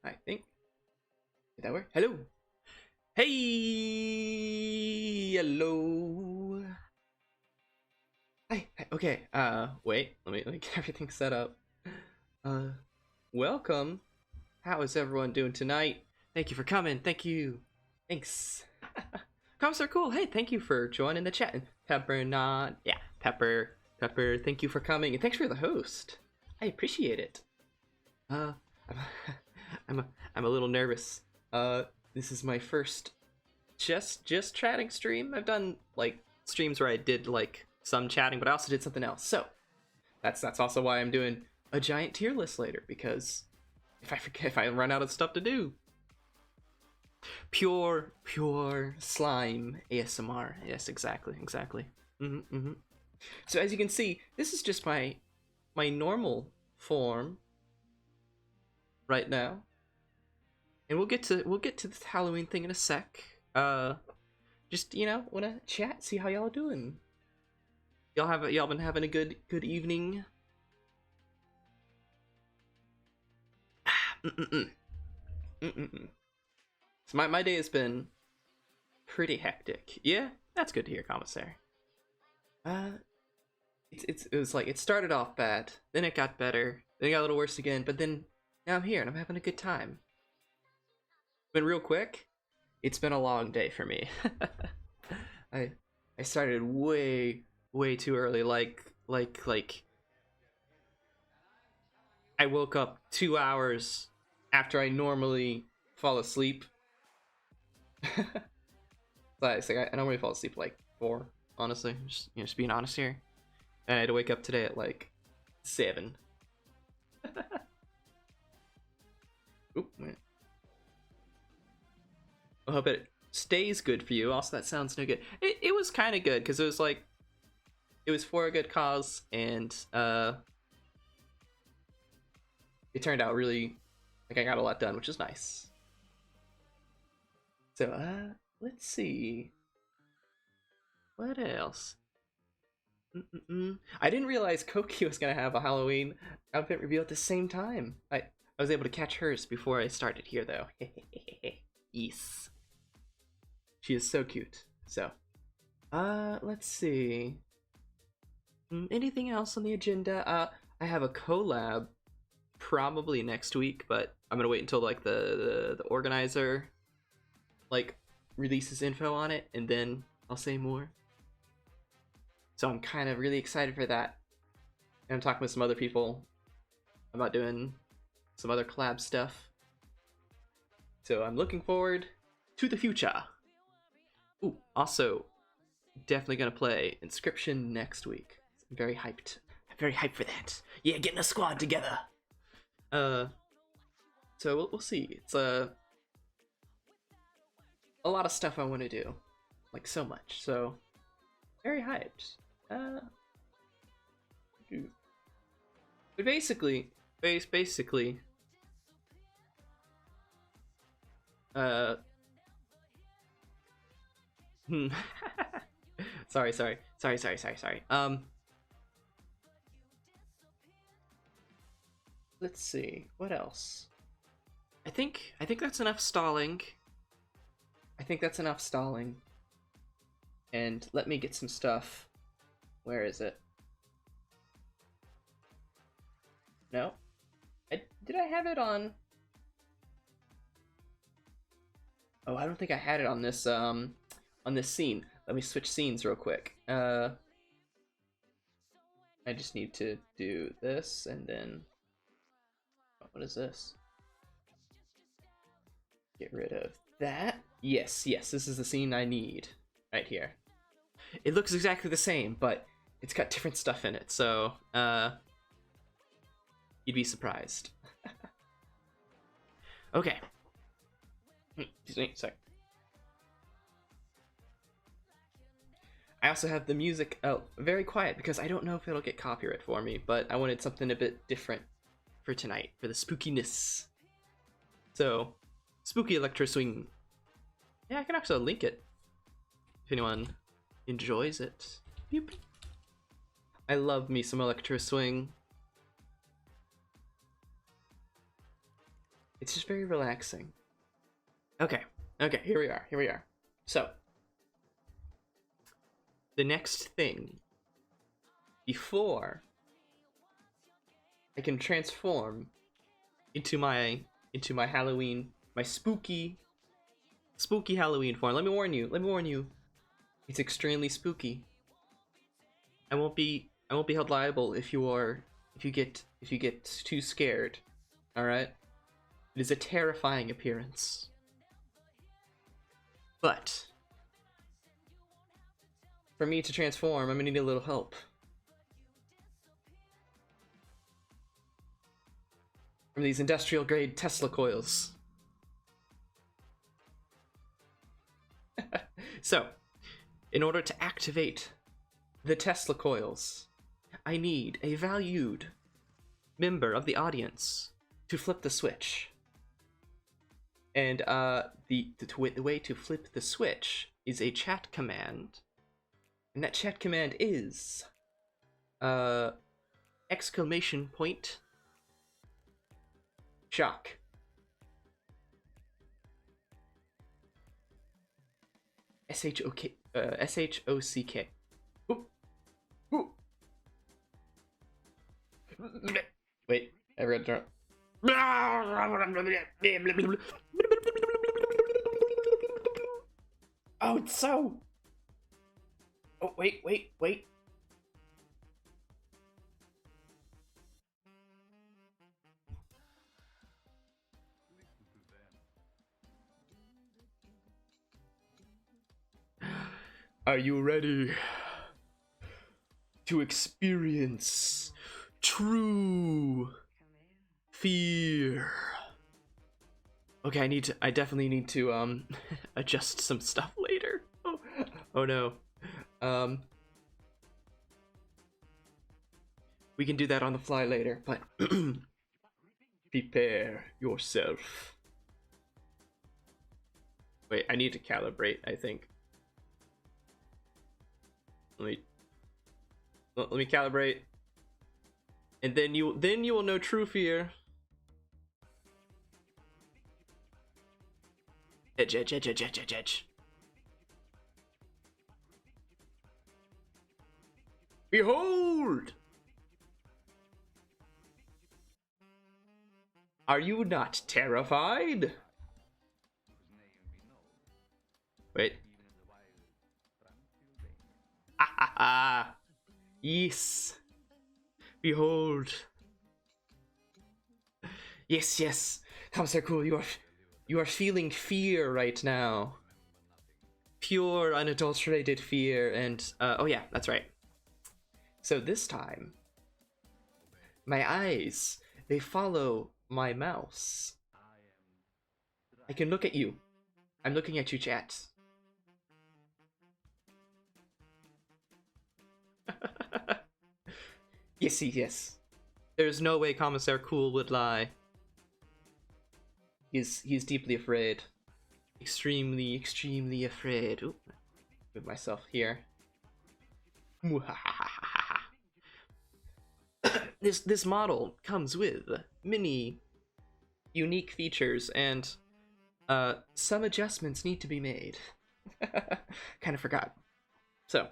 I think. Did that work? Hello. Hey, hello. Hi. Okay. Wait. Let me get everything set up. Uh, welcome. How is everyone doing tonight? Thank you for coming. Thank you. Thanks. Comments are cool. Hey, thank you for joining the chat. Pepper, not yeah. Pepper. Thank you for coming and thanks for the host. I appreciate it. Uh, I'm, I'm a little nervous. This is my first just chatting stream. I've done like streams where I did like some chatting, but I also did something else. So that's also why I'm doing a giant tier list later, because if I run out of stuff to do. Pure slime ASMR. Yes, exactly. So as you can see, this is just my normal form right now, and we'll get to this Halloween thing in a sec. Just wanna chat, see how y'all doing. Y'all been having a good evening? So my day has been pretty hectic. Yeah, that's good to hear, commissary. It was like it started off bad, then it got better, then it got a little worse again, but then now I'm here and I'm having a good time. Been real quick. It's been a long day for me. I started way too early. Like I woke up 2 hours after I normally fall asleep. It's like I normally fall asleep like 4. Honestly, just being honest here. And I had to wake up today at like 7. Oop, wait. I hope it stays good for you. Also, that sounds no good. It was kind of good because it was like it was for a good cause, and it turned out really like I got a lot done, which is nice. So let's see what else. I didn't realize Koki was gonna have a Halloween outfit reveal at the same time. I was able to catch hers before I started here, though. Yes. She is so cute. So, let's see. Anything else on the agenda? I have a collab probably next week, but I'm gonna wait until like the organizer like releases info on it, and then I'll say more. So I'm kind of really excited for that. And I'm talking with some other people about doing some other collab stuff. So I'm looking forward to the future. Ooh, also, definitely gonna play Inscription next week. I'm very hyped. I'm very hyped for that. Yeah, getting a squad together. So we'll see. It's a lot of stuff I want to do, like so much. So very hyped. But basically, sorry. Let's see what else. I think that's enough stalling. And let me get some stuff. Where is it? No, did I have it on? Oh, I don't think I had it on this scene. Let me switch scenes real quick. I just need to do this, and then what is this? Get rid of that. Yes, this is the scene I need right here. It looks exactly the same, but it's got different stuff in it, so you'd be surprised. Okay. Excuse me, sorry. I also have the music very quiet because I don't know if it'll get copyright for me, but I wanted something a bit different for tonight, for the spookiness. So, spooky electro swing. Yeah, I can also link it if anyone enjoys it. I love me some electro swing. It's just very relaxing. Okay, okay, here we are, here we are. So, the next thing, before I can transform into my Halloween, my spooky Halloween form. Let me warn you, it's extremely spooky. I won't be held liable if you get too scared. All right? It is a terrifying appearance. But for me to transform, I'm gonna need a little help from these industrial grade Tesla coils. So, in order to activate the Tesla coils, I need a valued member of the audience to flip the switch. And the way to flip the switch is a chat command. And that chat command is exclamation point shock. SHOCK. Ooh. Ooh. Wait, I forgot to Oh, it's so. Oh, wait. Are you ready to experience true fear? Okay, I definitely need to adjust some stuff later. Oh no. We can do that on the fly later, but prepare yourself. Wait, I need to calibrate, I think. Let me calibrate. And then you will know true fear. Edge. Behold! Are you not terrified? Wait. Ah. Yes. Behold. Yes. Commissar Cool, you are feeling fear right now. Pure, unadulterated fear, and oh yeah, that's right. So this time, my eyes, they follow my mouse. I can look at you. I'm looking at you, chat. Yes. There's no way Commissar Cool would lie. He's deeply afraid. Extremely afraid. Ooh, move myself here. This model comes with many unique features, and some adjustments need to be made. Kind of forgot. So,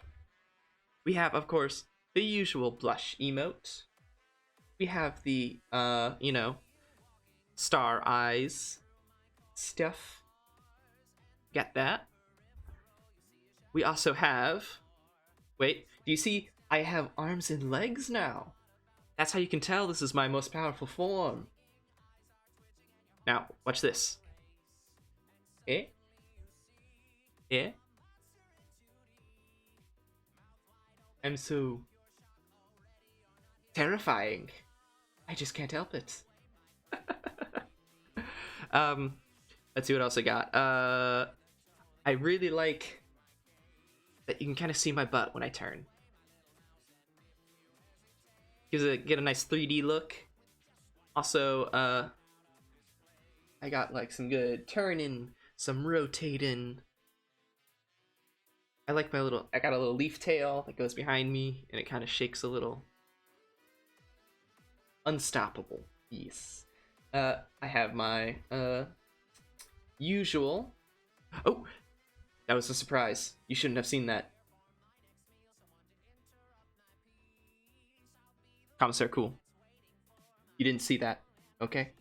we have, of course, the usual blush emote. We have the, star eyes stuff. Got that. We also have... Wait, do you see? I have arms and legs now. That's how you can tell this is my most powerful form. Now, watch this. I'm so terrifying. I just can't help it. Let's see what else I got. I really like that you can kind of see my butt when I turn. Get a nice 3D look. Also, I got like some good turning, some rotating. I like I got a little leaf tail that goes behind me, and it kind of shakes a little. Unstoppable. Yes. I have my usual. Oh, that was a surprise. You shouldn't have seen that. Commissar Cool. You didn't see that, okay?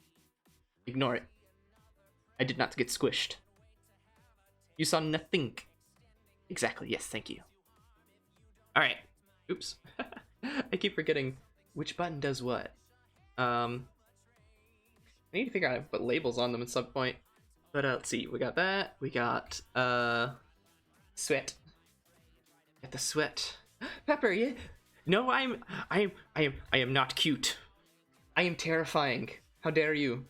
Ignore it. I did not get squished. You saw nothing. Exactly, yes, thank you. Alright. Oops. I keep forgetting which button does what. I need to figure out how to put labels on them at some point. But let's see, we got that. We got sweat. Get the sweat. Pepper, yeah. No, I am not cute. I am terrifying. How dare you?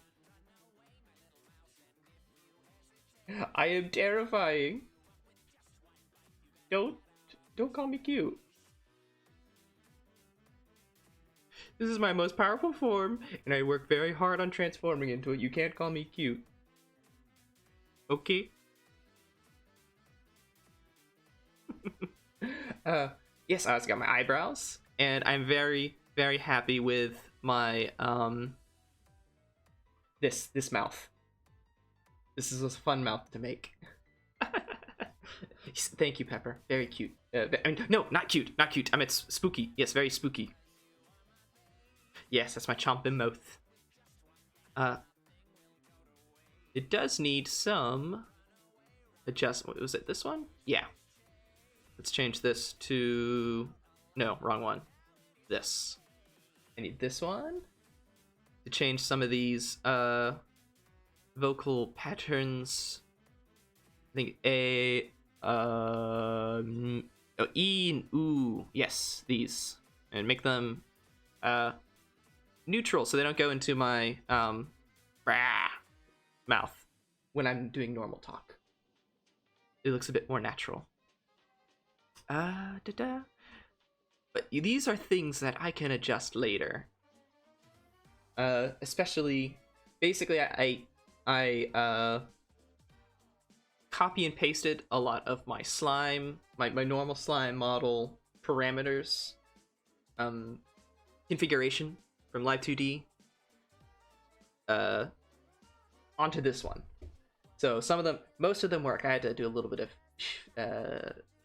I am terrifying. Don't call me cute. This is my most powerful form, and I work very hard on transforming into it. You can't call me cute. Okay? Yes, I also got my eyebrows, and I'm very, very happy with my, this mouth. This is a fun mouth to make. Thank you, Pepper. Very cute. No, not cute. Not cute. I meant spooky. Yes, very spooky. Yes, that's my chomping mouth. It does need some adjustment. Was it this one? Yeah. Let's change this to... No, wrong one. This. I need this one to change some of these vocal patterns. I think A, E and Oo. Yes, these. And make them neutral so they don't go into my mouth when I'm doing normal talk. It looks a bit more natural. But these are things that I can adjust later. Especially, basically, I copy and pasted a lot of my slime, my normal slime model parameters, configuration from Live 2D, onto this one. So some of them, most of them work. I had to do a little bit of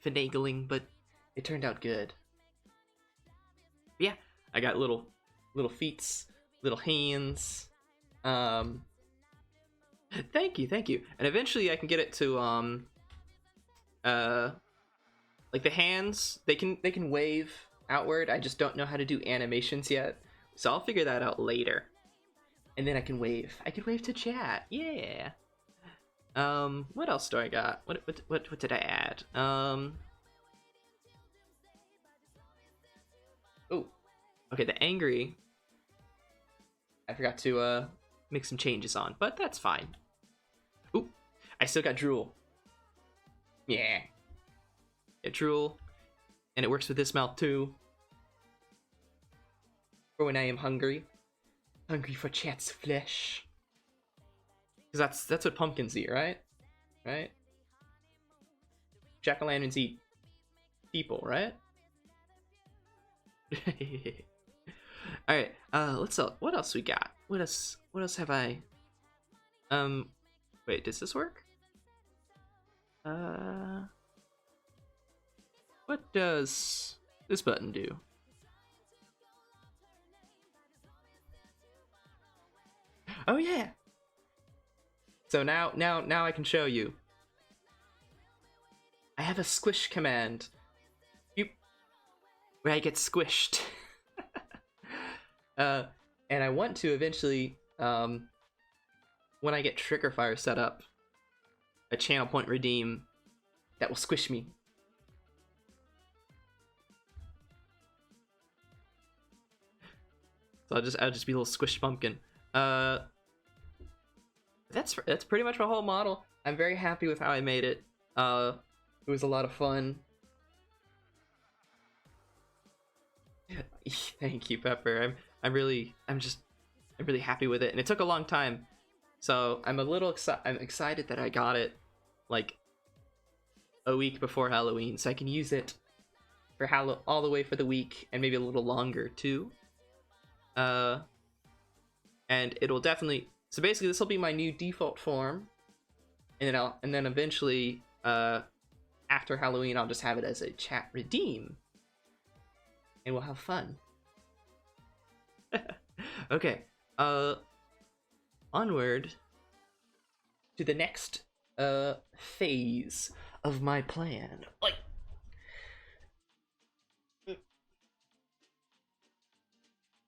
finagling, but it turned out good. But yeah, I got little feets, little hands. Thank you. And eventually I can get it to like the hands, they can wave outward. I just don't know how to do animations yet. So I'll figure that out later. And then I can wave. I can wave to chat. Yeah. What else do I got? What did I add? Oh. Okay, the angry. I forgot to make some changes on, but that's fine. Ooh, I still got drool. Yeah. Drool. And it works with this mouth too. For when I am hungry. Hungry for chat's flesh. Because that's what pumpkins eat, right? Right? Jack-o'-lanterns eat people, right? Alright, what else we got? What else have I... Wait, does this work? What does this button do? Oh yeah! So now I can show you. I have a squish command. Where I get squished. And I want to eventually, when I get Trigger Fire set up, a channel point redeem that will squish me. So I'll just be a little squished pumpkin. That's pretty much my whole model. I'm very happy with how I made it. It was a lot of fun. Thank you, Pepper. I'm really happy with it, and it took a long time. So I'm excited that I got it like a week before Halloween, so I can use it for all the way for the week, and maybe a little longer too. and it'll definitely. So basically, this will be my new default form, and then eventually, after Halloween, I'll just have it as a chat redeem, and we'll have fun. Okay, onward to the next phase of my plan. Like,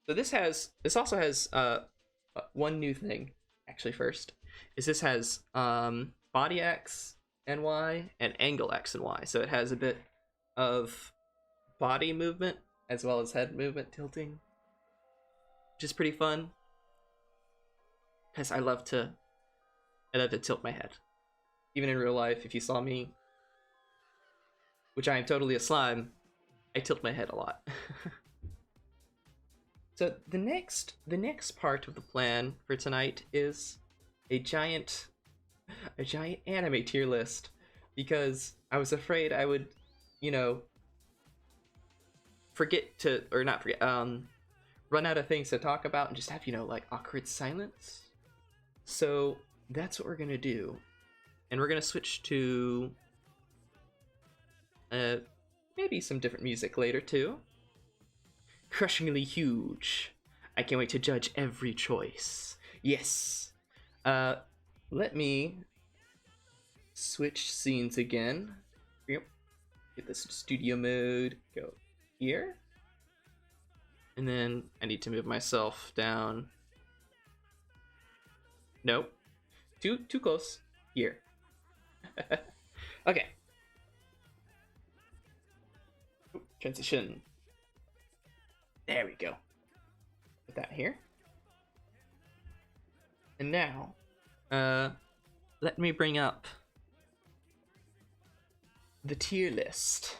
so this also has one new thing. Actually, first is this has body X and Y and angle X and Y. So it has a bit of body movement as well as head movement tilting, which is pretty fun because I love to tilt my head. Even in real life, if you saw me, which I am totally a slime, I tilt my head a lot. So the next part of the plan for tonight is a giant anime tier list, because I was afraid I would, forget to, or not forget, run out of things to talk about and just have, like awkward silence. So that's what we're gonna do, and we're gonna switch to maybe some different music later too. Crushingly huge. I can't wait to judge every choice. Yes. Let me switch scenes again. Yep. Get this studio mode. Go here. And then I need to move myself down. Nope. Too close. Here. Okay. Transition. There we go. Put that here. And now, let me bring up the tier list.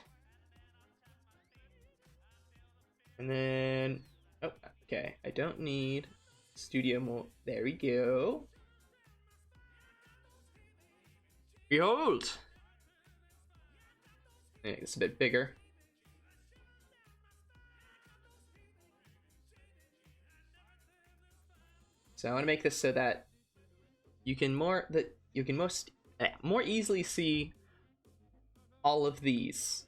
And then, oh, okay, I don't need studio mode. There we go. Behold! It's a bit bigger. So I want to make this so that you can more easily see all of these.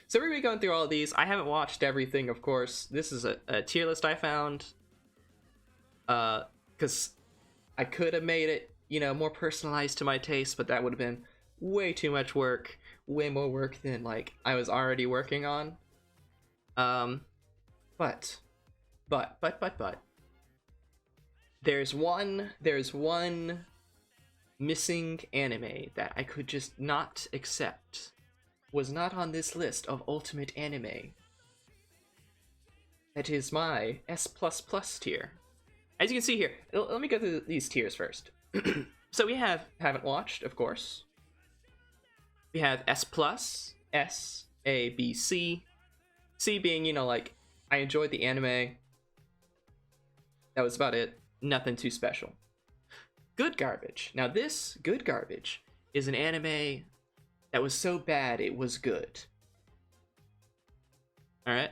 So we're gonna be going through all of these. I haven't watched everything, of course. This is a tier list I found, because I could have made it, more personalized to my taste, but that would have been way too much work, way more work than like I was already working on. But. There's one missing anime that I could just not accept. Was not on this list of ultimate anime. That is my S++ tier. As you can see here, let me go through these tiers first. So we haven't watched, of course. We have S+, S, A, B, C. C being, like, I enjoyed the anime. That was about it. Nothing too special. Good Garbage. Now this Good Garbage is an anime that was so bad it was good. Alright?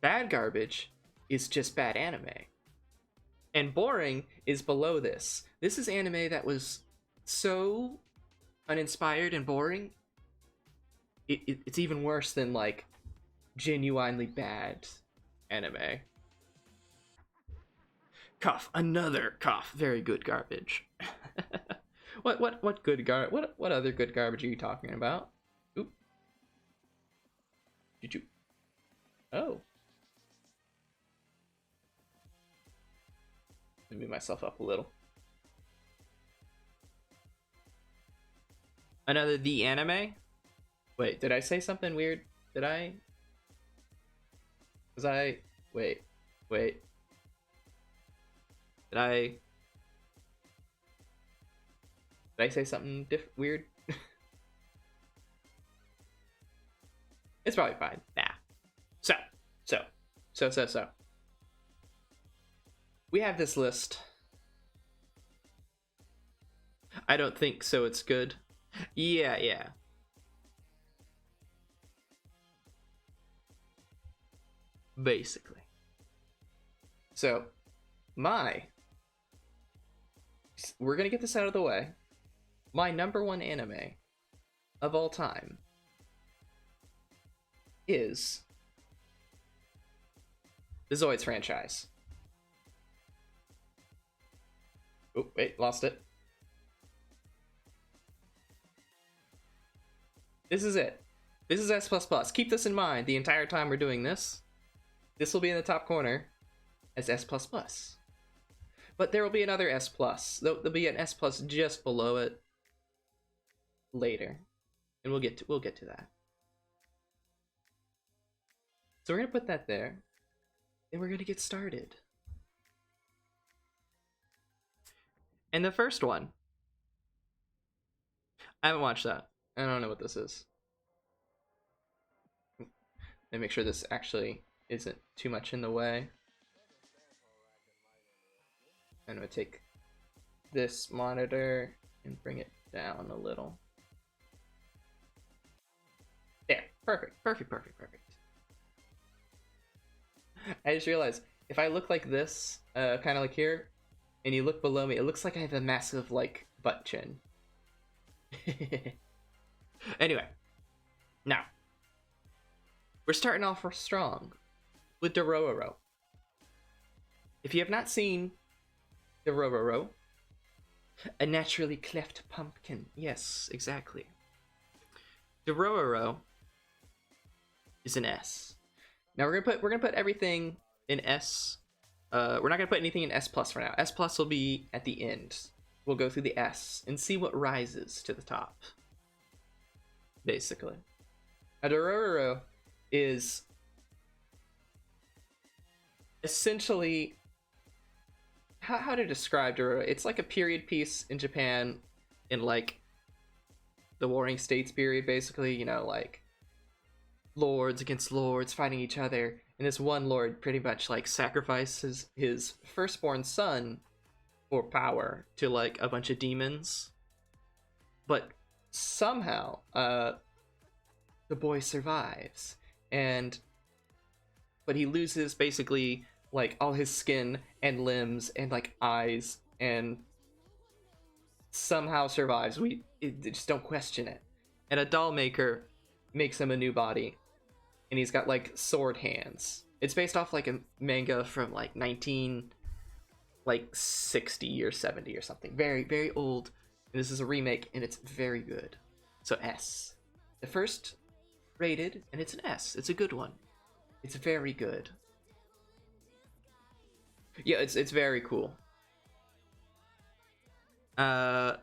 Bad Garbage is just bad anime. And Boring is below this. This is anime that was so uninspired and boring. It's even worse than, like, genuinely bad anime. Cough, another cough. Very Good Garbage. What other good garbage are you talking about? Oop. Did you? Oh. Let me move myself up a little. Another The Anime? Wait, did I say something weird? Did I? Wait. Did I say something weird? It's probably fine. Nah. So. We have this list. I don't think so it's good. Yeah. Basically. So, My, we're gonna get this out of the way. My number one anime of all time is the Zoids franchise. Oh, wait, lost it. This is it. This is S++. Keep this in mind the entire time we're doing this. This will be in the top corner as S++. But there will be another S+. There'll be an S+ just below it later. And we'll get to that. So we're gonna put that there. And we're gonna get started. And the first one, I haven't watched that. I don't know what this is. Let me make sure this actually isn't too much in the way. I'm gonna take this monitor and bring it down a little. There, perfect. I just realized, if I look like this, kind of like here, and you look below me, it looks like I have a massive, like, butt chin. Anyway, now, we're starting off strong with Dororo. If you have not seen Dororo, a naturally cleft pumpkin. Yes, exactly. Dororo is an S. Now we're gonna put everything in S. We're not gonna put anything in S+ for now. S+ will be at the end. We'll go through the S and see what rises to the top. Basically, now Dororo is essentially, how to describe Dororo? It's like a period piece in Japan, in like the Warring States period, basically. You know, like lords against lords fighting each other, and this one lord pretty much like sacrifices his firstborn son for power to like a bunch of demons, but somehow the boy survives, but he loses basically like all his skin and limbs and like eyes, and somehow survives. Just don't question it. And a doll maker makes him a new body, and he's got like sword hands. It's based off like a manga from like 1960 or 70 or something, very, very old. And this is a remake, and it's very good. So S, the first rated, and it's an S. It's a good one. It's very good. Yeah, it's very cool. Now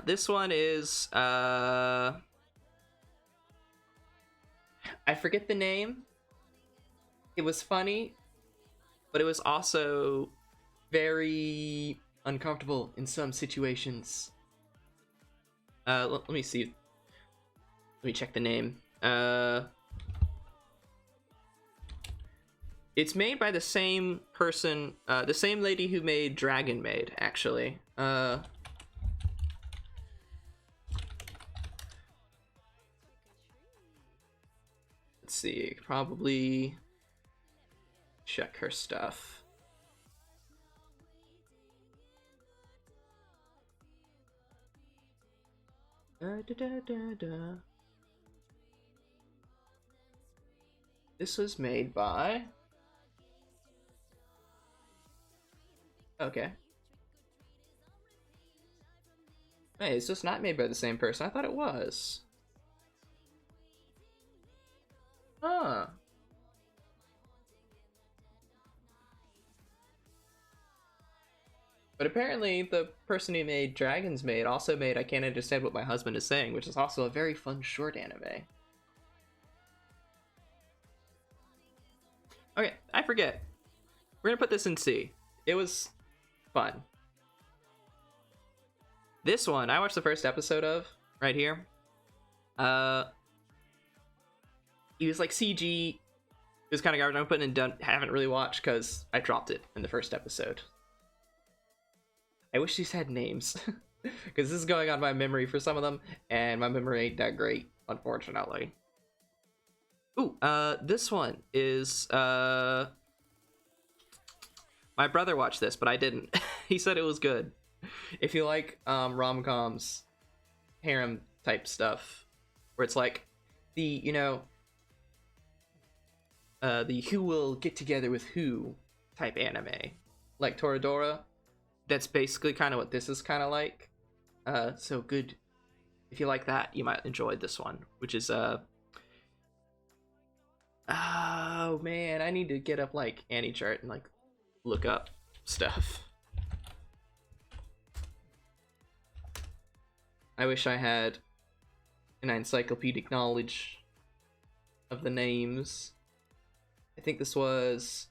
this one is I forget the name. It was funny, but it was also very uncomfortable in some situations. Let me see. Let me check the name. It's made by the same person, the same lady who made Dragon Maid, actually. Let's see, probably check her stuff. This was made by... Okay. Hey, it's just not made by the same person. I thought it was. Huh. But apparently the person who made Dragon's Maid also made I Can't Understand What My Husband Is Saying, which is also a very fun short anime. Okay, I forget. We're gonna put this in C. It was fun. This one, I watched the first episode of, right here. He was like CG. It was kind of garbage. I'm putting in done. Haven't really watched because I dropped it in the first episode. I wish these had names, because this is going on my memory for some of them, and my memory ain't that great, unfortunately. Ooh, this one is my My brother watched this, but I didn't. He said it was good. If you like rom-coms, harem type stuff, where it's like the, you know, the who will get together with who type anime, like Toradora, that's basically kind of what this is kind of like. So good. If you like that, you might enjoy this one, which is oh man, I need to get up like AniChart and like look up stuff. I wish I had an encyclopedic knowledge of the names. I think this was...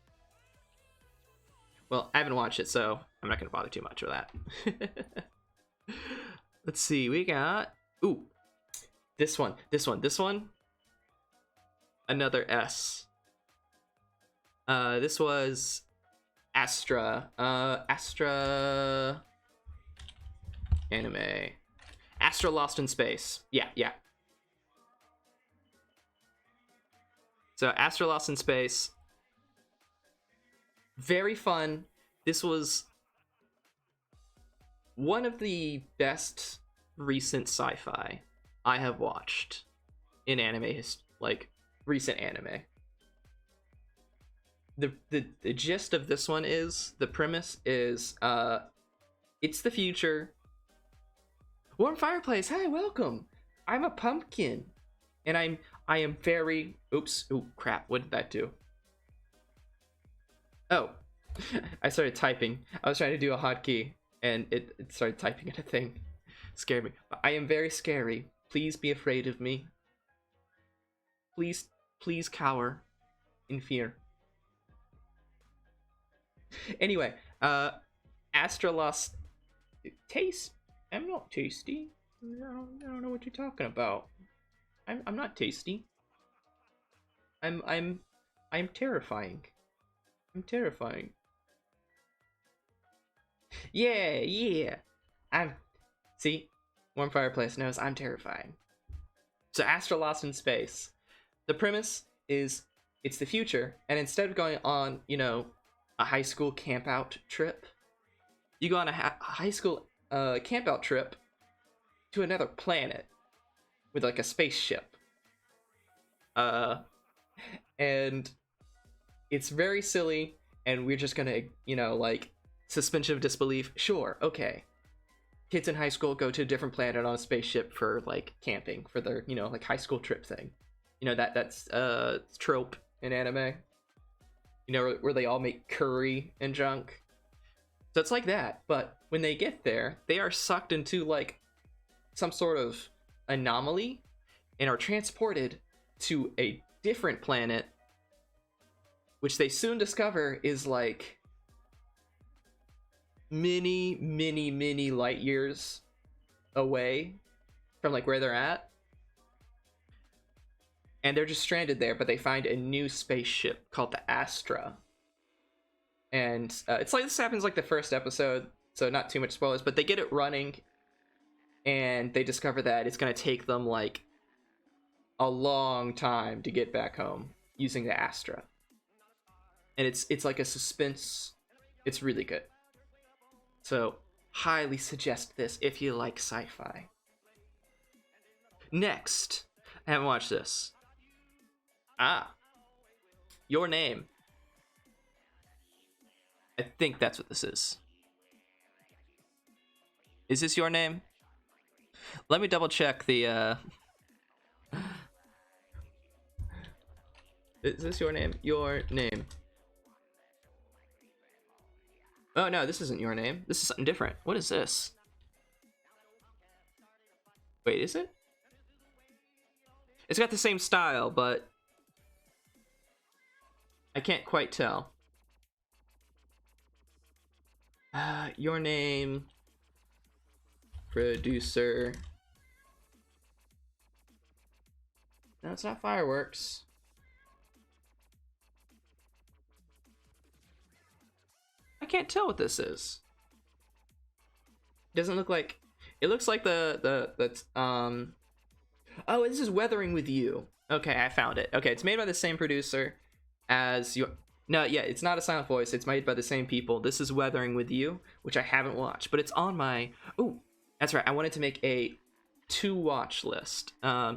Well, I haven't watched it, so I'm not going to bother too much with that. Let's see, we got... Ooh, this one. Another S. This was Astra. Astra... Anime. Astra Lost in Space. Yeah. So, Astra Lost in Space. Very fun. This was one of the best recent sci-fi I have watched in anime, like recent anime. The gist of this one is, the premise is, it's the future. Warm fireplace, hi, welcome. I'm a pumpkin, and I am very... Oops, oh crap, what did that do? Oh, I started typing. I was trying to do a hotkey, and it started typing at a thing. Scared me. I am very scary. Please be afraid of me. Please cower in fear. Anyway, Astra Lost... Taste? I'm not tasty. I don't know what you're talking about. I'm not tasty. I'm terrifying. I'm terrifying. Yeah. See? Warm fireplace knows I'm terrifying. So Astra Lost in Space. The premise is it's the future, and instead of going on, you know, a high school camp-out trip, you go on a high school camp-out trip to another planet with like a spaceship. And it's very silly, and we're just gonna, you know, like, suspension of disbelief. Sure, okay. Kids in high school go to a different planet on a spaceship for, like, camping, for their, you know, like, high school trip thing. You know, that's trope in anime. You know, where they all make curry and junk. So it's like that, but when they get there, they are sucked into, like, some sort of anomaly and are transported to a different planet, which they soon discover is like many light years away from like where they're at, and they're just stranded there. But they find a new spaceship called the Astra, and it's like this happens like the first episode, so not too much spoilers, but they get it running, and they discover that it's gonna take them like a long time to get back home using the Astra. And it's like a suspense. It's really good. So, highly suggest this if you like sci-fi. Next, I haven't watched this. Your Name. I think that's what this is. Is this Your Name? Let me double check the, Is this Your Name? Your Name. Oh no, this isn't Your Name. This is something different. What is this? Wait, is it? It's got the same style, but I can't quite tell. Your Name. Producer. No, it's not Fireworks. I can't tell what this is. Doesn't look like... It looks like the oh, this is Weathering with You. Okay, I found it. Okay, it's made by the same producer as No, yeah, it's not a silent voice. It's made by the same people. This is Weathering with You, which I haven't watched, but it's on my... Oh, that's right. I wanted to make a to-watch list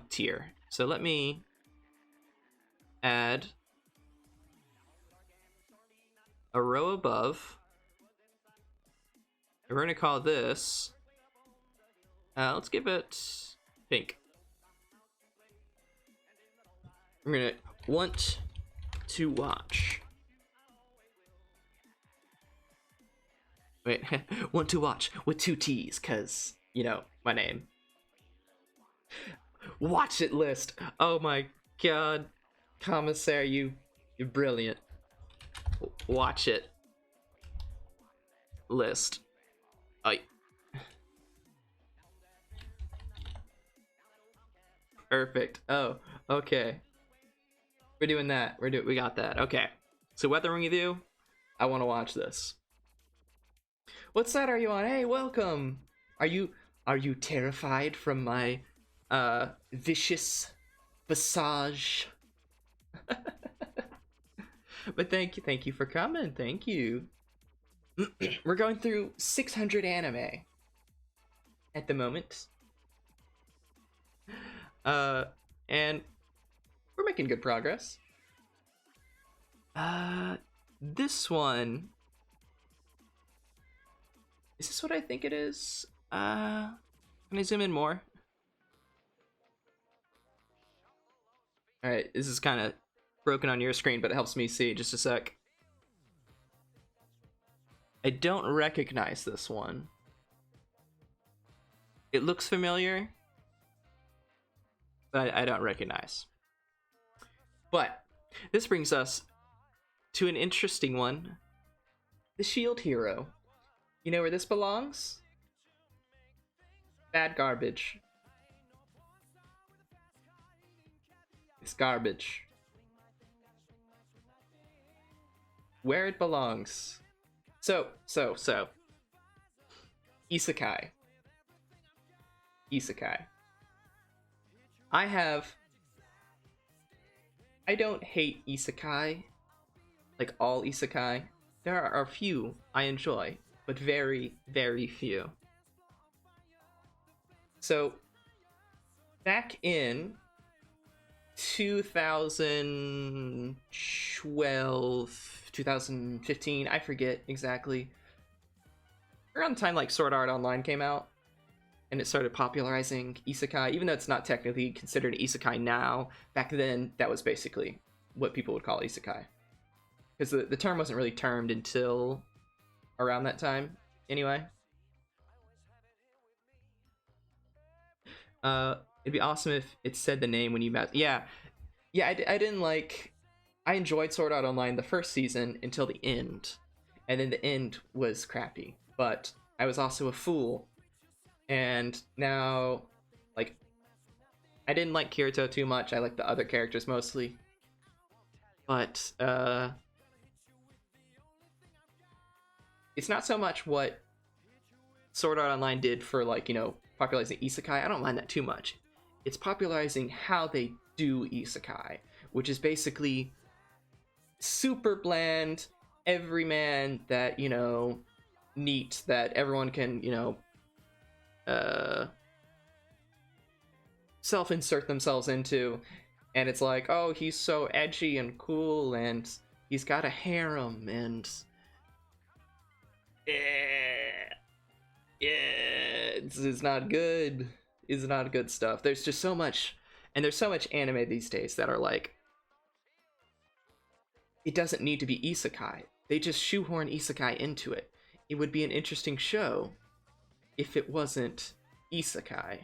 tier. So let me add a row above. We're going to call this... let's give it pink. We're going to want to watch. Wait, want to watch with 2 T's, because, you know, my name. Watch it list. Oh my god. Commissary, you're brilliant. Watch it list. Oh. Perfect. Oh, okay. We're doing that. We got that. Okay. So Weathering with You, I want to watch this. What side are you on? Hey, welcome. Are you terrified from my vicious visage? But thank you for coming. Thank you. We're going through 600 anime at the moment. And we're making good progress. This one, is this what I think it is? Can I zoom in more? Alright, this is kind of broken on your screen, but it helps me see. Just a sec. I don't recognize this one. It looks familiar, but I don't recognize. But this brings us to an interesting one. The Shield Hero. You know where this belongs? Bad garbage. It's garbage. Where it belongs. So. Isekai. I don't hate isekai, like all isekai. There are a few I enjoy, but very, very few. So, back in 2012, 2015, I forget exactly, around the time like Sword Art Online came out, and it started popularizing isekai, even though it's not technically considered isekai now. Back then, that was basically what people would call isekai. Because the term wasn't really termed until around that time, anyway. It'd be awesome if it said the name when you met. Yeah, I didn't like... I enjoyed Sword Art Online the first season until the end. And then the end was crappy. But I was also a fool. And now, like, I didn't like Kirito too much. I like the other characters mostly. But, it's not so much what Sword Art Online did for, like, you know, popularizing isekai. I don't mind that too much. It's popularizing how they do isekai, which is basically super bland, everyman that, you know, neat, that everyone can, you know, self-insert themselves into. And it's like, oh, he's so edgy and cool, and he's got a harem, and it's not good. It's not good stuff. There's just so much, and there's so much anime these days that are like, it doesn't need to be isekai. They just shoehorn isekai into it. It would be an interesting show if it wasn't isekai.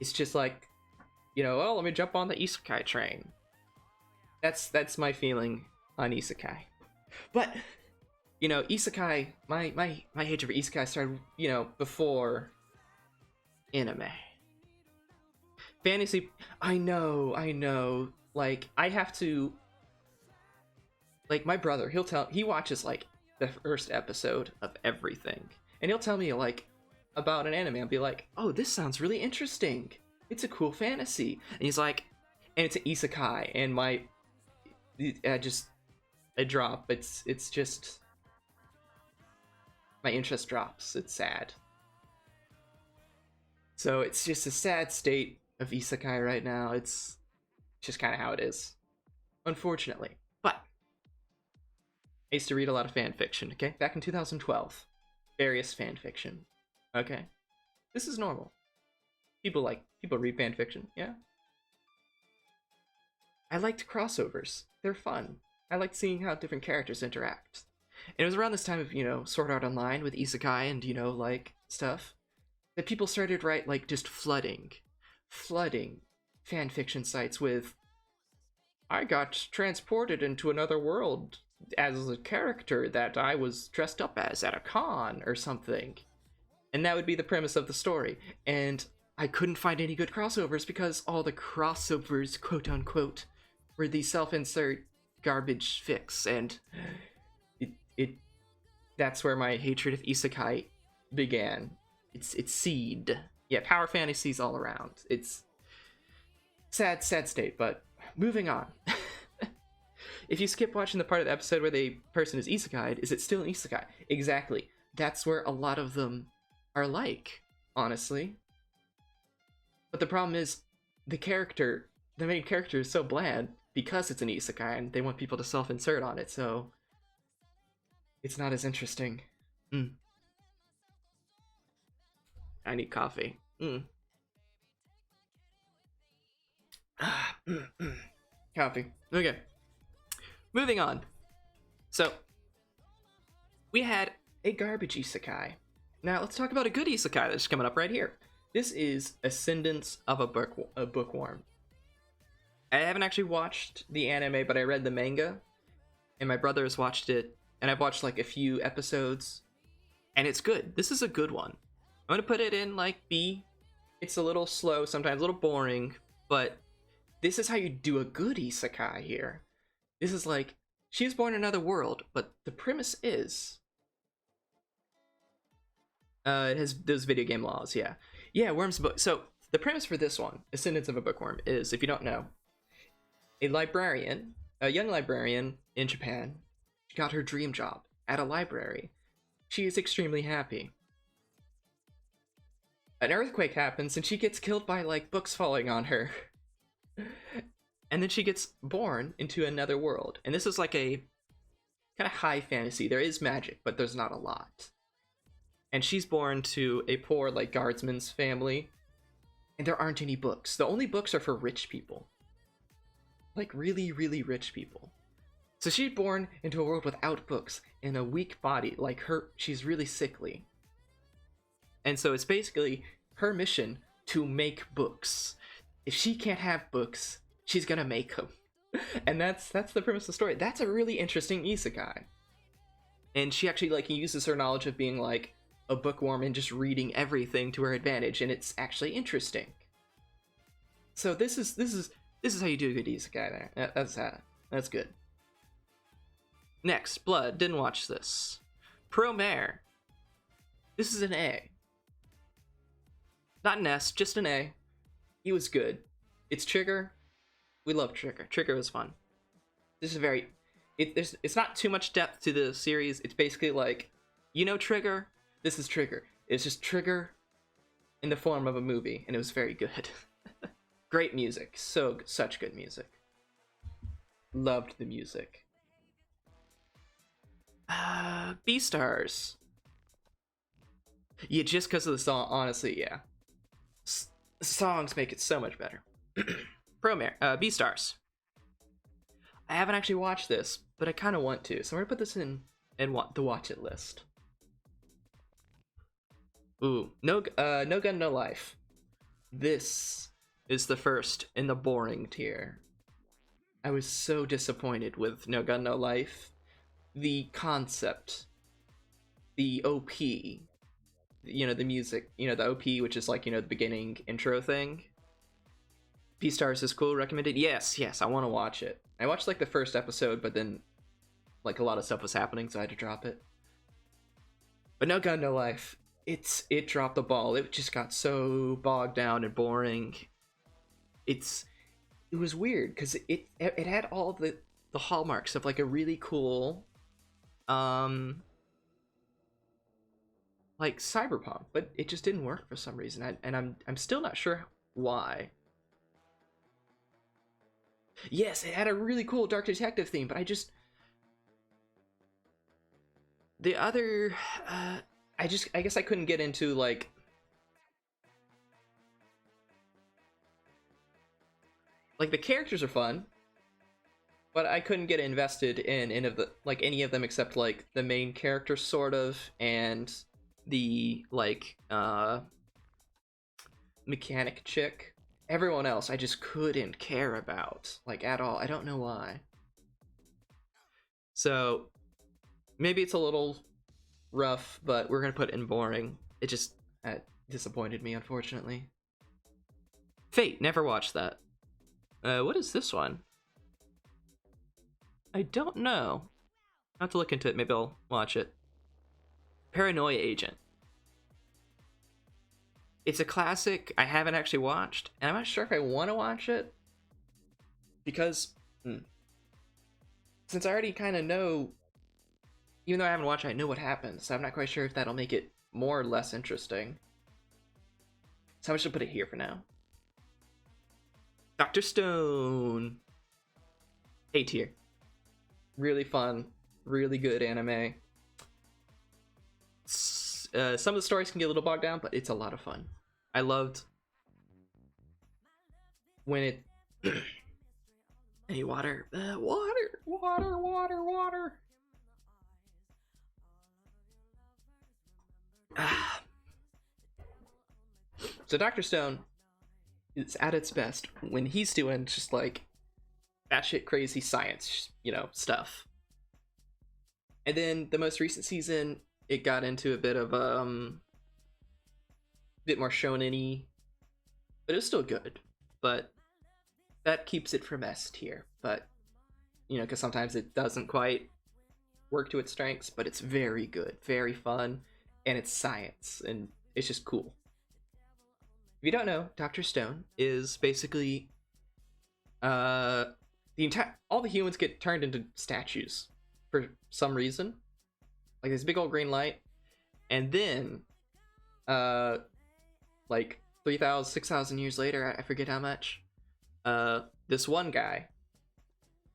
It's just like, you know, oh, let me jump on the isekai train. That's my feeling on isekai. But, you know, isekai, my hatred for isekai started, you know, before anime. Fantasy, I know. Like, I have to, like, my brother, he watches, like, the first episode of everything. And he'll tell me, like, about an anime. I'll be like, oh, this sounds really interesting. It's a cool fantasy. And he's like, and it's an isekai. And I drop. It's just my interest drops. It's sad. So it's just a sad state of isekai right now. It's just kind of how it is, unfortunately. But I used to read a lot of fan fiction. Okay, back in 2012, various fan fiction. Okay, this is normal. People read fan fiction. Yeah. I liked crossovers. They're fun. I liked seeing how different characters interact. And it was around this time of, Sword Art Online with isekai and, like, stuff, that people started, just flooding fan fiction sites with, I got transported into another world as a character that I was dressed up as at a con or something. And that would be the premise of the story. And I couldn't find any good crossovers because all the crossovers, quote unquote, were the self-insert garbage fix, and it that's where my hatred of isekai began. It's seed. Yeah, power fantasies all around. It's sad state, but moving on. If you skip watching the part of the episode where the person is isekai'd, is it still an isekai? Exactly. That's where a lot of them are like, honestly. But the problem is, the main character is so bland because it's an isekai, and they want people to self-insert on it, so it's not as interesting. I need coffee. Coffee. Okay. Moving on. So, we had a garbage isekai. Now, let's talk about a good isekai that's coming up right here. This is Ascendance of a Bookworm. I haven't actually watched the anime, but I read the manga, and my brother has watched it, and I've watched like a few episodes, and it's good. This is a good one. I'm gonna put it in like B. It's a little slow, sometimes a little boring, but this is how you do a good isekai here. This is like, she was born in another world, but the premise is... it has those video game laws, yeah. Yeah, Worm's book. So, the premise for this one, Ascendance of a Bookworm, is, if you don't know, a young librarian in Japan, got her dream job at a library. She is extremely happy. An earthquake happens and she gets killed by, like, books falling on her. And then she gets born into another world. And this is like a kind of high fantasy. There is magic, but there's not a lot. And she's born to a poor, like, guardsman's family. And there aren't any books. The only books are for rich people. Like, really, really rich people. So she's born into a world without books, in a weak body. Like, she's really sickly. And so it's basically her mission to make books. If she can't have books, she's gonna make them. And that's the premise of the story. That's a really interesting isekai. And she actually, like, uses her knowledge of being, like, a bookworm and just reading everything to her advantage, and it's actually interesting. So this is how you do a good isekai there. That's good. Next, Blood. Didn't watch this. Promare. This is an A. Not an S, just an A. He was good. It's Trigger. We love Trigger. Trigger was fun. This is it's not too much depth to the series. It's basically like, Trigger? This is Trigger. It's just Trigger in the form of a movie, and it was very good. Great music. Such good music. Loved the music. Beastars. Yeah, just because of the song, honestly, yeah. Songs make it so much better. Promare, Beastars. I haven't actually watched this, but I kind of want to, so I'm gonna put this in the watch it list. Ooh, no Gun, No Life. This is the first in the boring tier. I was so disappointed with No Gun, No Life. The concept, the OP, the music, the OP, which is like, the beginning intro thing. Beastars is cool, recommended? Yes, I want to watch it. I watched like the first episode, but then like a lot of stuff was happening, so I had to drop it. But No Gun, No Life, it dropped the ball. It just got so bogged down and boring. It was weird because it had all the the hallmarks of like a really cool um like cyberpunk, but it just didn't work for some reason. And I'm still not sure why. Yes, it had a really cool dark detective theme, but I just the other I guess I couldn't get into like the characters are fun, but I couldn't get invested in any of them except like the main character sort of, and the mechanic chick. Everyone else I just couldn't care about like at all. I don't know why. So maybe it's a little rough, but we're gonna put it in boring. It just disappointed me, unfortunately. Fate, never watched that. What is this one? I don't know. I'll have to look into it. Maybe I'll watch it. Paranoia Agent. It's a classic I haven't actually watched, and I'm not sure if I want to watch it because since I already kind of know, even though I haven't watched it, I know what happens, so I'm not quite sure if that'll make it more or less interesting. So I'm just gonna put it here for now. Dr. Stone. A tier. Really fun, really good anime. Some of the stories can get a little bogged down, but it's a lot of fun. I loved when it... Any water? Water. So Dr. Stone is at its best when he's doing just like batshit crazy science, stuff. And then the most recent season, it got into a bit of bit more shonen-y, but it was still good. But that keeps it from S tier. But because sometimes it doesn't quite work to its strengths, but it's very good, very fun, and it's science, and it's just cool. If you don't know, Dr. Stone is basically all the humans get turned into statues for some reason. Like this big old green light, and then like 3,000, 6,000 years later, I forget how much, this one guy,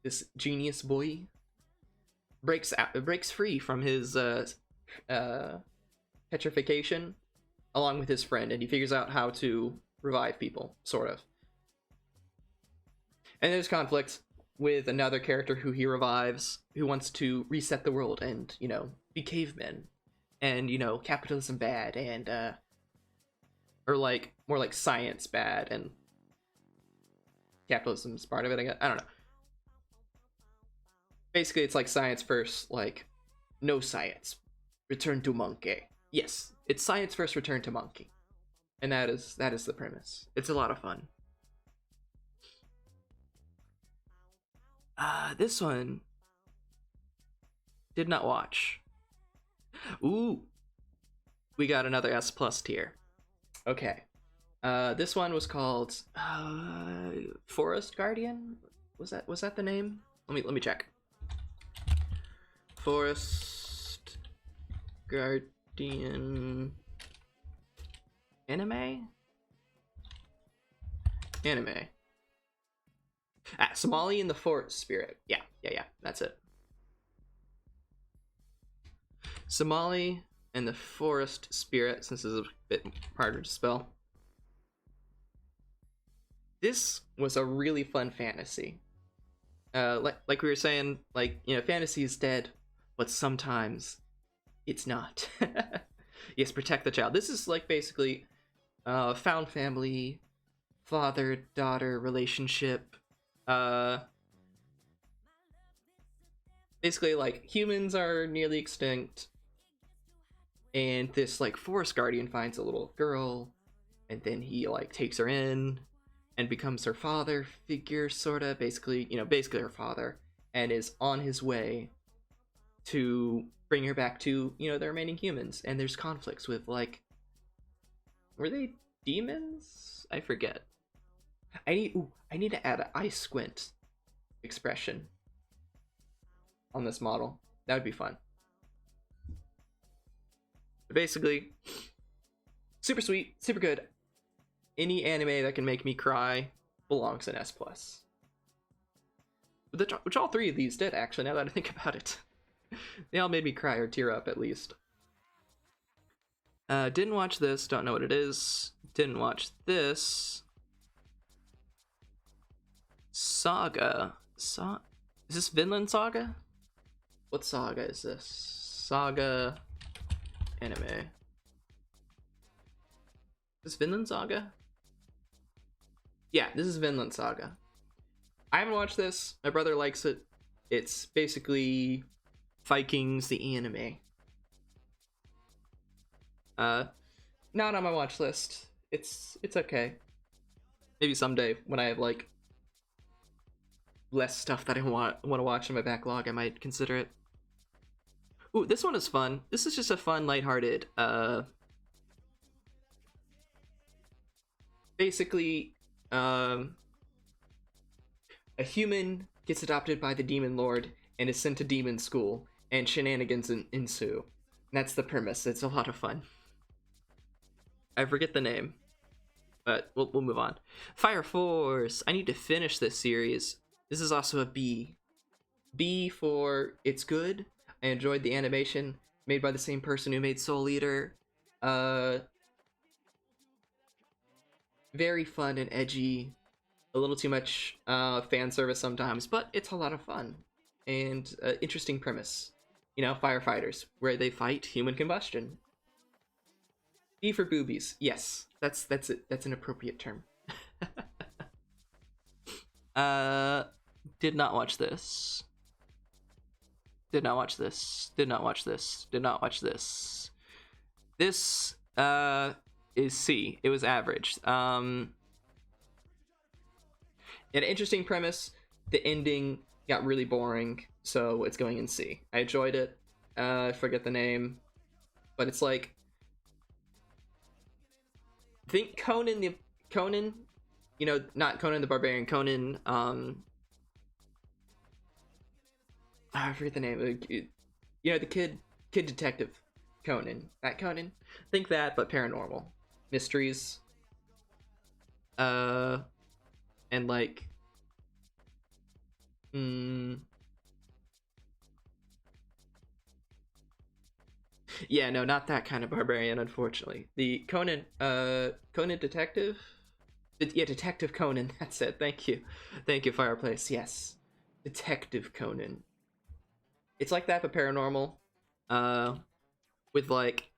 this genius boy, breaks free from his petrification along with his friend, and he figures out how to revive people, sort of. And there's conflict with another character who he revives, who wants to reset the world and, be cavemen. And, capitalism bad, and, or like, more like science bad, and capitalism's part of it, I guess. I don't know. Basically, it's like science first, like, no science. Return to monkey. Yes, it's science first, return to monkey. And that is the premise. It's a lot of fun. This one did not watch. Ooh, we got another S plus tier. Okay, this one was called Forest Guardian. Was that the name? Let me check. Forest Guardian anime. Somali and the Forest Spirit. Yeah, that's it. Somali and the Forest Spirit, since this is a bit harder to spell. This was a really fun fantasy. Like we were saying, fantasy is dead, but sometimes it's not. Yes, protect the child. This is like basically found family, father-daughter relationship. Basically, like, humans are nearly extinct, and this like forest guardian finds a little girl, and then he like takes her in and becomes her father figure, sort of, basically her father, and is on his way to bring her back to the remaining humans. And there's conflicts with, like, were they demons? I forget. I need to add an I squint expression on this model. That would be fun. But basically, super sweet, super good. Any anime that can make me cry belongs in S+. Which all three of these did, actually, now that I think about it. They all made me cry or tear up, at least. Didn't watch this, don't know what it is. Didn't watch this. Saga. Is this Vinland Saga? What saga is this? Saga anime. Is this Vinland Saga? Yeah, this is Vinland Saga. I haven't watched this. My brother likes it. It's basically Vikings, the anime. Not on my watch list. It's okay. Maybe someday when I have like less stuff that I want to watch in my backlog, I might consider it. Ooh, this one is fun. This is just a fun, lighthearted. Basically, a human gets adopted by the demon lord and is sent to demon school, and shenanigans ensue. And that's the premise. It's a lot of fun. I forget the name, but we'll move on. Fire Force. I need to finish this series. This is also a B. B for it's good. I enjoyed the animation, made by the same person who made Soul Eater. Very fun and edgy. A little too much fan service sometimes, but it's a lot of fun. And interesting premise. You know, firefighters, where they fight human combustion. B for boobies. Yes, that's it. That's an appropriate term. Did not watch this. Did not watch this. Did not watch this. Did not watch this. This is C. It was average. An interesting premise. The ending got really boring, so it's going in C. I enjoyed it. I forget the name, but it's like, think Conan, you know, not Conan the Barbarian, Conan, I forget the name. You know, the kid detective, Conan. That Conan. Think that, but paranormal mysteries. And like, yeah, no, not that kind of barbarian, unfortunately. The Conan detective. Yeah, Detective Conan. That's it. Thank you, Fireplace. Yes, Detective Conan. It's like that, but paranormal, with like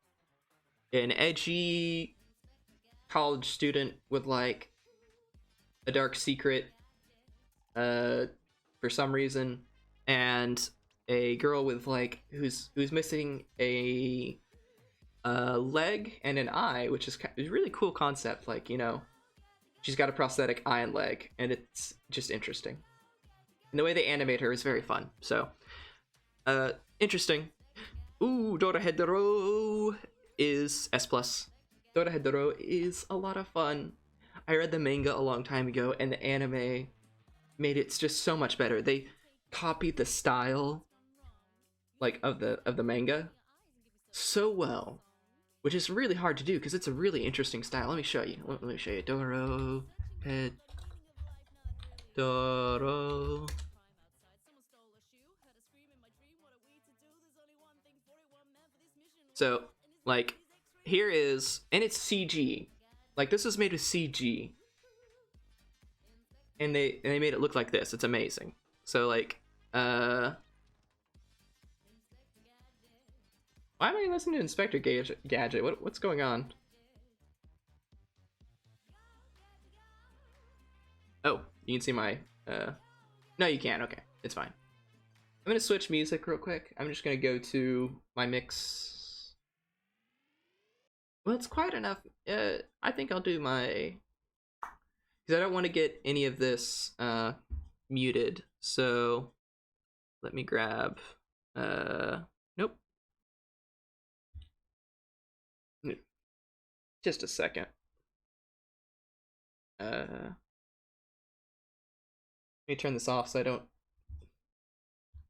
an edgy college student with like a dark secret, for some reason, and a girl with like who's missing a leg and an eye, which is a really cool concept. Like, you know, she's got a prosthetic eye and leg, and it's just interesting. And the way they animate her is very fun. So. Interesting. Ooh, Dorohedoro is S+. Dorohedoro is a lot of fun. I read the manga a long time ago, and the anime made it just so much better. They copied the style, like, of the manga so well, which is really hard to do because it's a really interesting style. Let me show you. Let me show you. Doro. So, like, here is, and it's CG. Like, this is made with CG. And they made it look like this. It's amazing. So, like, why am I listening to Inspector Gadget? What's going on? Oh, you can see my, no, you can't. Okay, it's fine. I'm gonna switch music real quick. I'm just gonna go to my mix. Well, it's quiet enough. I think I'll do my, because I don't want to get any of this muted. So let me grab. Nope. Just a second. Let me turn this off so I don't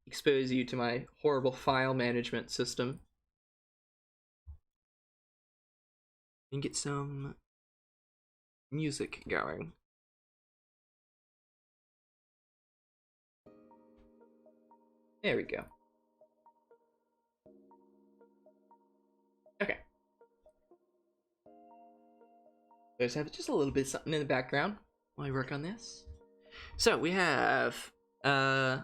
expose you to my horrible file management system. And get some music going. There we go. Okay. Let's have just a little bit of something in the background while I work on this. So we have oh,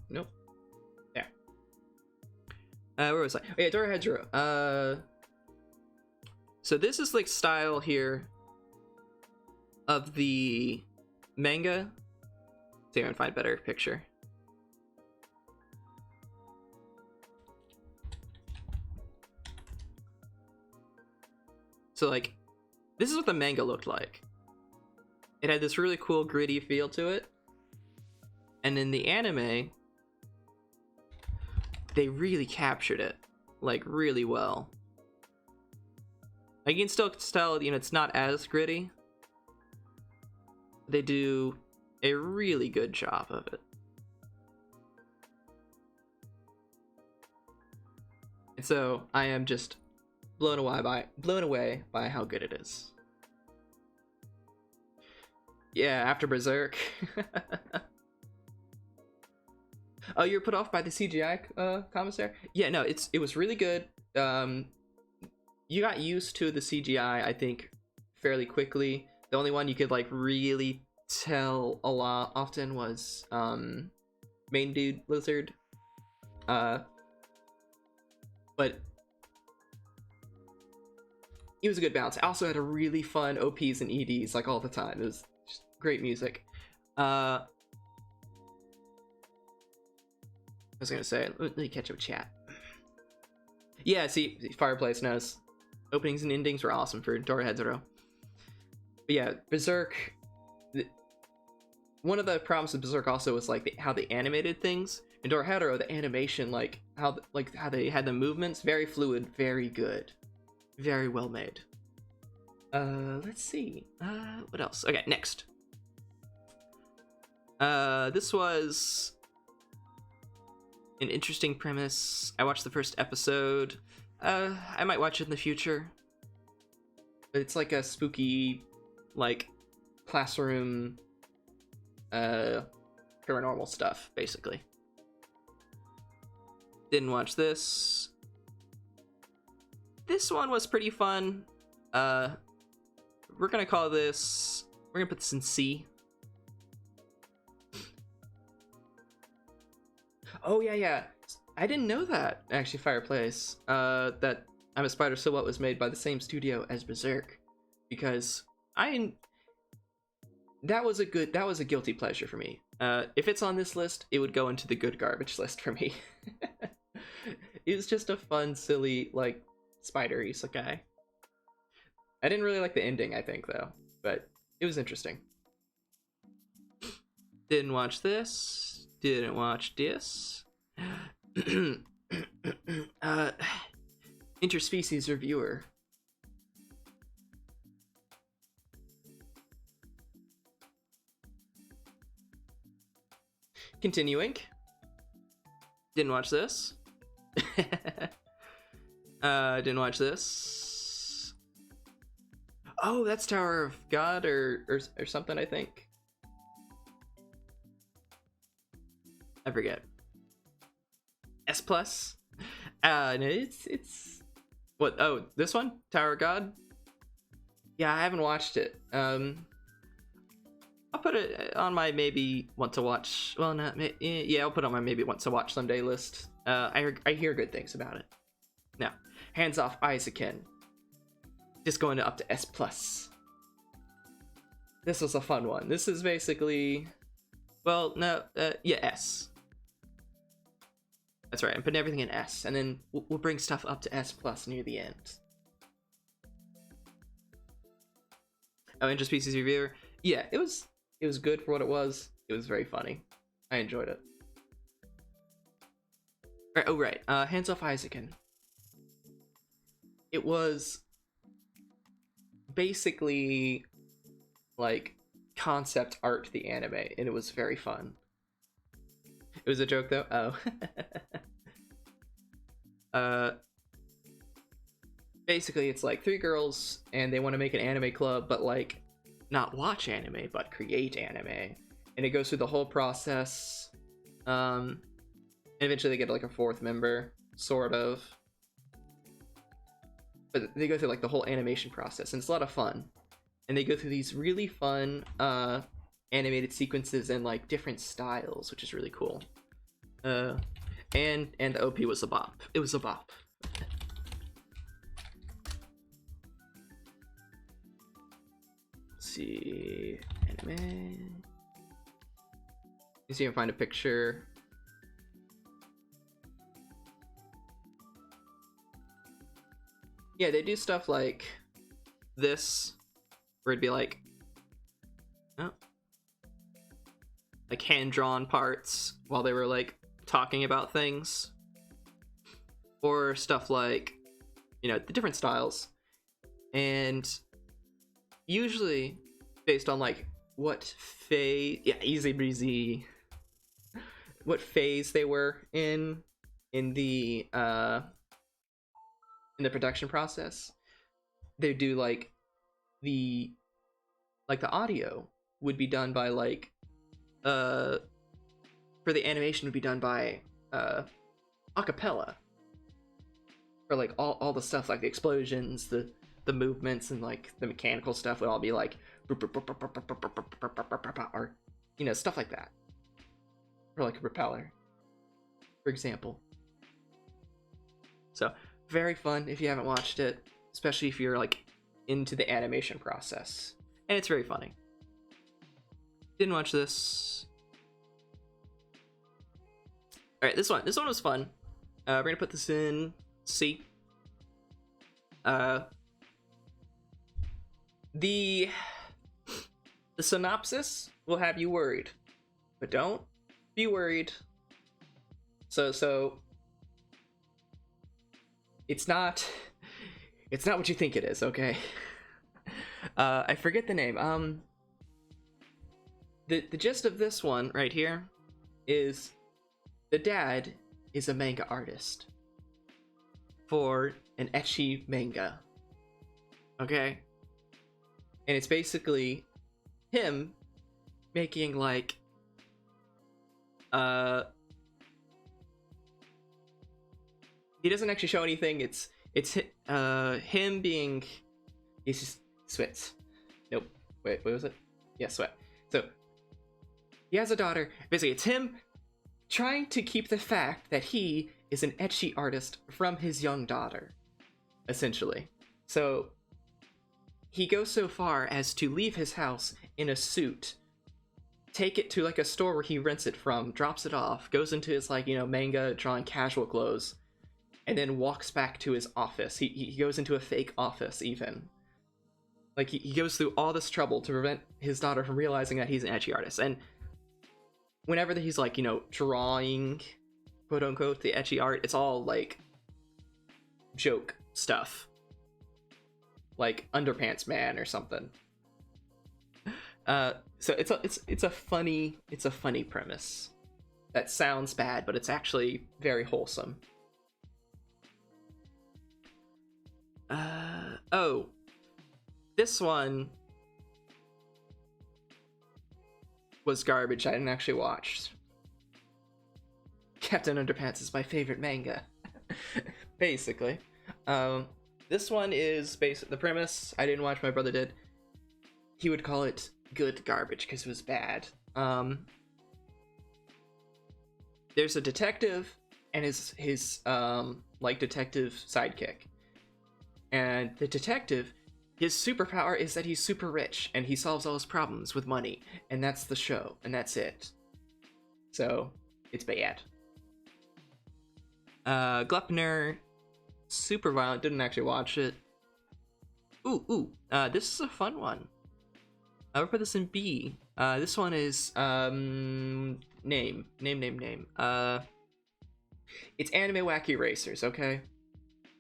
nope. There. Where was I? Oh yeah, Dora Hedgerow. So this is like style here of the manga. See if I can find a better picture. So like, this is what the manga looked like. It had this really cool gritty feel to it. And in the anime, they really captured it, like, really well. Like, you can still tell, you know, it's not as gritty. They do a really good job of it. And so, I am just blown away by how good it is. Yeah, after Berserk. Oh, you're put off by the CGI commissary? Yeah, no, it was really good. You got used to the CGI, I think, fairly quickly. The only one you could like really tell a lot often was main dude lizard. But it was a good balance. I also had a really fun OPs and EDs like all the time. It was just great music. I was gonna say, let me catch up with chat. Yeah, see, Fireplace knows. Openings and endings were awesome for Dora Hedgerow. But yeah, Berserk. One of the problems with Berserk also was like how they animated things. In Dora Hedgerow, the animation, like how they had the movements, very fluid, very good, very well made. Let's see. What else? Okay, next. This was an interesting premise. I watched the first episode. I might watch it in the future. But it's like a spooky, like, classroom, paranormal stuff, basically. Didn't watch this. This one was pretty fun. We're gonna put this in C. Oh yeah. I didn't know that, actually, Fireplace. That I'm a Spider, So What was made by the same studio as Berserk. Because that was a guilty pleasure for me. If it's on this list, it would go into the good garbage list for me. It was just a fun, silly, like, spider isekai. I didn't really like the ending, I think, though. But it was interesting. Didn't watch this. Didn't watch this. Interspecies reviewer. Continuing. Didn't watch this. Didn't watch this. Oh, that's Tower of God or something, I think. I forget. S plus. No, it's what? Oh, this one, Tower of God. Yeah, I haven't watched it. I'll put it on my maybe want to watch. Well, not yeah, I'll put it on my maybe want to watch someday list. I hear good things about it. Now, Hands Off Isaacin. Just going up to S plus. This was a fun one. This is basically, well, no, yeah, S. That's right, I'm putting everything in S, and then we'll bring stuff up to S plus near the end. Oh, Interspecies reviewer. Yeah, it was good for what it was. It was very funny. I enjoyed it. Right, oh right, Hands Off Isaacin. It was basically like concept art the anime, and it was very fun. It was a joke though. Oh. Basically it's like three girls and they want to make an anime club, but like not watch anime but create anime, and it goes through the whole process. And eventually they get like a fourth member, sort of, but they go through like the whole animation process, and it's a lot of fun. And they go through these really fun animated sequences in like different styles, which is really cool. And the OP was a bop. It was a bop. Let's see, anime. Let's see if I can find a picture. Yeah, they do stuff like this, where it'd be like, oh, like hand-drawn parts while they were like talking about things, or stuff like, you know, the different styles, and usually based on like what phase, yeah, easy breezy, what phase they were in the production process. They do like the audio would be done by like for the animation would be done by acapella, for like all the stuff, like the explosions, the movements, and like the mechanical stuff would all be like, or, you know, stuff like that, or like a propeller, for example. So very fun if you haven't watched it, especially if you're like into the animation process, and it's very funny. Didn't watch this. All right, this one was fun. We're gonna put this in C. The synopsis will have you worried, but don't be worried. So it's not what you think it is, okay? I forget the name. The gist of this one right here is the dad is a manga artist for an ecchi manga, okay? And it's basically him making like he doesn't actually show anything. It's him being, he's just sweats. Nope. Wait, what was it? Yeah, sweat. So he has a daughter. Basically, it's him trying to keep the fact that he is an ecchi artist from his young daughter, essentially. So he goes so far as to leave his house in a suit, take it to like a store where he rents it from, drops it off, goes into his like, you know, manga drawing casual clothes, and then walks back to his office. He goes into a fake office even. Like he goes through all this trouble to prevent his daughter from realizing that he's an ecchi artist. And whenever he's like, you know, drawing, quote unquote, the ecchi art, it's all like joke stuff, like Underpants Man or something. So it's a funny premise that sounds bad, but it's actually very wholesome. Oh, this one was garbage. I didn't actually watch. Captain Underpants is my favorite manga. Basically. This one is the premise I didn't watch, my brother did. He would call it good garbage because it was bad. There's a detective and his like detective sidekick. And the detective, his superpower is that he's super rich and he solves all his problems with money, and that's the show, and that's it. So it's bad. Gluppner, super violent, didn't actually watch it. This is a fun one. I'll put this in B. This one is name. It's Anime Wacky Racers, okay?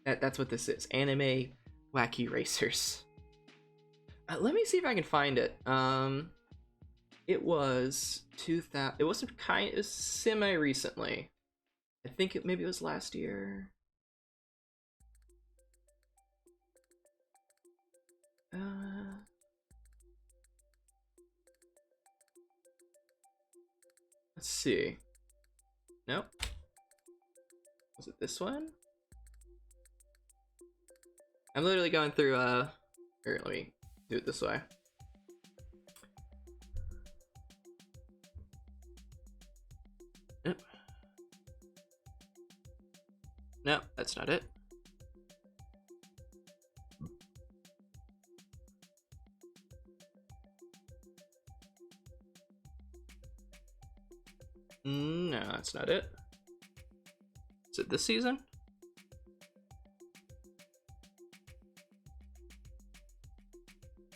That's what this is. Anime Wacky Racers. Let me see if I can find it. It was 2000. It wasn't kind. It was semi recently. I think maybe it was last year. Let's see. Nope. Was it this one? I'm literally going through, here, let me do it this way. Nope. No, that's not it. No, that's not it. Is it this season?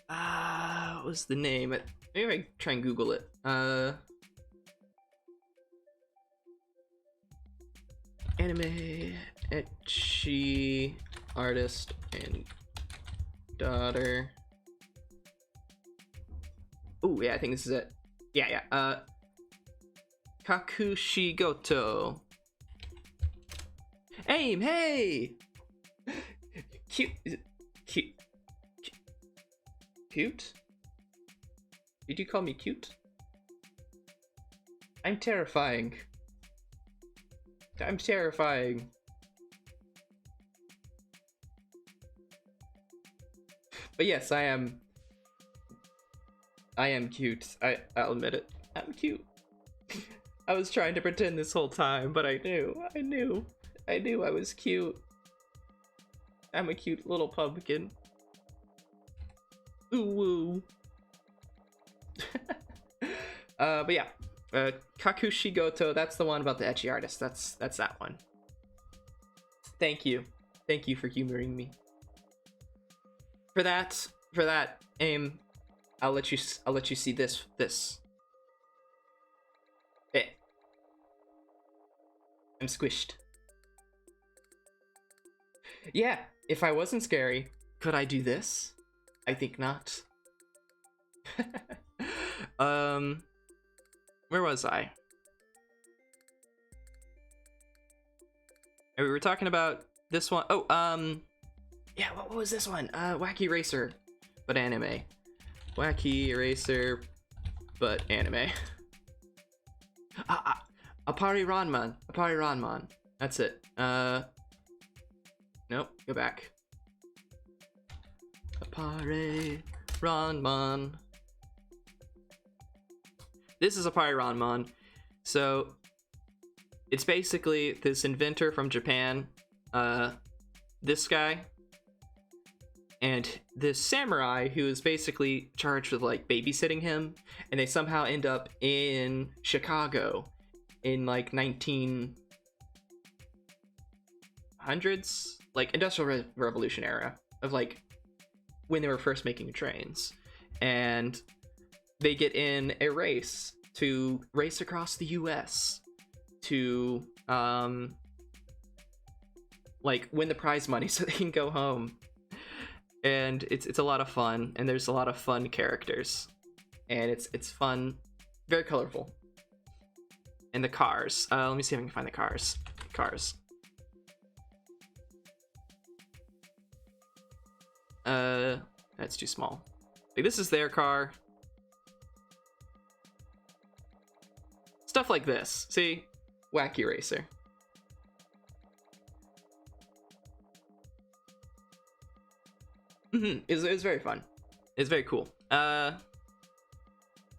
What was the name? Maybe I try and Google it. Anime ecchi artist and daughter. Oh yeah, I think this is it. Yeah. Kakushigoto. Aim, hey! Cute. Cute. Cute? Did you call me cute? I'm terrifying. I'm terrifying. But yes, I am cute. I'll admit it. I'm cute. I was trying to pretend this whole time, but I knew I was cute. I'm a cute little pumpkin. Ooh woo. But yeah, Kakushigoto, that's the one about the ecchi artist. That's that one. Thank you for humoring me. For that, aim, I'll let you see this. I'm squished. Yeah, if I wasn't scary, could I do this? I think not. Where was I? We were talking about this one. Oh, yeah, what was this one? Wacky Racer, but anime. Wacky Racer, but anime. Appare Ranman. That's it. Nope, go back. Appare Ranman. This is Appare Ranman. So it's basically this inventor from Japan, this guy, and this samurai who is basically charged with like babysitting him, and they somehow end up in Chicago in like 1900s, like Industrial Revolution era of like when they were first making trains, and they get in a race to race across the US to like win the prize money so they can go home. And it's a lot of fun, and there's a lot of fun characters, and it's fun, very colorful. And the cars, let me see if I can find the cars. That's too small. Like, this is their car. Stuff like this. See? Wacky Racer. It was very fun. It's very cool.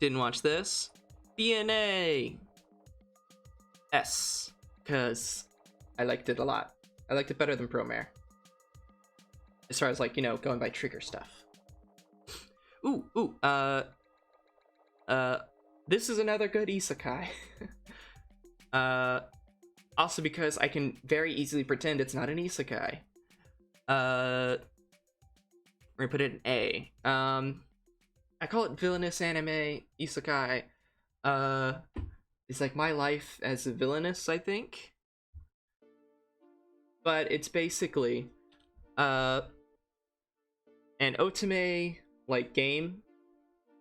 Didn't watch this. DNA S, because I liked it a lot. I liked it better than Promare. As far as like, you know, going by trigger stuff. This is another good isekai. Also because I can very easily pretend it's not an isekai. We're gonna put it in A. I call it villainous anime isekai. It's like my life as a villainous, I think. But it's basically an otome like game,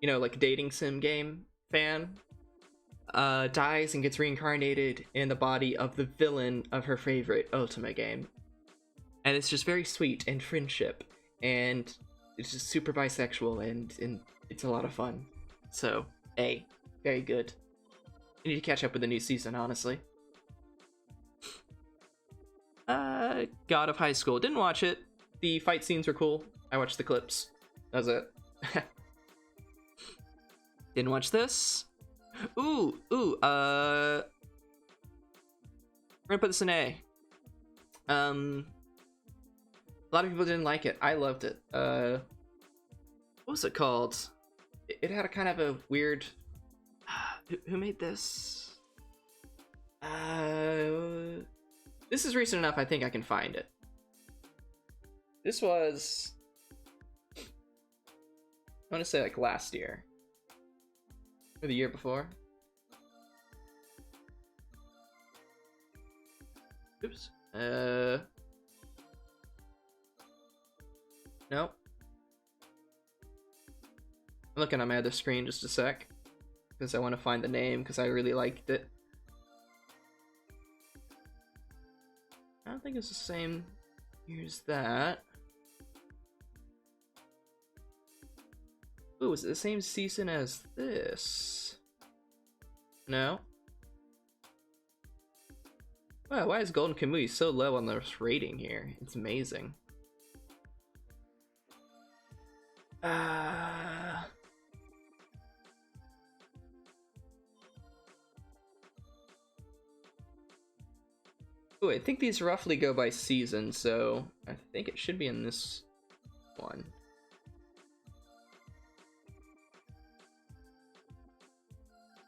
you know, like a dating sim game, fan dies and gets reincarnated in the body of the villain of her favorite Ultima game. And it's just very sweet and friendship, and it's just super bisexual, and it's a lot of fun. So, very good. I need to catch up with the new season, honestly. God of High School. Didn't watch it. The fight scenes were cool. I watched the clips. That was it. Didn't watch this. We're gonna put this in A. A lot of people didn't like it. I loved it. What was it called? It had a kind of a weird... Who made this? This is recent enough, I think I can find it. This was... I want to say like last year. Or the year before. Oops. Nope. I'm looking on my other screen just a sec, because I want to find the name, because I really liked it. I don't think it's the same year as that. Ooh, is it the same season as this? No? Wow, why is Golden Kamuy so low on this rating here? It's amazing. Oh, I think these roughly go by season, so I think it should be in this one.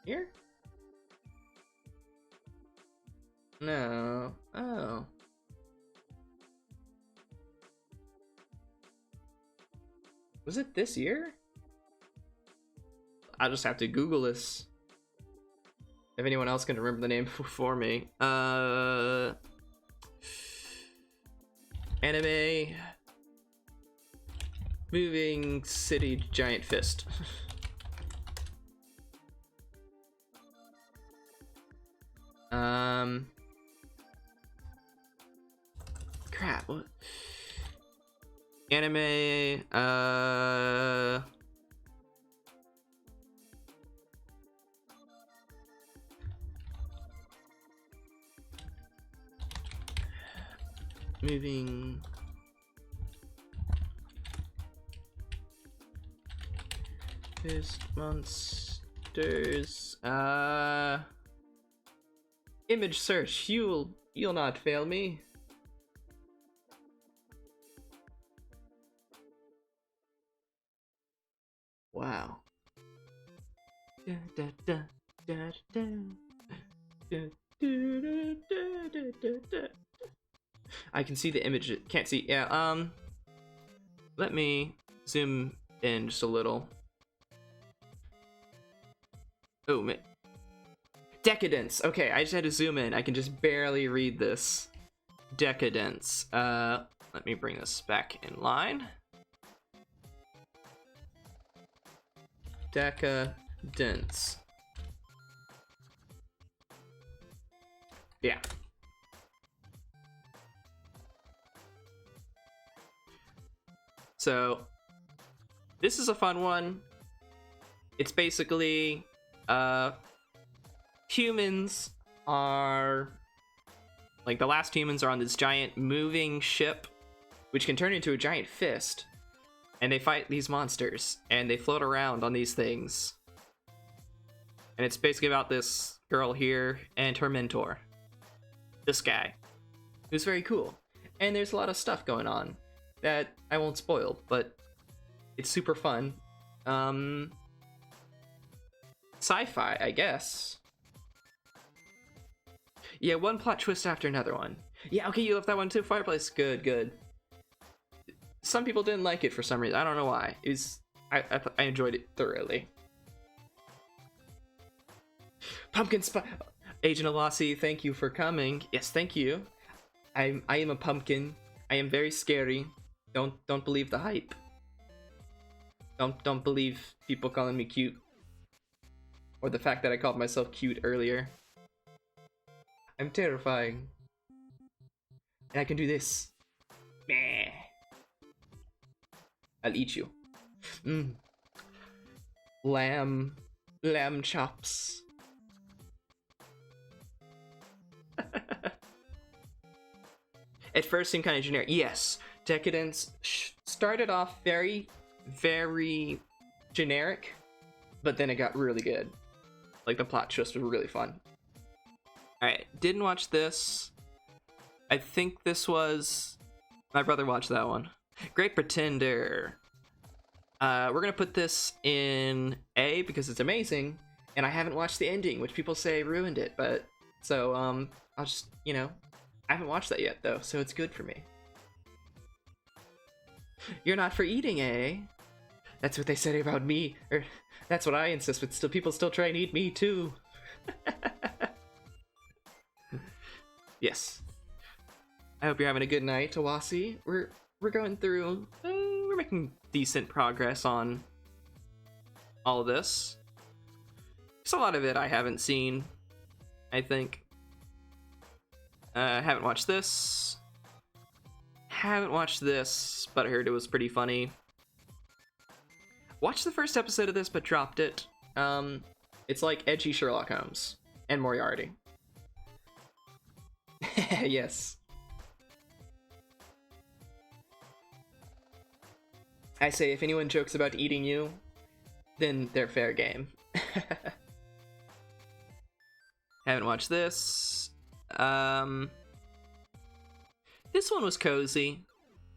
Here? No. Oh. Was it this year? I'll just have to Google this. If anyone else can remember the name for me. Anime Moving City Giant Fist. Crap, what? Anime, Moving Fist Monsters, image search, you'll not fail me. Wow. I can see the image. Can't see. Yeah. Let me zoom in just a little. Oh man. Decadence. Okay, I just had to zoom in. I can just barely read this. Decadence. Let me bring this back in line. Decadence. Yeah. So, this is a fun one. It's basically, humans are, like, the last humans are on this giant moving ship, which can turn into a giant fist. And they fight these monsters, and they float around on these things. And it's basically about this girl here and her mentor. This guy. Who's very cool. And there's a lot of stuff going on that I won't spoil, but it's super fun. Sci-fi, I guess. Yeah, one plot twist after another one. Yeah, okay, you left that one too. Fireplace, good. Some people didn't like it for some reason. I don't know why. It was, I enjoyed it thoroughly. Pumpkin Spice. Agent Alasi, thank you for coming. Yes, thank you. I am a pumpkin. I am very scary. Don't believe the hype. Don't believe people calling me cute. Or the fact that I called myself cute earlier. I'm terrifying. And I can do this. Meh. I'll eat you. Mmm. Lamb chops. At first seemed kind of generic. Yes, Decadence started off very, very generic, but then it got really good. Like, the plot twist was really fun. Alright, didn't watch this. I think this was... My brother watched that one. Great Pretender. We're gonna put this in A because it's amazing, and I haven't watched the ending, which people say ruined it, but... So, I'll just, you know... I haven't watched that yet, though, so it's good for me. You're not for eating, eh? That's what they said about me. Or, that's what I insist, but still, people still try and eat me, too. Yes. I hope you're having a good night, Tawasi. We're going through... we're making decent progress on all of this. There's a lot of it I haven't seen, I think. Haven't watched this. Haven't watched this, but I heard it was pretty funny. Watched the first episode of this, but dropped it. It's like edgy Sherlock Holmes and Moriarty. Yes. I say, if anyone jokes about eating you, then they're fair game. Haven't watched this. This one was cozy.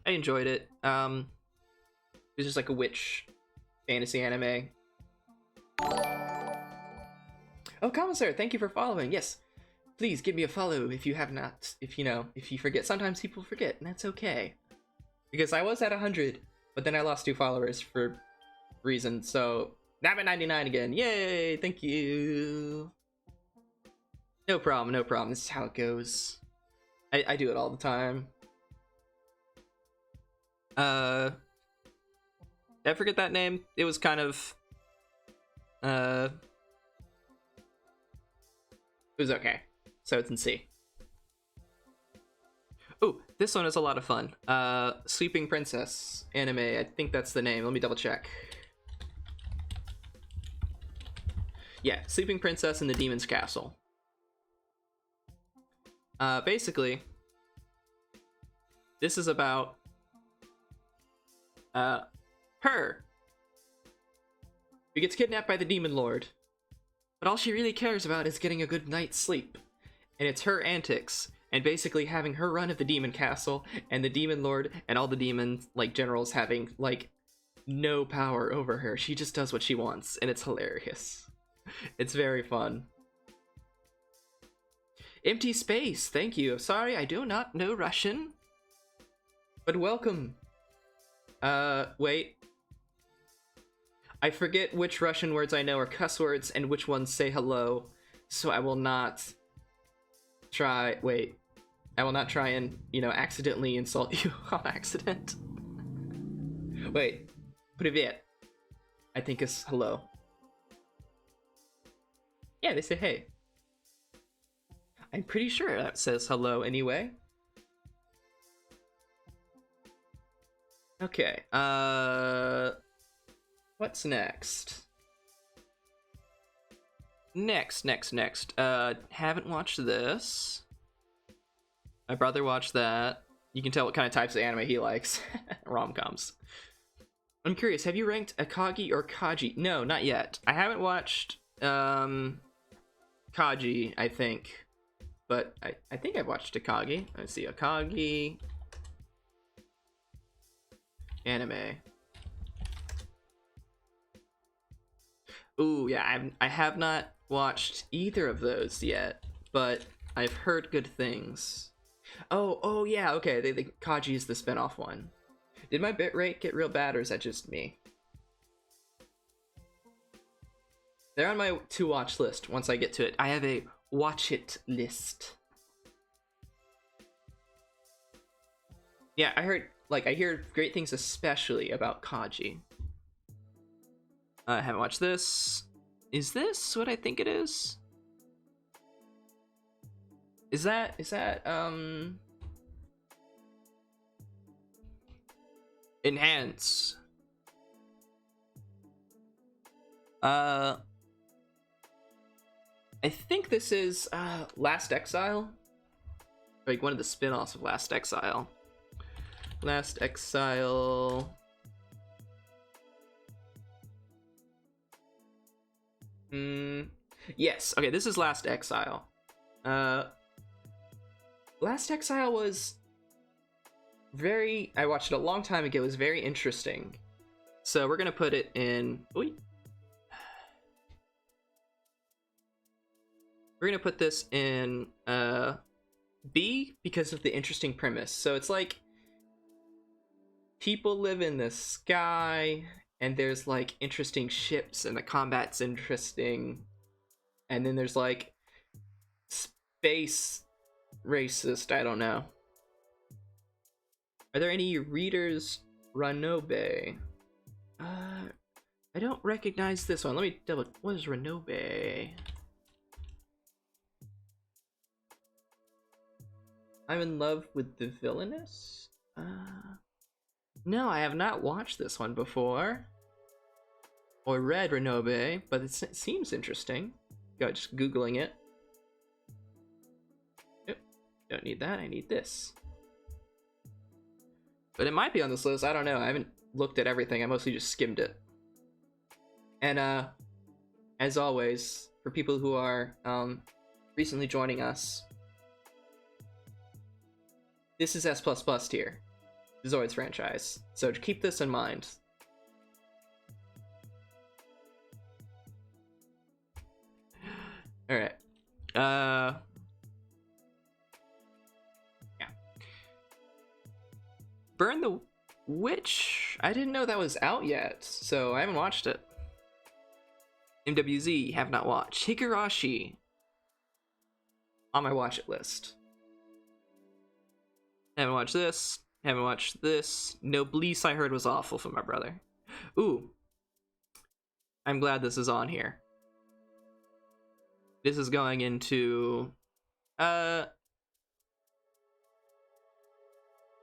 I enjoyed it. It was just like a witch fantasy anime. Oh, Commissar, thank you for following. Yes, please give me a follow if you have not. If you forget. Sometimes people forget, and that's okay. Because I was at 100, but then I lost 2 followers for reasons. So now I'm at 99 again. Yay! Thank you. No problem, no problem. This is how it goes. I do it all the time. Did I forget that name? It was kind of... It was okay. So it's in C. Ooh, this one is a lot of fun. Sleeping Princess anime. I think that's the name. Let me double check. Yeah, Sleeping Princess in the Demon's Castle. Basically, this is about her, who gets kidnapped by the Demon Lord, but all she really cares about is getting a good night's sleep, and it's her antics, and basically having her run of the Demon Castle, and the Demon Lord and all the demons, like, generals having, like, no power over her. She just does what she wants, and it's hilarious. It's very fun. Empty space, thank you. Sorry, I do not know Russian. But welcome. Wait. I forget which Russian words I know are cuss words and which ones say hello. So I will not try... Wait. I will not try and, accidentally insult you on accident. Wait. Привет. I think it's hello. Yeah, they say hey. I'm pretty sure that says hello anyway. Okay, what's next? Next. Haven't watched this. My brother watched that. You can tell what kind of types of anime he likes. Rom-coms. I'm curious, have you ranked Akagi or Kaji? No, not yet. I haven't watched, Kaji, I think. But I think I've watched Akagi. Let's see, Akagi... Anime. Ooh, yeah, I have not watched either of those yet, but I've heard good things. Oh, yeah, okay, the Kaji is the spinoff one. Did my bitrate get real bad, or is that just me? They're on my to-watch list once I get to it. I have a watch it list. Yeah, I hear great things, especially about Kaji. I haven't watched this. Is this what I think it is? Is that enhance? I think this is Last Exile, like one of the spin-offs of Last Exile. Last Exile. Yes. Okay, this is Last Exile. Last Exile was I watched it a long time ago. It was very interesting. So we're gonna put it in. We're gonna put this in B because of the interesting premise. So it's like people live in the sky and there's like interesting ships and the combat's interesting. And then there's like space racist, I don't know. Are there any readers Ranobe? I don't recognize this one. Let me double. What is Ranobe? I'm in love with the villainess? No, I have not watched this one before. Or read Ranobe, but it seems interesting. Go, just Googling it. Yep, don't need that, I need this. But it might be on this list, I don't know. I haven't looked at everything, I mostly just skimmed it. And as always, for people who are recently joining us, this is S++ tier, the Zoids franchise. So keep this in mind. Alright. Yeah. Burn the Witch? I didn't know that was out yet, so I haven't watched it. MWZ, have not watched. Higurashi. On my watch it list. Haven't watched this. Haven't watched this. Noblesse I heard was awful from my brother. Ooh. I'm glad this is on here. This is going into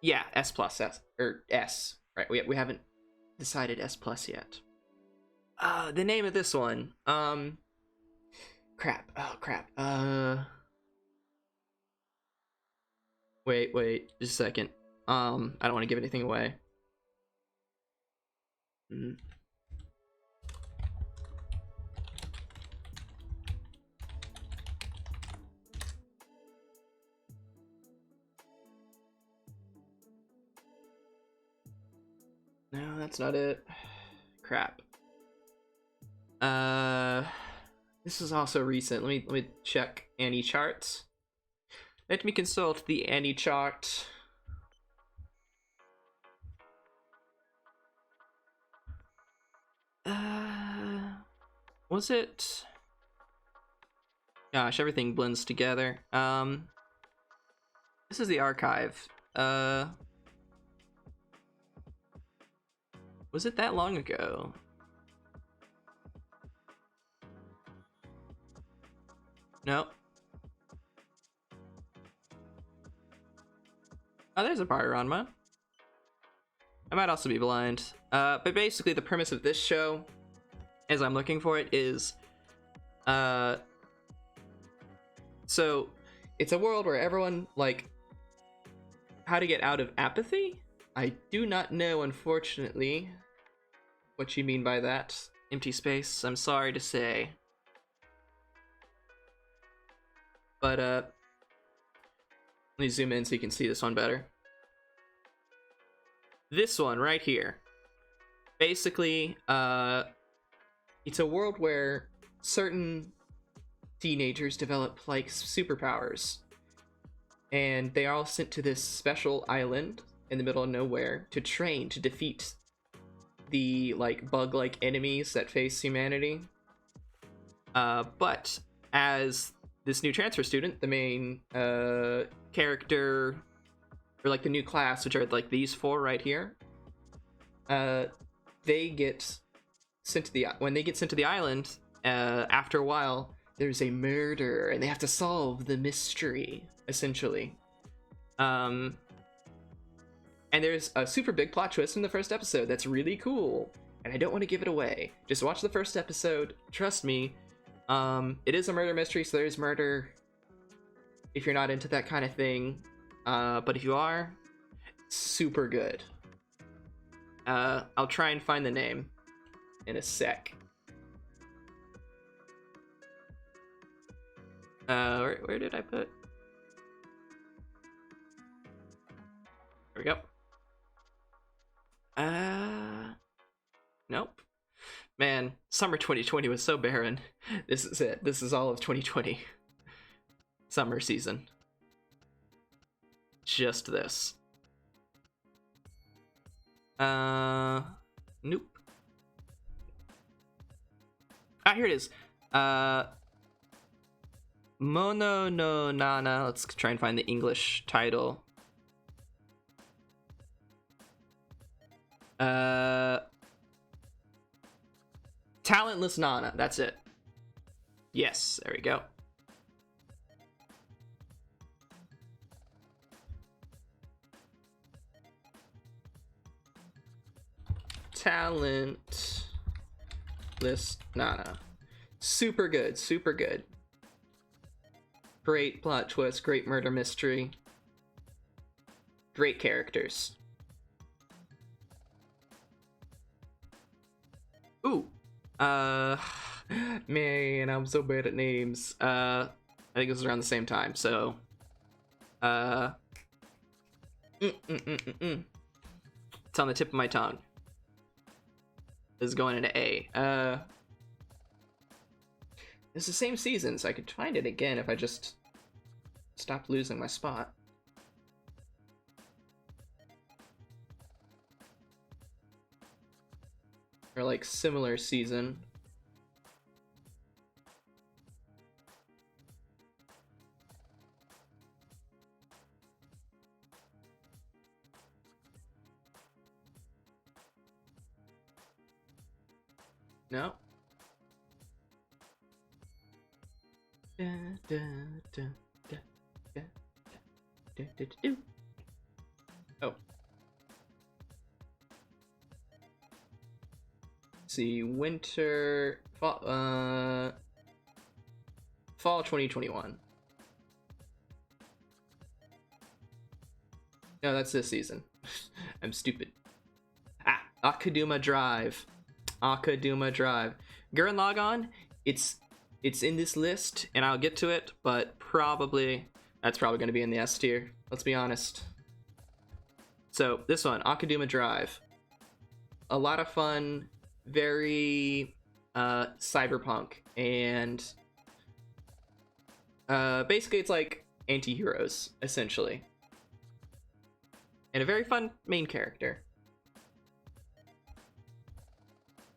yeah, S+, or S. Right, we haven't decided S+ yet. The name of this one. Crap. Oh crap. Wait, just a second. I don't want to give anything away. No, that's not it. Crap. This is also recent. Let me check Annie charts. Let me consult the Annie chart. Was it? Gosh, everything blends together. This is the archive. Was it that long ago? No. Oh, there's a Pararanma. I might also be blind. But basically the premise of this show, as I'm looking for it, is so it's a world where everyone, like, how to get out of apathy? I do not know, unfortunately, what you mean by that. Empty space, I'm sorry to say. But let me zoom in so you can see this one better. This one right here. Basically, it's a world where certain teenagers develop, like, superpowers. And they are all sent to this special island in the middle of nowhere to train to defeat the, like, bug-like enemies that face humanity. But as this new transfer student, the main character, or like the new class, which are like these four right here, they get sent to when they get sent to the island, After a while, there's a murder, and they have to solve the mystery, essentially. And there's a super big plot twist in the first episode that's really cool, and I don't want to give it away. Just watch the first episode. Trust me. It is a murder mystery, so there's murder if you're not into that kind of thing. But if you are, super good. I'll try and find the name in a sec. Where did I put? There we go. Nope. Man, summer 2020 was so barren. This is it. This is all of 2020. Summer season. Just this. Nope. Ah, here it is. Mono no Nana. Let's try and find the English title. Talentless Nana. That's it. Yes, there we go. Talentless Nana. Super good, super good. Great plot twist, great murder mystery. Great characters. Ooh. Man, I'm so bad at names. I think it was around the same time, so. It's on the tip of my tongue. This is going into A. It's the same season, so I could find it again if I just stopped losing my spot. Or like similar season. No. Oh. Let's see, winter, fall 2021. No, that's this season. I'm stupid. Akaduma Drive. Akaduma Drive. Gurren Lagann, it's in this list, and I'll get to it, but that's probably going to be in the S tier. Let's be honest. So, this one, Akaduma Drive. A lot of fun, very cyberpunk, and basically it's like anti-heroes, essentially. And a very fun main character.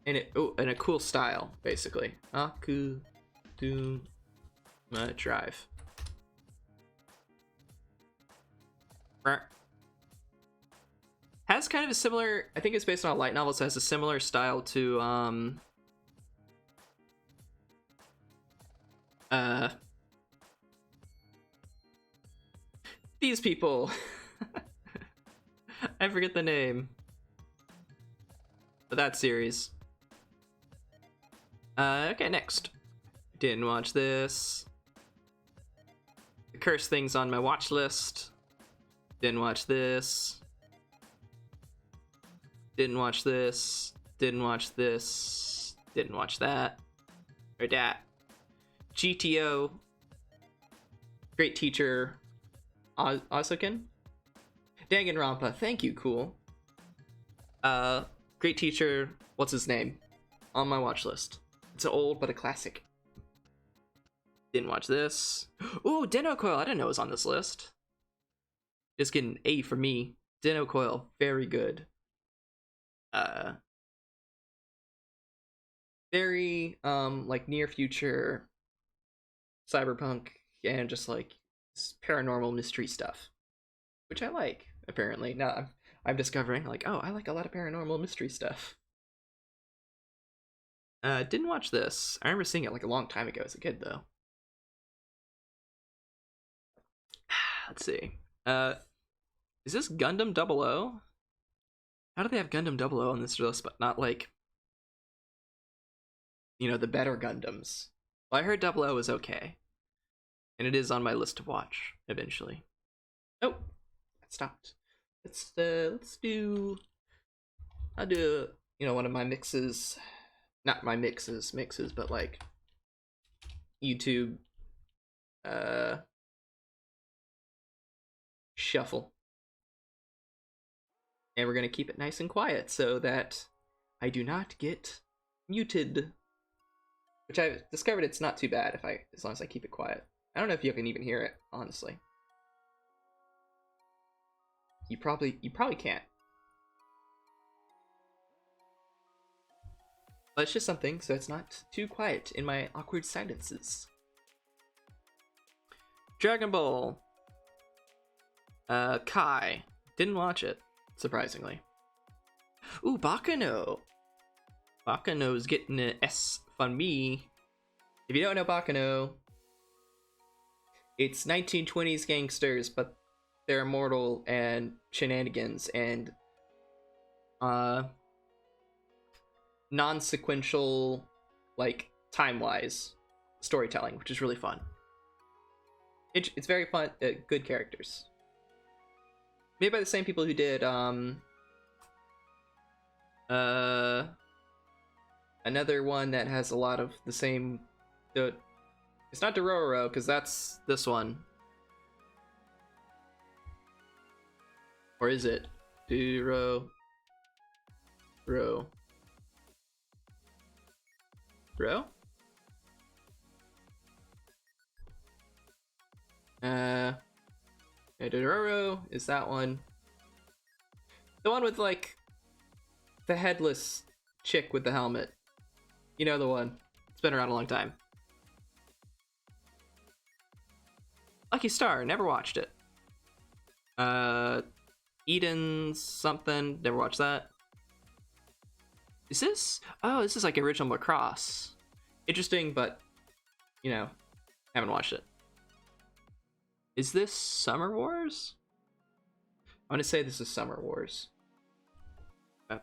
And and a cool style, basically. Akaduma Drive. Has kind of a similar, I think it's based on a light novel, so it has a similar style to these people. I forget the name. But that series. Okay, next. Didn't watch this. The Cursed Things on my watch list. Didn't watch this. Didn't watch this. Didn't watch this. Didn't watch that. Or that. GTO. Great Teacher. Asukin? Danganronpa. Thank you, cool. Great Teacher. What's his name? On my watch list. It's an old but a classic. Didn't watch this. Ooh, Den Coil. I didn't know it was on this list. Just getting A for me. Den Coil. Very good. Very like near future cyberpunk and just like paranormal mystery stuff, which I like. Apparently, now I'm discovering like, oh, I like a lot of paranormal mystery stuff. Didn't watch this. I remember seeing it like a long time ago as a kid, though. Let's see. Is this Gundam 00? How do they have Gundam 00 on this list, but not like, you know, the better Gundams? Well, I heard 00 was okay, and it is on my list to watch eventually. Oh, that stopped. Let's do. I'll do, you know, one of my mixes, not my mixes, but like YouTube shuffle. And we're gonna keep it nice and quiet so that I do not get muted. Which I've discovered it's not too bad as long as I keep it quiet. I don't know if you can even hear it, honestly. You probably can't. But it's just something so it's not too quiet in my awkward silences. Dragon Ball. Kai. Didn't watch it, surprisingly. Ooh, Bakano. Bakano's getting an S from me. If you don't know Bakano, it's 1920s gangsters, but they're immortal and shenanigans and non-sequential, like time-wise storytelling, which is really fun. It's very fun. Good characters. Made by the same people who did another one that has a lot of the same. It's not Dororo, because that's this one. Or is it? Ro. Dororo is that one. The one with, like, the headless chick with the helmet. You know the one. It's been around a long time. Lucky Star, never watched it. Eden something, never watched that. Is this? Oh, this is like original Macross. Interesting, but, you know, haven't watched it. Is this Summer Wars? I want to say this is Summer Wars. Is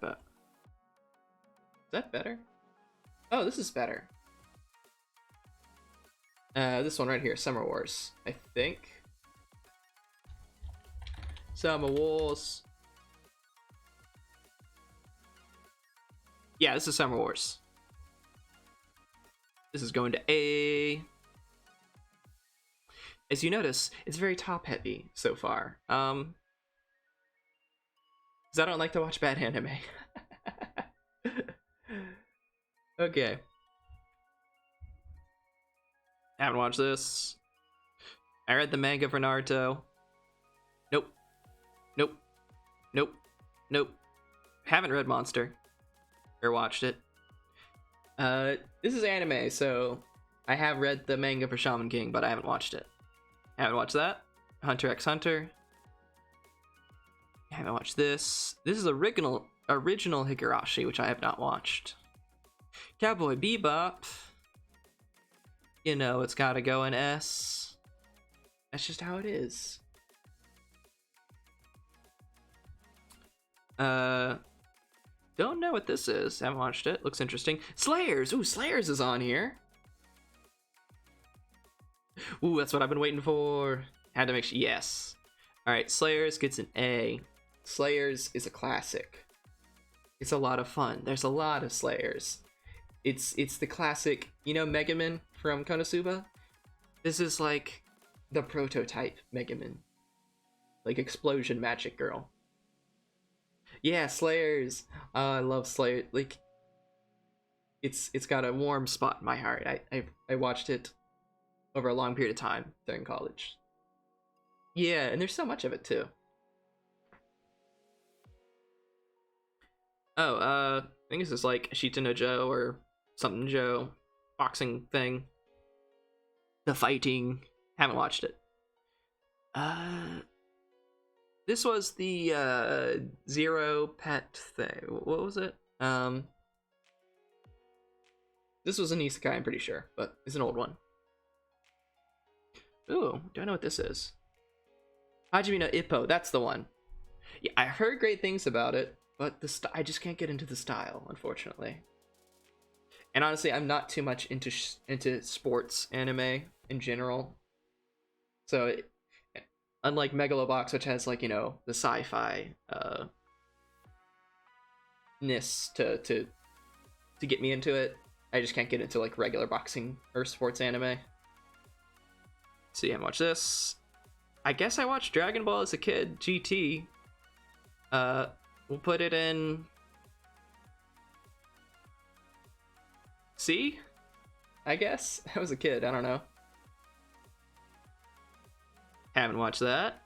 that better? Oh, this is better. This one right here, Summer Wars, I think. Summer Wars. Yeah, this is Summer Wars. This is going to A. As you notice, it's very top-heavy so far. Because I don't like to watch bad anime. Okay. Haven't watched this. I read the manga for Naruto. Nope. Haven't read Monster. Or watched it. This is anime, so I have read the manga for Shaman King, but I haven't watched it. Haven't watched that. Hunter x Hunter. I haven't watched this. This is original Higurashi, which I have not watched. Cowboy Bebop. You know, it's gotta go in S. That's just how it is. Don't know what this is. Haven't watched it. Looks interesting. Slayers! Ooh, Slayers is on here. Ooh, that's what I've been waiting for. Had to make sure. Yes. Alright, Slayers gets an A. Slayers is a classic. It's a lot of fun. There's a lot of Slayers. It's the classic, you know, Megaman from Konosuba? This is like the prototype Megaman. Like Explosion Magic Girl. Yeah, Slayers. I love Slayer. Like, it's got a warm spot in my heart. I watched it over a long period of time during college. Yeah, and there's so much of it too. Oh, I think this is like Ashita no Joe or something Joe. Boxing thing. The fighting. Haven't watched it. This was the Zero Pet thing. What was it? This was an isekai, I'm pretty sure, but it's an old one. Ooh, do I know what this is? Hajime no Ippo, that's the one. Yeah, I heard great things about it, but I just can't get into the style, unfortunately. And honestly, I'm not too much into sports anime in general. So, unlike Megalobox, which has like the sci-fi ness to get me into it, I just can't get into like regular boxing or sports anime. So yeah, watch this. I guess I watched Dragon Ball as a kid, GT. We'll put it in C, I guess. I was a kid, I don't know. Haven't watched that.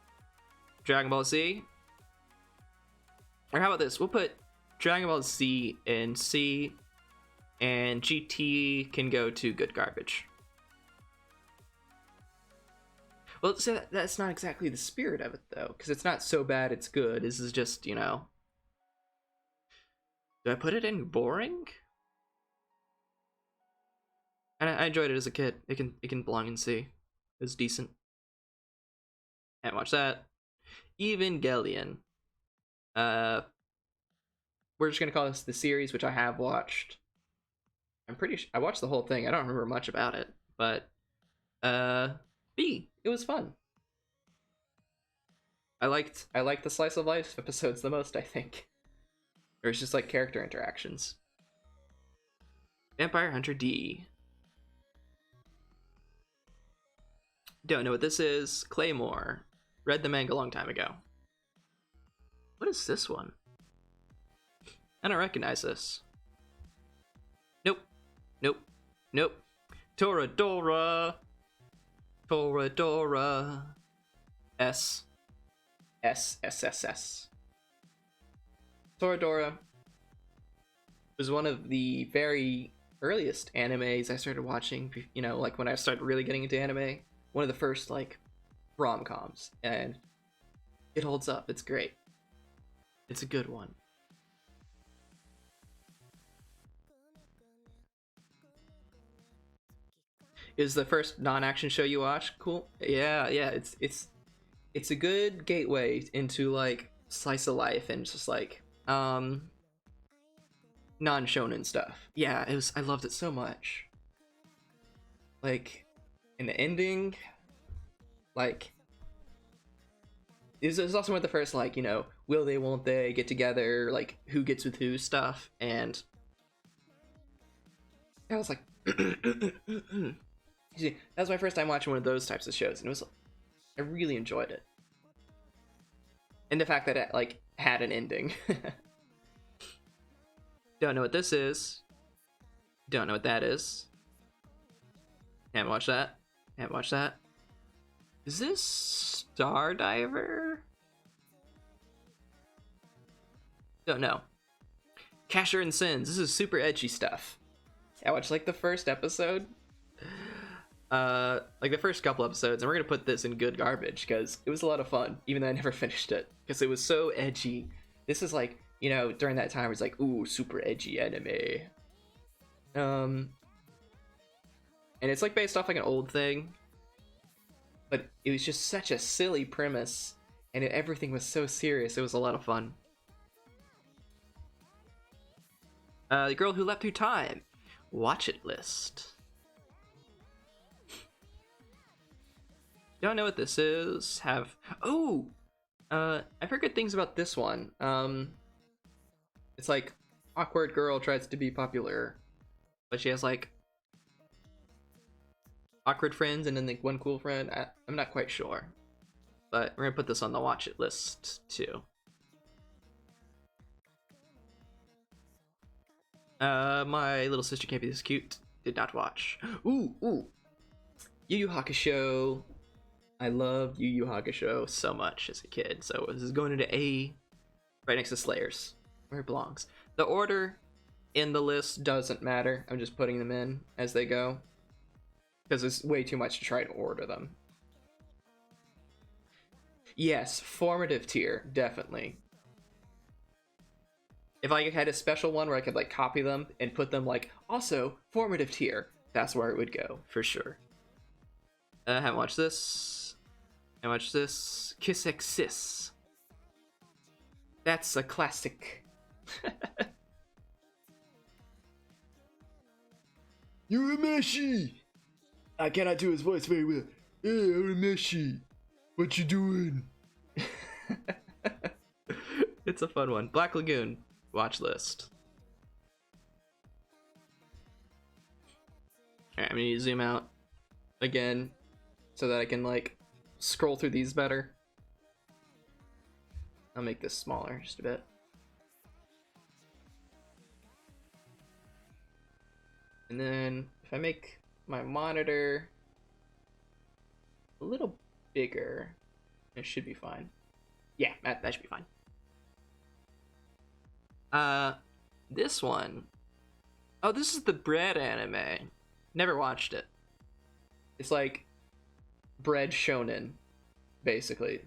Dragon Ball Z. Or how about this? We'll put Dragon Ball Z in C, and GT can go to good garbage. Well, so that's not exactly the spirit of it, though, because it's not so bad it's good. This is just, do I put it in boring? And I enjoyed it as a kid. It can belong in C. It was decent. And watch that. Evangelion. We're just gonna call this the series, which I have watched. I'm pretty sure I watched the whole thing. I don't remember much about it, but B. It was fun. I liked the slice of life episodes the most, I think. Or it's just like character interactions. Vampire Hunter D. Don't know what this is. Claymore. Read the manga a long time ago. What is this one? I don't recognize this. Nope. Nope. Nope. Toradora. Toradora. S. S. S. S. S. Toradora was one of the very earliest animes I started watching, like when I started really getting into anime. One of the first, like, rom-coms, and it holds up. It's great. It's a good one. Is the first non-action show you watch? Cool. Yeah, it's a good gateway into like slice of life and just like non-shonen stuff. Yeah, I loved it so much. Like, in the ending, like, it was also one of the first, like, will they, won't they get together, like, who gets with who stuff, and I was like, that was my first time watching one of those types of shows, and I really enjoyed it. And the fact that it, like, had an ending. Don't know what this is. Don't know what that is. Haven't watched that. Haven't watched that. Is this Stardiver? Don't know. Casher and Sins. This is super edgy stuff. I watched like the first episode. Like the first couple episodes, and we're gonna put this in good garbage because it was a lot of fun, even though I never finished it because it was so edgy. This is like, during that time it was like, ooh, super edgy anime. And it's like based off like an old thing, but it was just such a silly premise, and everything was so serious. It was a lot of fun. The Girl Who Leapt Through Time. Watch it list. Don't know what this is. I've heard good things about this one. It's like awkward girl tries to be popular, but she has like awkward friends and then like one cool friend. I'm not quite sure, but we're gonna put this on the watch it list too. My Little Sister Can't Be This Cute. Did not watch. Ooh. Yu Yu Hakusho. I loved Yu Yu Hakusho so much as a kid, so this is going into A, right next to Slayers, where it belongs. The order in the list doesn't matter. I'm just putting them in as they go, because it's way too much to try to order them. Yes, formative tier, definitely. If I had a special one where I could like copy them and put them like also formative tier, that's where it would go for sure. I haven't watched this. I watched this. Kiss X Sis. That's a classic. Urameshi! I cannot do his voice very well. Hey, Urameshi, what you doing? It's a fun one. Black Lagoon, watch list. Alright, I'm gonna zoom out again so that I can like scroll through these better. I'll make this smaller just a bit. And then if I make my monitor a little bigger, it should be fine. Yeah, that should be fine. This one. Oh, this is the Bread anime. Never watched it. It's like bread shonen, basically.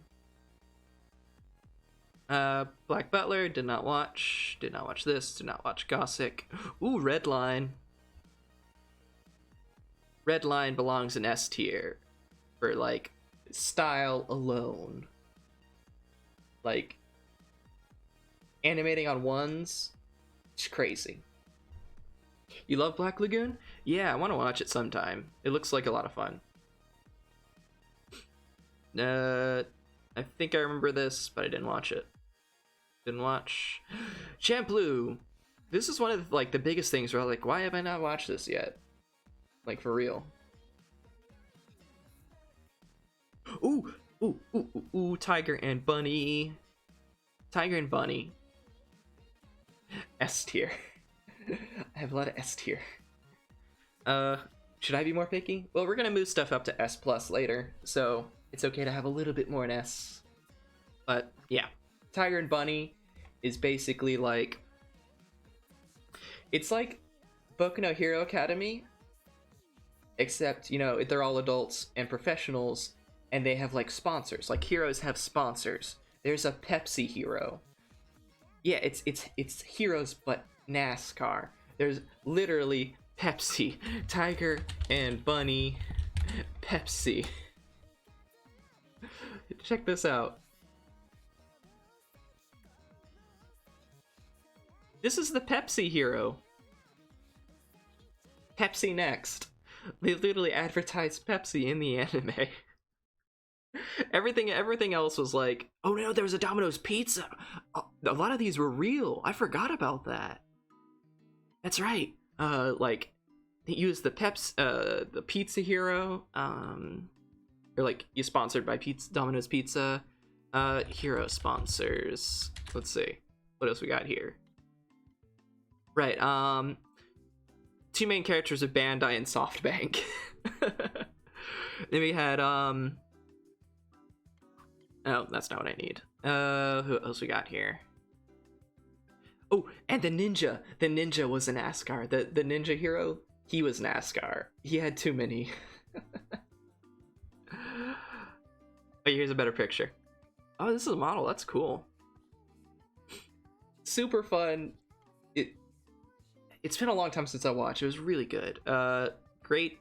Black Butler, did not watch this, did not watch Gossick. Ooh, Redline. Redline belongs in S tier for like style alone. Like animating on ones, it's crazy. You love Black Lagoon? Yeah, I want to watch it sometime. It looks like a lot of fun. I think I remember this, but I didn't watch it. Didn't watch Champloo. This is one of like the biggest things where I'm like, why have I not watched this yet? Like for real. Ooh, Tiger and Bunny. Tiger and Bunny. S tier. I have a lot of S tier. Should I be more picky? Well, we're gonna move stuff up to S plus later, so it's okay to have a little bit more in S. But yeah, Tiger and Bunny is basically like, it's like Boku no Hero Academy, except, you know, they're all adults and professionals, and they have like sponsors. Like heroes have sponsors. There's a Pepsi hero. Yeah, it's heroes, but NASCAR. There's literally Pepsi, Tiger and Bunny, Pepsi. Check this out. This is the Pepsi hero. Pepsi Next. They literally advertised Pepsi in the anime. Everything else was like, oh no, there was a Domino's pizza. A lot of these were real. I forgot about that. That's right. Like they used the pizza hero, or like you sponsored by Domino's Pizza. Hero sponsors. Let's see. What else we got here? Right, two main characters are Bandai and SoftBank. Then we had oh, that's not what I need. Who else we got here? Oh, and the ninja. The ninja was a NASCAR. The ninja hero, he was NASCAR. He had too many. Oh, here's a better picture. Oh, this is a model. That's cool. Super fun. It's been a long time since I watched. It was really good. Great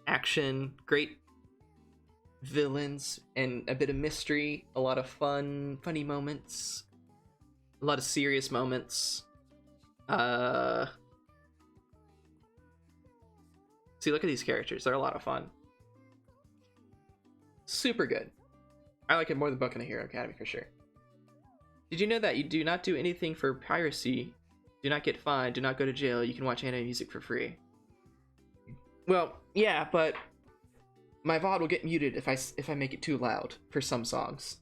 action, great villains, and a bit of mystery. A lot of funny moments. A lot of serious moments. See, look at these characters. They're a lot of fun. Super good. I like it more than Boku no Hero Academy for sure. Did you know that you do not do anything for piracy? Do not get fined, do not go to jail, you can watch anime music for free. Well, yeah, but my VOD will get muted if I make it too loud for some songs.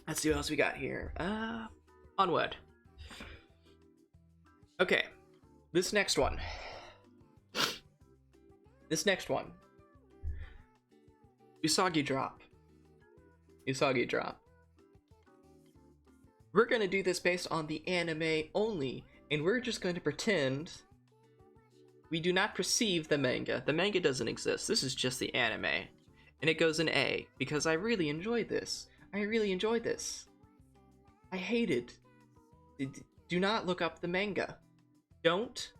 Let's see what else we got here. Onward. Okay, this next one. Usagi Drop. We're gonna do this based on the anime only, and we're just going to pretend we do not perceive the manga. The manga doesn't exist. This is just the anime. and it goes in A because I really enjoyed this. I really enjoyed this. I hated. Do not look up the manga. Don't.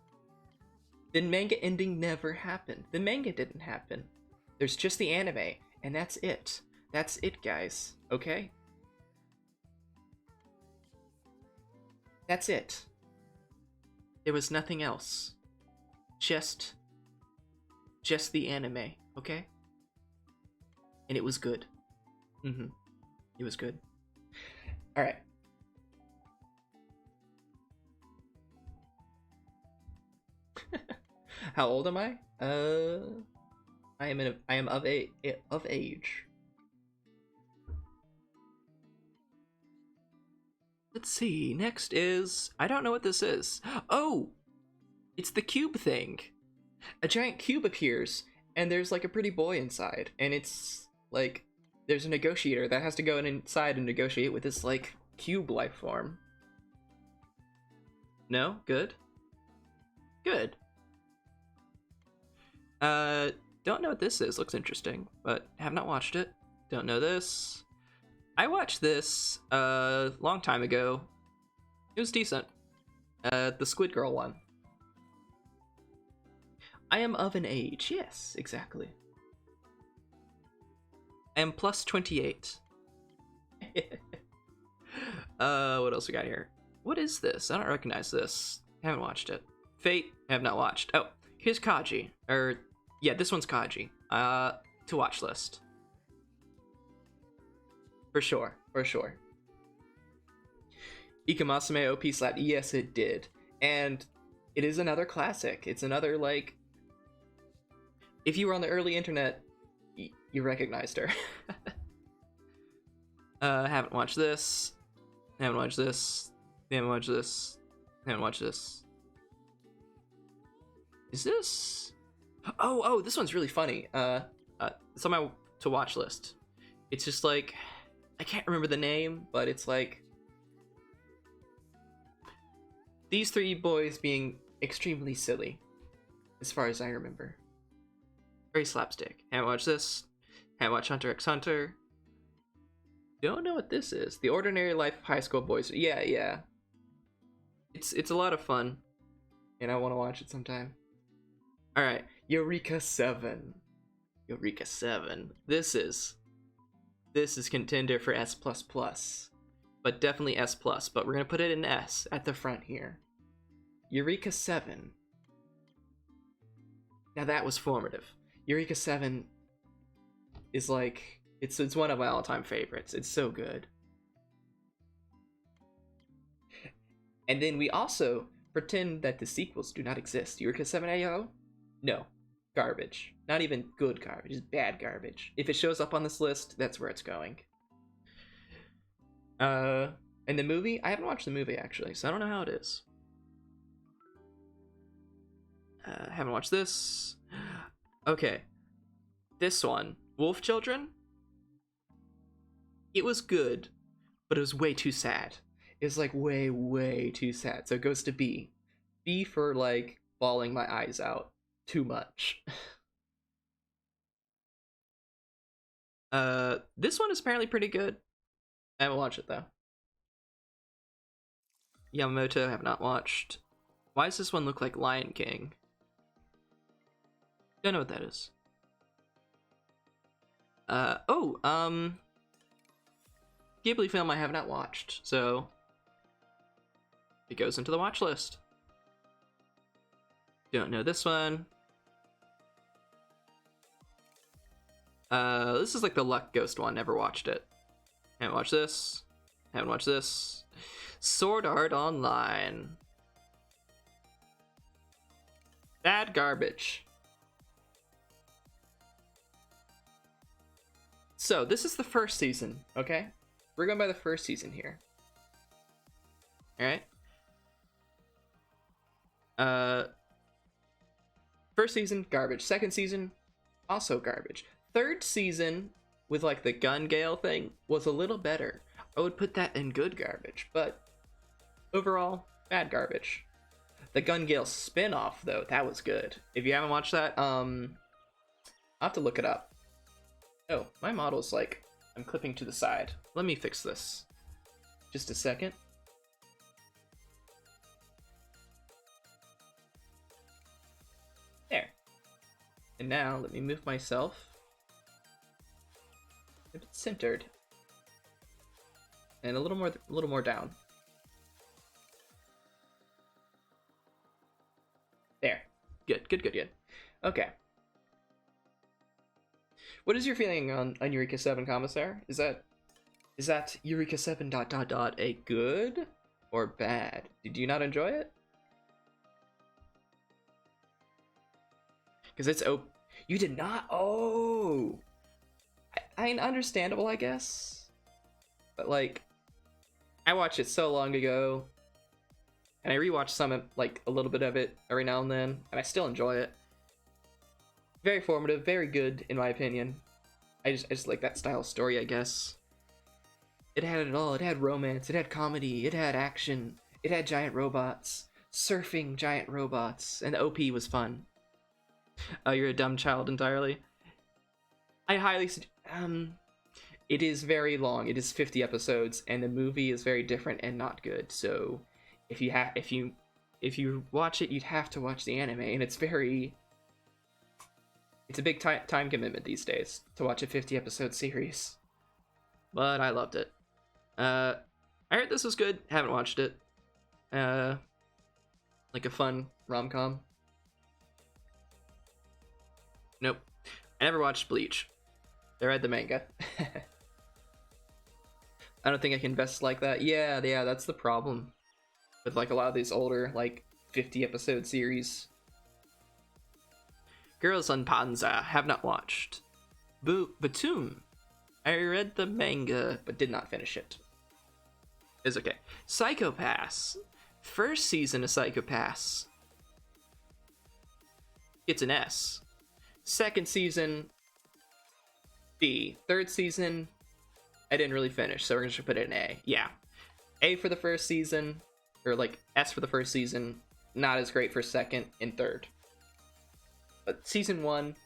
The manga ending never happened. The manga didn't happen. There's just the anime, and that's it. That's it, guys. Okay? That's it. There was nothing else. Just the anime, okay? And it was good. It was good. Alright. How old am I? I am of age. Let's see. Next is, I don't know what this is. Oh, it's the cube thing. A giant cube appears, and there's like a pretty boy inside, and it's like there's a negotiator that has to go inside and negotiate with this like cube life form. No? Good? Good. Don't know what this is. Looks interesting, but have not watched it. Don't know this. I watched this a long time ago. It was decent. The Squid Girl one. I am of an age. Yes, exactly. I am plus 28. What else we got here? What is this? I don't recognize this. Haven't watched it. Fate, have not watched. Oh, here's Kaji. Yeah, this one's Kaji. To watch list. For sure, for sure. Ikamasame OP slapped. Yes, it did. And it is another classic. It's another, like... If you were on the early internet, you recognized her. Haven't watched this. Haven't watched this. Haven't watched this. Haven't watched this. Is this... Oh, this one's really funny. It's on my to-watch list. It's just like... I can't remember the name, but it's like... These three boys being extremely silly, as far as I remember. Very slapstick. Haven't watched this. Haven't watched Hunter x Hunter. Don't know what this is. The Ordinary Life of High School Boys. Yeah. It's a lot of fun, and I want to watch it sometime. Alright, Eureka 7. Eureka 7. This is contender for S++, but definitely S+, but we're gonna put it in S at the front here. Eureka 7. Now that was formative. Eureka 7 is like, it's one of my all-time favorites. It's so good. And then we also pretend that the sequels do not exist. Eureka 7 AO? No. Garbage. Not even good garbage. It's bad garbage. If it shows up on this list, that's where it's going. And the movie? I haven't watched the movie, actually, so I don't know how it is. Haven't watched this. Okay. This one. Wolf Children? It was good, but it was way too sad. It was, like, way too sad. So it goes to B. B for, like, bawling my eyes out too much. This one is apparently pretty good. I haven't watched it, though. Yamamoto, have not watched. Why does this one look like Lion King? Don't know what that is. Ghibli film I have not watched, so it goes into the watch list. Don't know this one. This is like the Luck Ghost one, never watched it. Haven't watched this. Haven't watched this. Sword Art Online. Bad garbage. So, this is the first season, okay? We're going by the first season here. Alright? First season, garbage. Second season, also garbage. Third season, with like the Gun Gale thing, was a little better. I would put that in good garbage, but overall, bad garbage. The Gun Gale spin-off, though, that was good. If you haven't watched that, I'll have to look it up. Oh, my model's like, I'm clipping to the side. Let me fix this. Just a second. There. And now, let me move myself a bit centered. And a little more down. There. Good, good, good, good. Okay. What is your feeling on Eureka 7, Commissar? Is that Eureka 7 ... a good or bad? Did you not enjoy it? Because it's you did not? Oh! I understandable, I guess. But like, I watched it so long ago, and I rewatch some, like, a little bit of it every now and then, and I still enjoy it. Very formative, very good, in my opinion. I just like that style of story, I guess. It had it all. It had romance, it had comedy, it had action, it had giant robots, surfing giant robots, and the OP was fun. You're a dumb child entirely. I highly it is very long. It is 50 episodes, and the movie is very different and not good. So, if you watch it, you'd have to watch the anime, and it's a big time commitment these days to watch a 50 episode series. But I loved it. I heard this was good. Haven't watched it. Like a fun rom-com. Nope. I never watched Bleach. I read the manga. I don't think I can invest like that. Yeah, that's the problem with like a lot of these older, like 50 episode series. Girls on Panza, have not watched. Batum, I read the manga but did not finish it. It's okay. Psycho-Pass, first season of Psycho-Pass. It's an S. Second season, B. Third season, I didn't really finish, so we're gonna put it in A. Yeah. A for the first season, or like S for the first season, not as great for second and third. But season 1,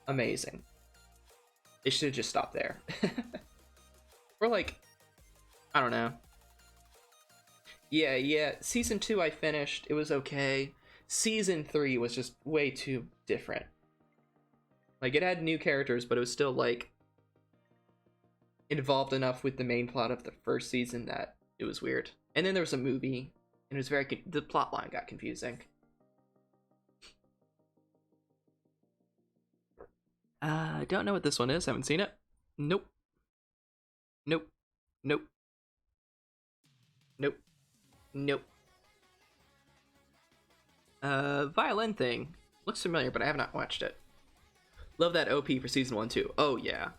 amazing. They should have just stopped there. Or like, I don't know. Yeah, season 2 I finished, it was okay. Season 3 was just way too different. Like, it had new characters, but it was still, like, involved enough with the main plot of the first season that it was weird. And then there was a movie, and it was the plot line got confusing. I don't know what this one is. Haven't seen it. Nope. Nope. Nope. Nope. Nope. Violin thing. Looks familiar, but I have not watched it. Love that OP for season 1 too. Oh yeah.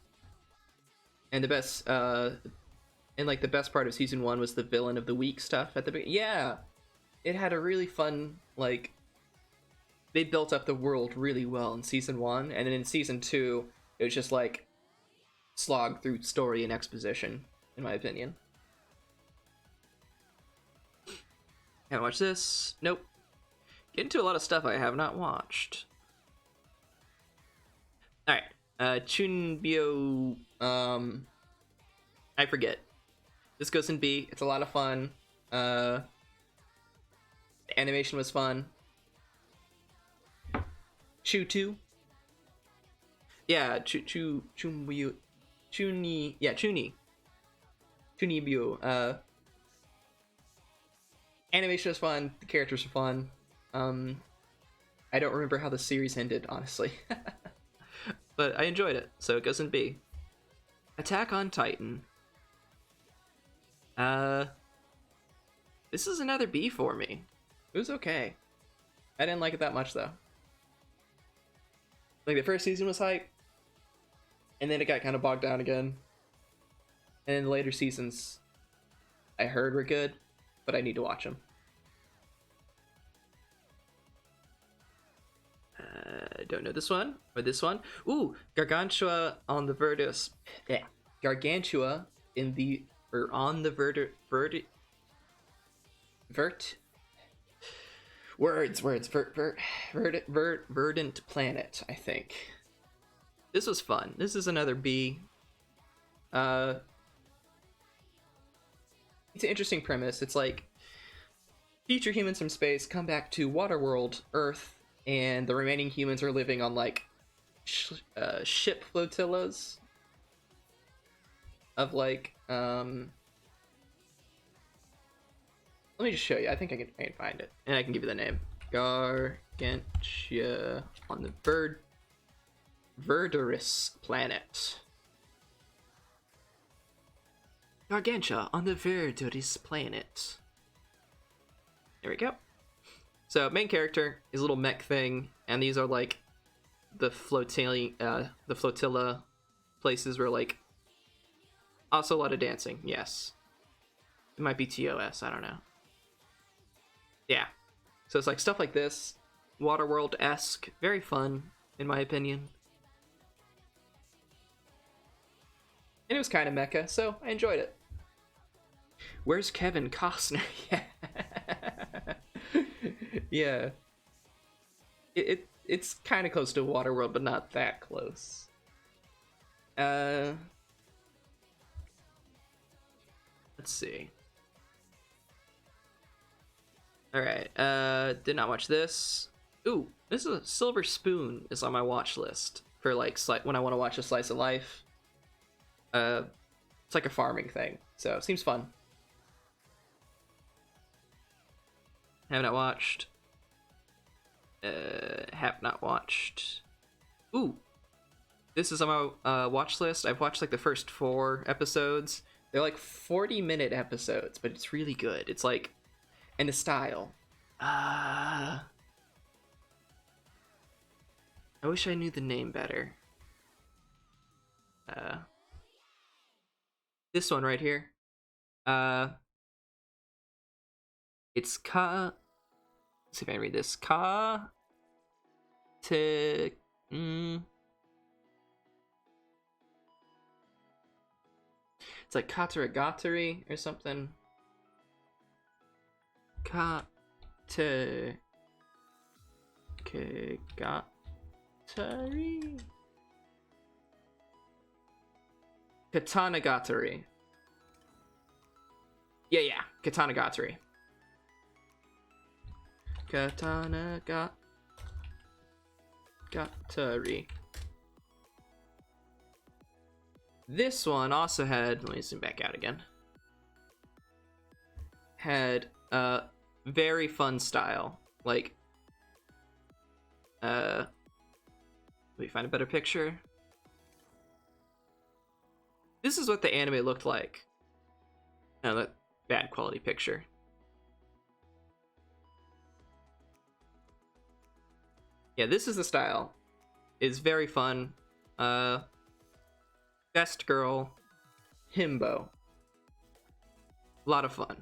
And the best, like the best part of season 1 was the villain of the week stuff at the beginning. Yeah, it had a really fun, like, they built up the world really well in season 1, and then in season 2, it was just like slog through story and exposition, in my opinion. Haven't watched this. Nope. Get into a lot of stuff I have not watched. Alright, Chunbyo, I forget. This goes in B, it's a lot of fun. The animation was fun. Chu2. Yeah, Chunbyo, Chunibyo, animation was fun, the characters were fun. I don't remember how the series ended, honestly. But I enjoyed it, so it goes in B. Attack on Titan. This is another B for me. It was okay. I didn't like it that much, though. Like, the first season was hype, and then it got kind of bogged down again. And then the later seasons, I heard were good, but I need to watch them. Don't know this one or this one. Ooh, Gargantua on the Verdus. Yeah, Gargantua in the on the verdant planet, I think. this was fun. This is another B. Uh, it's an interesting premise. It's like future humans from space come back to Waterworld, Earth, and the remaining humans are living on like ship flotillas of like let me just show you. I think I can find it, and I can give you the name. Gargantia on the Verdurous planet. Gargantia on the Verdurous planet. There we go. So main character is a little mech thing, and these are like the flotilla places where like also a lot of dancing. Yes, it might be TOS. I don't know. Yeah, so it's like stuff like this, Waterworld-esque, very fun in my opinion, and it was kind of mecha, so I enjoyed it. Where's Kevin Costner? Yeah. It's kind of close to Waterworld, but not that close. Let's see. Alright, did not watch this. Ooh, this is a Silver Spoon is on my watch list for like when I want to watch a slice of life. It's like a farming thing, so it seems fun. Have not watched. Have not watched. Ooh, this is on my watch list. I've watched like the first 4 episodes. They're like 40-minute episodes, but it's really good. It's like, and the style. I wish I knew the name better. This one right here. It's Let's see if I can read this. It's like Kataragatari or something. Kataragatari. Katanagatari. Yeah, Katanagatari. Katanagatari. This one also had, let me zoom back out again. Had very fun style. Like let me find a better picture. This is what the anime looked like. No, that bad quality picture. Yeah, this is the style. It's very fun. Best girl, himbo. A lot of fun.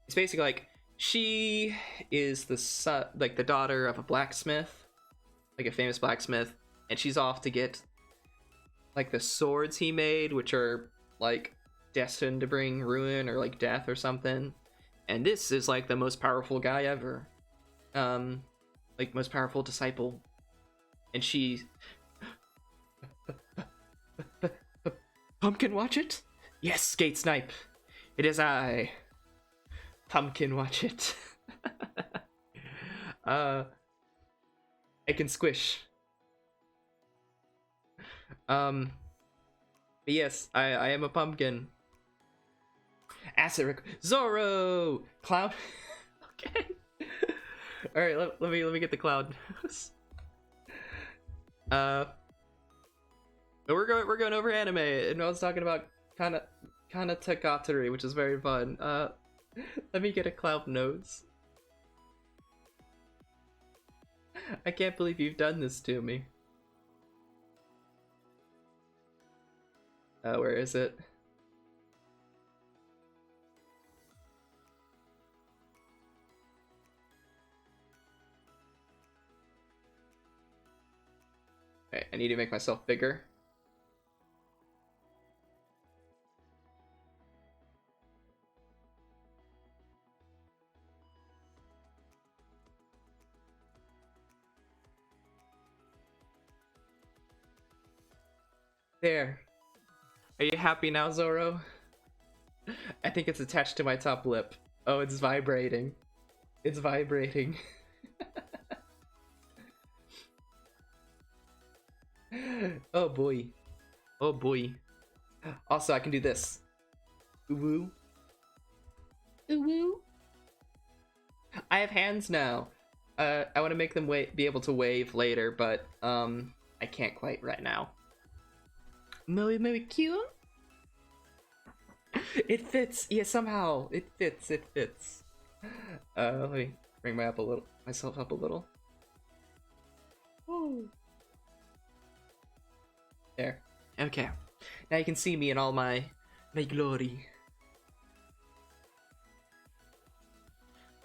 It's basically like she is the daughter of a blacksmith, like a famous blacksmith, and she's off to get like the swords he made, which are like destined to bring ruin or like death or something. And this is like the most powerful guy ever. Like most powerful disciple. And she Pumpkin watch it? Yes, Skate Snipe. It is I. Pumpkin watch it. I can squish. But yes, I am a pumpkin. Acid Zoro! Cloud. Okay. Alright, let me get the cloud nose. We're going over anime, and I was talking about Kanatagatari, which is very fun. Let me get a cloud nose. I can't believe you've done this to me. Where is it? Okay, I need to make myself bigger. There. Are you happy now, Zoro? I think it's attached to my top lip. Oh, it's vibrating. It's vibrating. Oh boy. Oh boy. Also, I can do this. Ooh. Ooh. I have hands now. I want to make them be able to wave later, but I can't quite right now. Muy cute. It fits. Yeah, somehow it fits. It fits. Let me bring myself up a little. Ooh. There. Okay. Now you can see me in all my glory.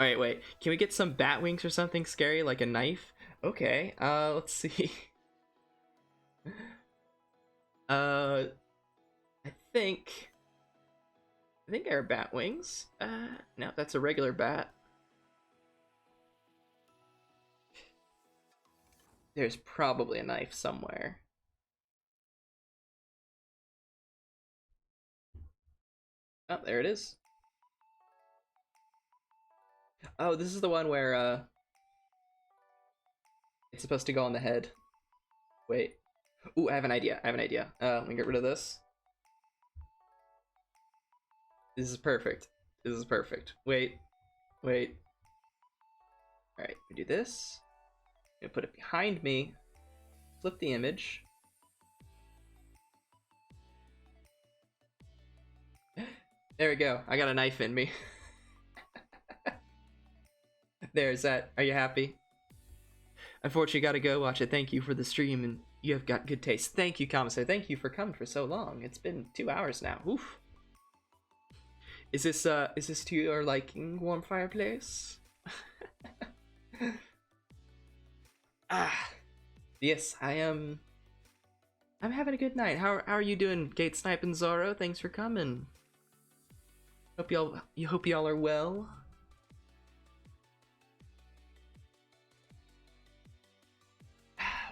Alright, wait. Can we get some bat wings or something scary, like a knife? Okay, let's see. I think they're bat wings. No, that's a regular bat. There's probably a knife somewhere. Oh, there it is. Oh, this is the one where, it's supposed to go on the head. Wait. Ooh, I have an idea. Let me get rid of this. This is perfect. Wait. Alright, we do this. I'm gonna put it behind me. Flip the image. There we go. I got a knife in me. There's that. Are you happy? Unfortunately, gotta go watch it. Thank you for the stream, and you have got good taste. Thank you, Commissar. Thank you for coming for so long. It's been 2 hours now. Oof. Is this to your liking, warm fireplace? Yes, I am. I'm having a good night. How are you doing, Gate Snipe and Zoro? Thanks for coming. Hope y'all are well.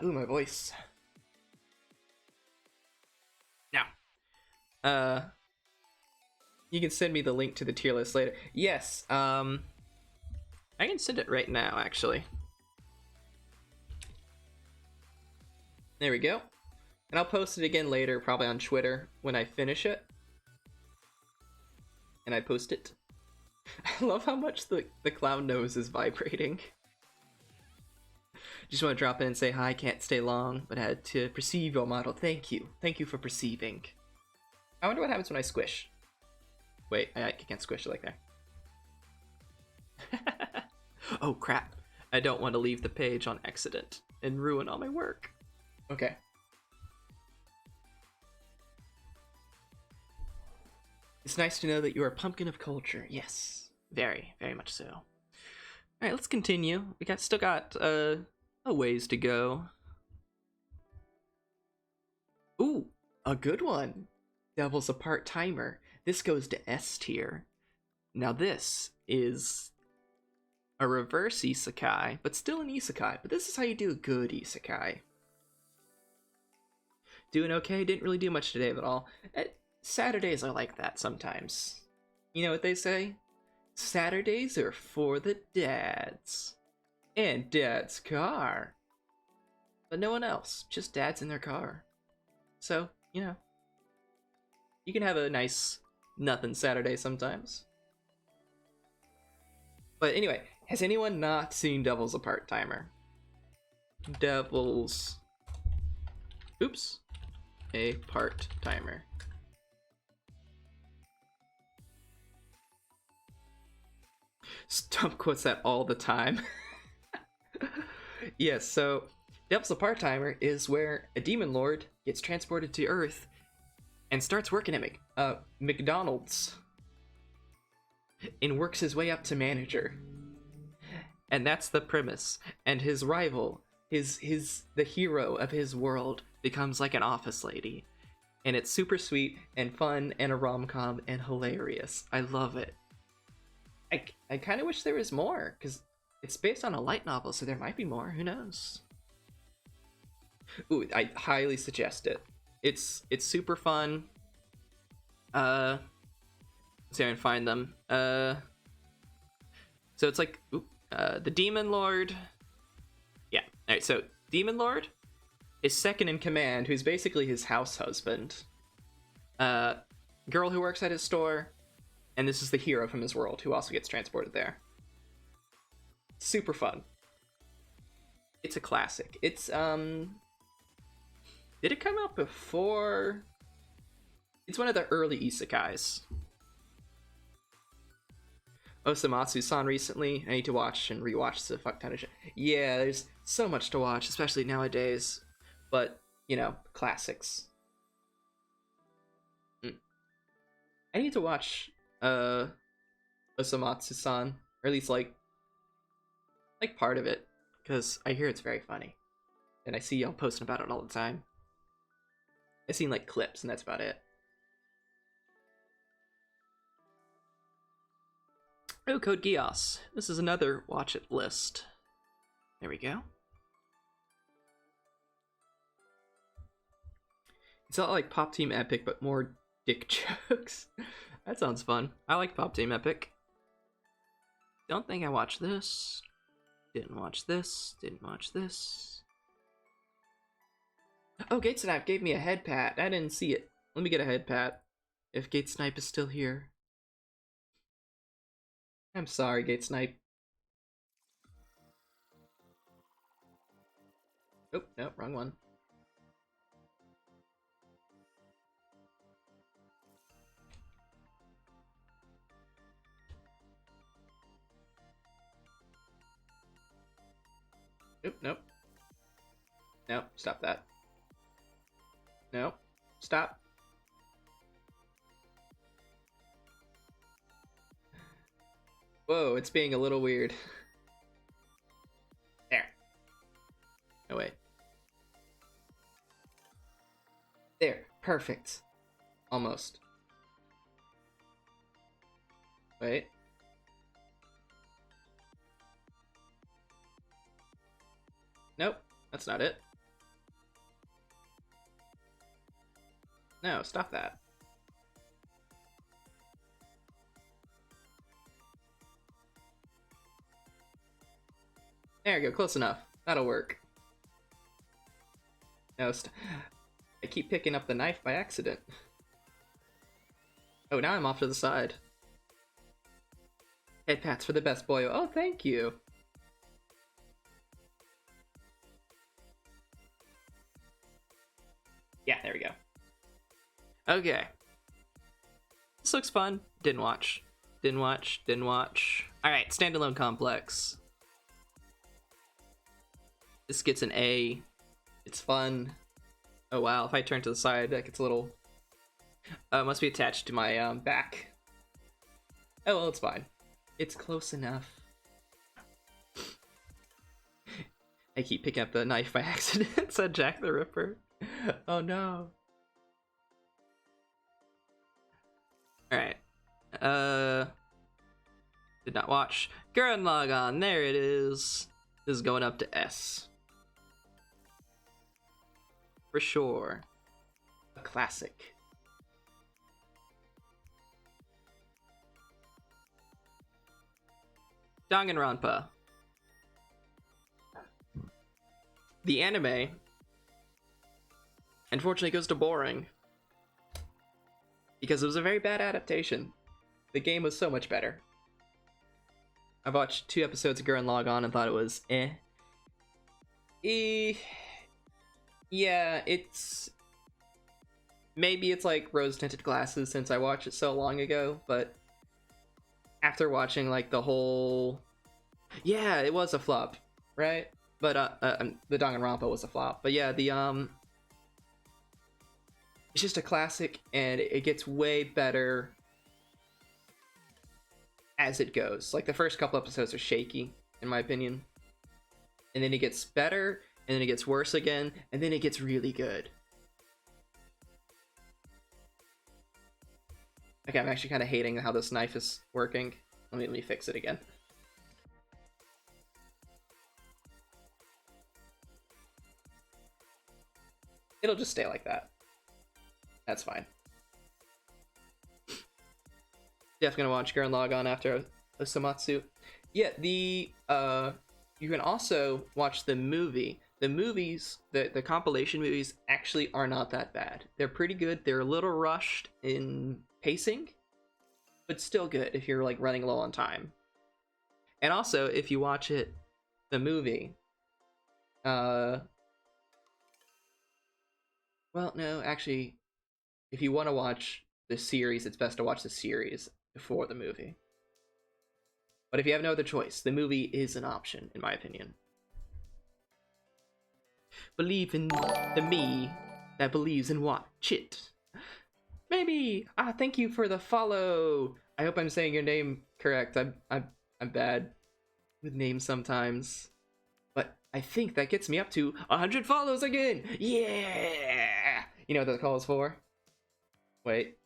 Ooh, my voice. Now, you can send me the link to the tier list later. Yes, I can send it right now, actually. There we go. And I'll post it again later, probably on Twitter, when I finish it. And I post it. I love how much the clown nose is vibrating. Just want to drop in and say hi, can't stay long, but I had to perceive your model. Thank you. Thank you for perceiving. I wonder what happens when I squish. Wait, I can't squish it like that. Oh crap. I don't want to leave the page on accident and ruin all my work. Okay. It's nice to know that you're a pumpkin of culture. Yes. Very, very much so. Alright, let's continue. Still got a ways to go. Ooh, a good one. Devil's a part-timer. This goes to S tier. Now this is a reverse isekai, but still an isekai. But this is how you do a good isekai. Doing okay? Didn't really do much today at all. Saturdays are like that sometimes. You know what they say? Saturdays are for the dads. And dad's car. But no one else. Just dads in their car. So, you know. You can have a nice nothing Saturday sometimes. But anyway, has anyone not seen Devil's a Part-Timer? Devil's... Oops. A Part-Timer. Stump quotes that all the time. Yes, so Devil's a Part-Timer is where a demon lord gets transported to Earth and starts working at McDonald's and works his way up to manager. And that's the premise. And his rival, the hero of his world, becomes like an office lady. And it's super sweet and fun and a rom-com and hilarious. I love it. I kind of wish there was more, because it's based on a light novel, so there might be more. Who knows? Ooh, I highly suggest it. It's super fun. Let's see if I can find them. So it's like the Demon Lord. Yeah. All right. So Demon Lord is second in command, who's basically his house husband. Girl who works at his store, and this is the hero from his world who also gets transported there. Super fun. It's a classic. It's did it come out before? It's one of the early isekais. Osamatsu-san recently. I need to watch and rewatch the fuck ton of shit. Yeah, there's so much to watch, especially nowadays. But, you know, classics. I need to watch Osamatsu-san, or at least like part of it, because I hear it's very funny. And I see y'all posting about it all the time. I've seen like clips, and that's about it. Oh, Code Geass. This is another watch it list. There we go. It's not like Pop Team Epic, but more dick jokes. That sounds fun. I like Pop Team Epic. Don't think I watched this. Didn't watch this. Didn't watch this. Oh, Gate Snipe gave me a head pat. I didn't see it. Let me get a head pat. If Gate Snipe is still here. I'm sorry, Gate Snipe. Oh, no, wrong one. Nope, nope. No, stop that. No, stop. Whoa, it's being a little weird. There. No, wait. There, perfect. Almost. Wait. Nope, that's not it. No, stop that. There you go, close enough. That'll work. No, I keep picking up the knife by accident. Oh, now I'm off to the side. Head pats for the best boy. Oh, thank you. Yeah, there we go. Okay. This looks fun. Didn't watch. Didn't watch. Didn't watch. Alright, Standalone Complex. This gets an A. It's fun. Oh wow, if I turn to the side, that gets a little... must be attached to my back. Oh well, it's fine. It's close enough. I keep picking up the knife by accident, said Jack the Ripper. Oh no. Alright. Did not watch. Gurren Lagann, there it is. This is going up to S. For sure. A classic. Danganronpa. The anime, unfortunately, goes to boring. Because it was a very bad adaptation. The game was so much better. I watched 2 episodes of Gurren Lagann and thought it was eh. Yeah, maybe it's like rose-tinted glasses since I watched it so long ago, but after watching like the whole... Yeah, it was a flop, right? But the Danganronpa was a flop. But yeah, it's just a classic, and it gets way better as it goes. Like the first couple episodes are shaky, in my opinion, and then it gets better, and then it gets worse again, and then it gets really good. Okay, I'm actually kind of hating how this knife is working. Let me fix it again. It'll just stay like that. That's fine. Definitely gonna watch Gurren Lagann after Osamatsu. Yeah, the you can also watch the movie. The movies, the compilation movies, actually are not that bad. They're pretty good. They're a little rushed in pacing, but still good if you're like running low on time. And also, if you watch it, the movie, well, no, actually, if you want to watch the series, it's best to watch the series before the movie. But if you have no other choice, the movie is an option, in my opinion. Believe in the me that believes in watch it. Maybe. Thank you for the follow. I hope I'm saying your name correct. I'm bad with names sometimes, but I think that gets me up to 100 follows again. Yeah. You know what that calls for? Wait.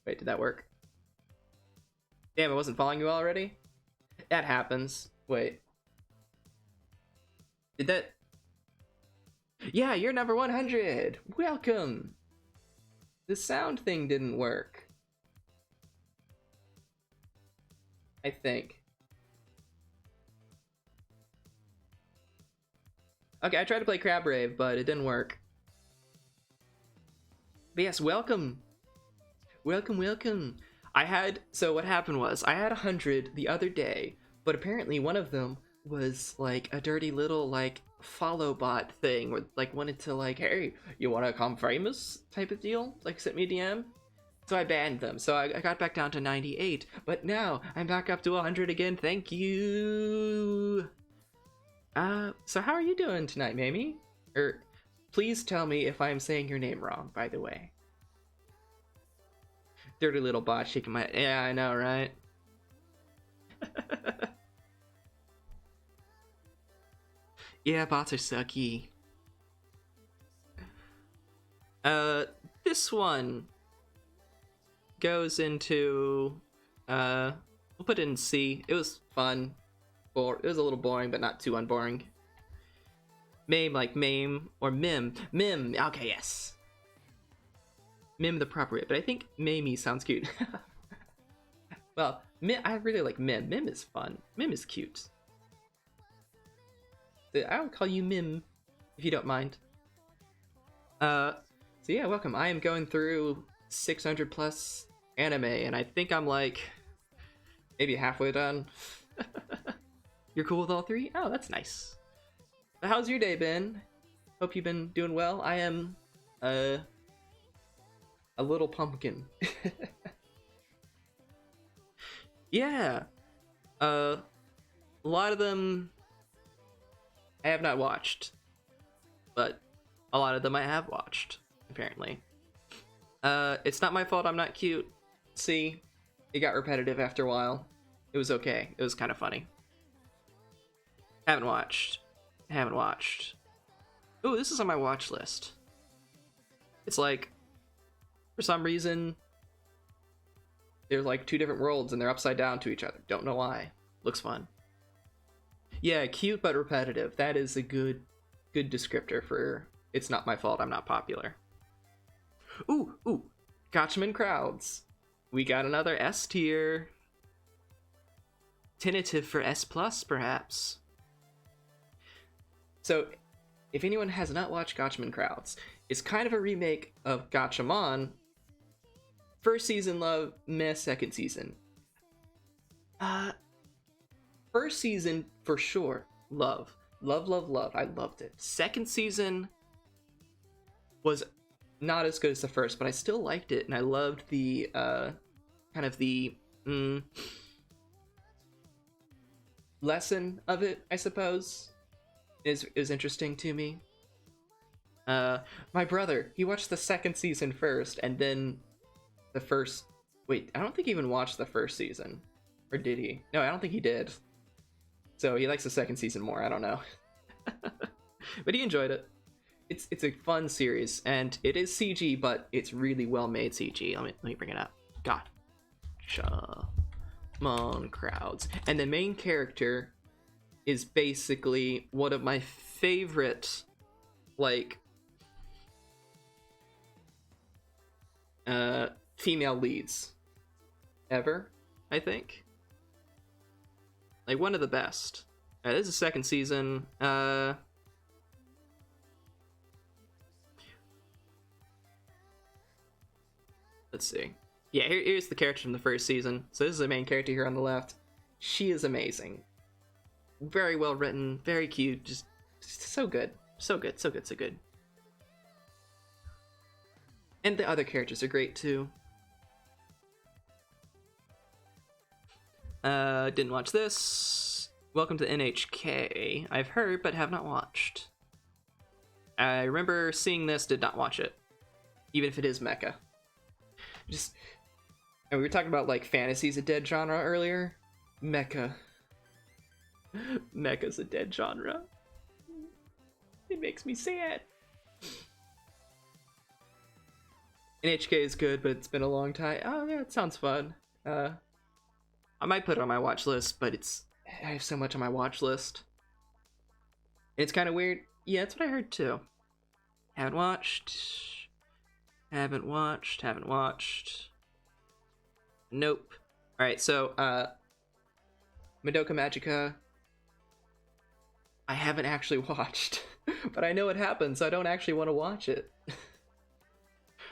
Wait, did that work? Damn, I wasn't following you already? That happens. Wait. Did that... Yeah, you're number 100! Welcome! The sound thing didn't work. I think. Okay, I tried to play Crab Rave, but it didn't work. But yes, welcome! Welcome, welcome! So what happened was, I had 100 the other day, but apparently one of them was like a dirty little like follow bot thing where like wanted to like, hey, you want to become famous type of deal, like sent me a DM. So I banned them. So I got back down to 98, but now I'm back up to 100 again. Thank you. So how are you doing tonight, Mamie? Please tell me if I'm saying your name wrong, by the way. Dirty little bot shaking my head. Yeah, I know, right? Yeah, bots are sucky. This one goes into, we'll put it in C. It was fun. It was a little boring, but not too unboring. Mame, like mame, or mim. Mim, okay, yes. Mim the proper way, but I think Mamie sounds cute. Well, I really like Mim. Mim is fun. Mim is cute. I'll call you Mim, if you don't mind. So yeah, welcome. I am going through 600 plus anime, and I think I'm like maybe halfway done. You're cool with all three? Oh, that's nice. But how's your day been? Hope you've been doing well. I am a little pumpkin. Yeah. A lot of them I have not watched, but a lot of them I have watched, apparently. It's not my fault I'm not cute. See, it got repetitive after a while. It was okay. It was kind of funny. Haven't watched. Ooh, this is on my watch list. It's like, for some reason, there's like two different worlds and they're upside down to each other. Don't know why. Looks fun. Yeah, cute but repetitive. That is a good descriptor for it's not my fault I'm not popular. Ooh, Gotchaman crowds. We got another S tier. Tentative for S+, perhaps. So, if anyone has not watched Gotchaman Crowds, it's kind of a remake of Gatchaman. First season, love, meh, second season. First season, for sure, love. Love, I loved it. Second season was not as good as the first, but I still liked it, and I loved the, kind of the, lesson of it, I suppose. Is interesting to me. My brother, he watched the second season first, and then the first... Wait, I don't think he even watched the first season. Or did he? No, I don't think he did. So he likes the second season more, I don't know. But he enjoyed it. It's a fun series, and it is CG, but it's really well made CG. Let me bring it up. Gotcha. Mon crowds. And the main character is basically one of my favorite, like, female leads ever, I think. Like, one of the best. This is the second season. Let's see. Yeah, here's the character from the first season. So this is the main character here on the left. She is amazing. Very well written, very cute, just so good. So good, so good, so good. And the other characters are great too. Didn't watch this. Welcome to NHK. I've heard but have not watched. I remember seeing this, did not watch it. Even if it is mecha. Just, and we were talking about like fantasy's a dead genre earlier. Mecha. Mecha's a dead genre. It makes me sad. NHK is good, but it's been a long time. Oh yeah, it sounds fun. I might put it on my watch list, but I have so much on my watch list. It's kind of weird. Yeah, that's what I heard too. Haven't watched. Nope. Alright, so, Madoka Magica, I haven't actually watched, but I know it happens, so I don't actually want to watch it.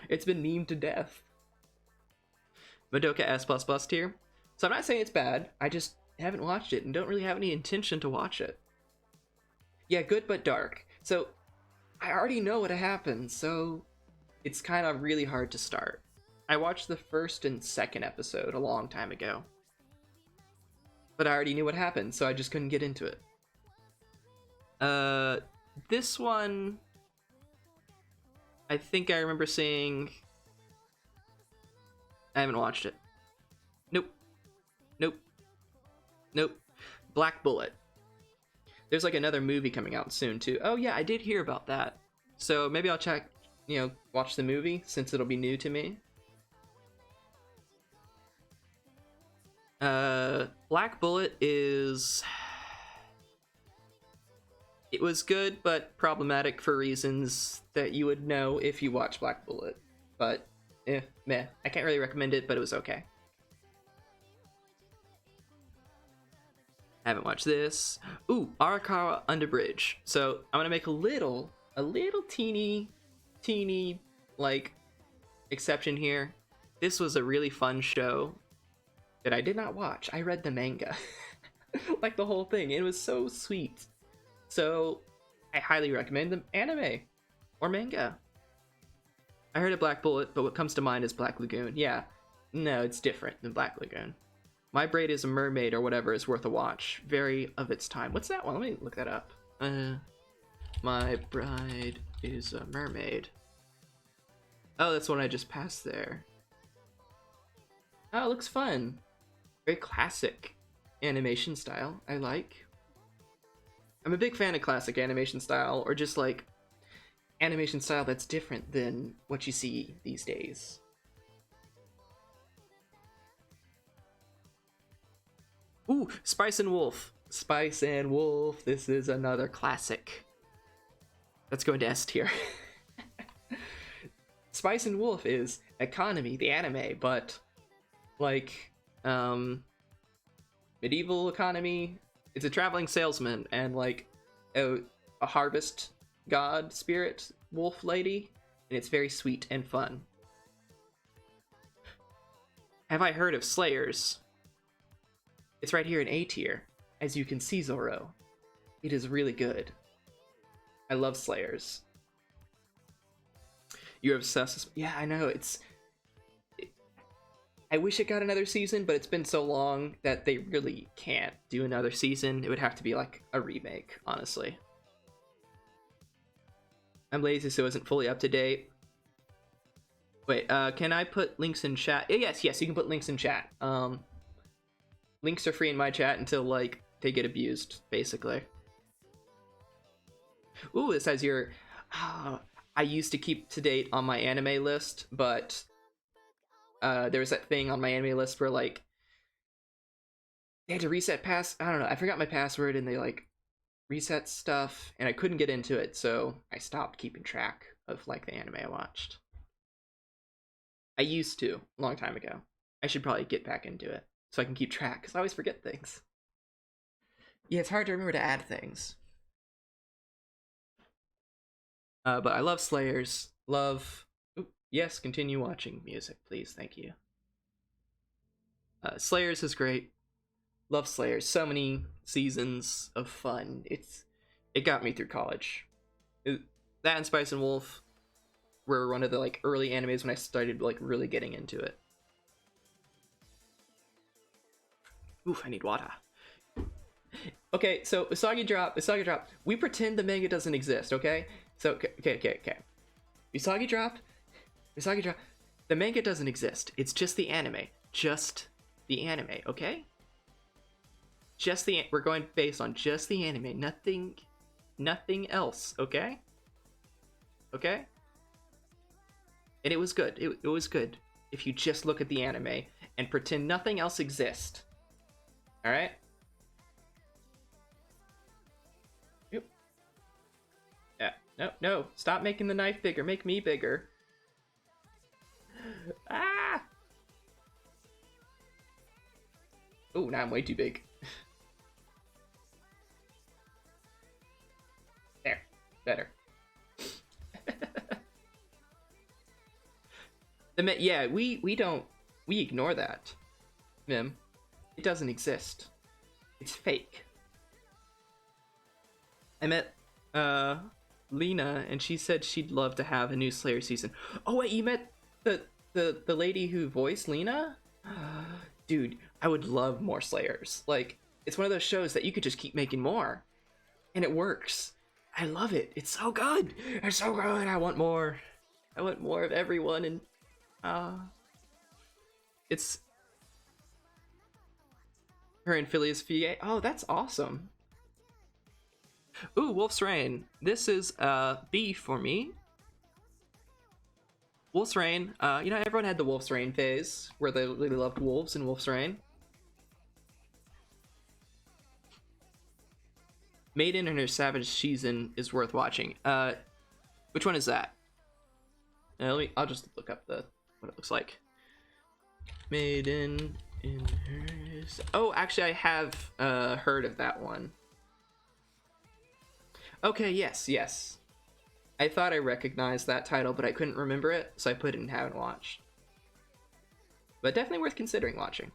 It's been memed to death. Madoka S++ tier. So I'm not saying it's bad, I just haven't watched it and don't really have any intention to watch it. Yeah, good but dark. So, I already know what happens, so it's kind of really hard to start. I watched the first and second episode a long time ago. But I already knew what happened, so I just couldn't get into it. This one, I think I remember seeing... I haven't watched it. Nope. Black Bullet. There's like another movie coming out soon too. Oh yeah, I did hear about that. So maybe I'll check, watch the movie since it'll be new to me. Black Bullet is... It was good, but problematic for reasons that you would know if you watch Black Bullet. But, meh. I can't really recommend it, but it was okay. Haven't watched this. Ooh, Arakawa Under Bridge. So, I'm gonna make a little teeny, like, exception here. This was a really fun show that I did not watch. I read the manga. Like the whole thing. It was so sweet. So, I highly recommend the anime or manga. I heard of Black Bullet, but what comes to mind is Black Lagoon. Yeah, no, it's different than Black Lagoon. My Braid is a Mermaid or whatever is worth a watch. Very of its time. What's that one? Let me look that up. My Bride is a Mermaid. Oh, that's one I just passed there. Oh, it looks fun. Very classic animation style. I like. I'm a big fan of classic animation style, or just like animation style that's different than what you see these days. Ooh, Spice and Wolf. Spice and Wolf. This is another classic. Let's go into S tier. Spice and Wolf is Economy, the anime, but like medieval economy. It's a traveling salesman and like a harvest god spirit wolf lady, and it's very sweet and fun. Have I heard of Slayers? It's right here in A tier, as you can see, Zoro. It is really good. I love Slayers. You're obsessed. Yeah, I know. I wish it got another season, but it's been so long that they really can't do another season. It would have to be like a remake, honestly. I'm lazy, so it isn't fully up to date. Wait, can I put links in chat? Yes, you can put links in chat. Links are free in my chat until, like, they get abused, basically. Ooh, this has your... I used to keep to date on my anime list, but... there was that thing on my anime list where, like... they had to reset I don't know, I forgot my password, and they like reset stuff, and I couldn't get into it, so I stopped keeping track of like the anime I watched. I used to a long time ago. I should probably get back into it so I can keep track, because I always forget things. Yeah, it's hard to remember to add things. But I love Slayers. Love. Oop, yes, continue watching music, please. Thank you. Slayers is great. Love Slayers. So many seasons of fun. It got me through college. That and Spice and Wolf were one of the like early animes when I started like really getting into it. Oof, I need water. Okay, so Usagi Drop. We pretend the manga doesn't exist, okay? So okay. Usagi Drop. The manga doesn't exist. It's just the anime. Just the anime, okay? We're going based on just the anime. Nothing else, okay? Okay? And it was good. It was good if you just look at the anime and pretend nothing else exists. All right? Yep. Yeah. No. Stop making the knife bigger. Make me bigger. Ah! Oh, now I'm way too big. There. Better. Yeah, we ignore that, Mim. It doesn't exist. It's fake. I met Lena, and she said she'd love to have a new Slayer season. Oh wait, you met the lady who voiced Lena? Dude, I would love more Slayers. Like, it's one of those shows that you could just keep making more, and it works. I love it. It's so good. It's so good. I want more. I want more of everyone, and it's her and Phileas Fier. Oh, that's awesome. Ooh, Wolf's Rain. This is B for me. Wolf's Rain. Everyone had the Wolf's Rain phase where they really loved wolves in Wolf's Rain. Maiden and her Savage season is worth watching. Which one is that? I'll just look up what it looks like. Maiden in her. Oh, actually, I have heard of that one. Okay, yes. I thought I recognized that title, but I couldn't remember it, so I put it in haven't watched. But definitely worth considering watching.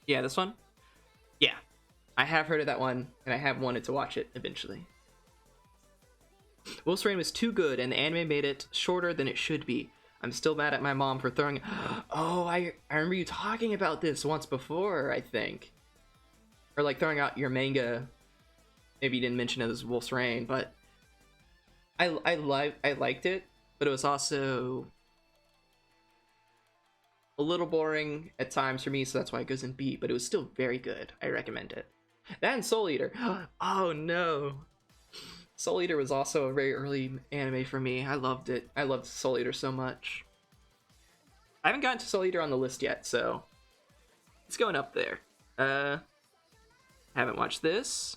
Yeah, this one? Yeah. I have heard of that one, and I have wanted to watch it eventually. Wolf's Rain was too good, and the anime made it shorter than it should be. I'm still mad at my mom for throwing... Oh, I remember you talking about this once before, I think. Or like throwing out your manga. Maybe you didn't mention it as Wolf's Rain, but I liked it, but it was also a little boring at times for me, so that's why it goes in B, but it was still very good. I recommend it. That and Soul Eater. Oh no. Soul Eater was also a very early anime for me. I loved it. I loved Soul Eater so much. I haven't gotten to Soul Eater on the list yet, so it's going up there. Haven't watched this.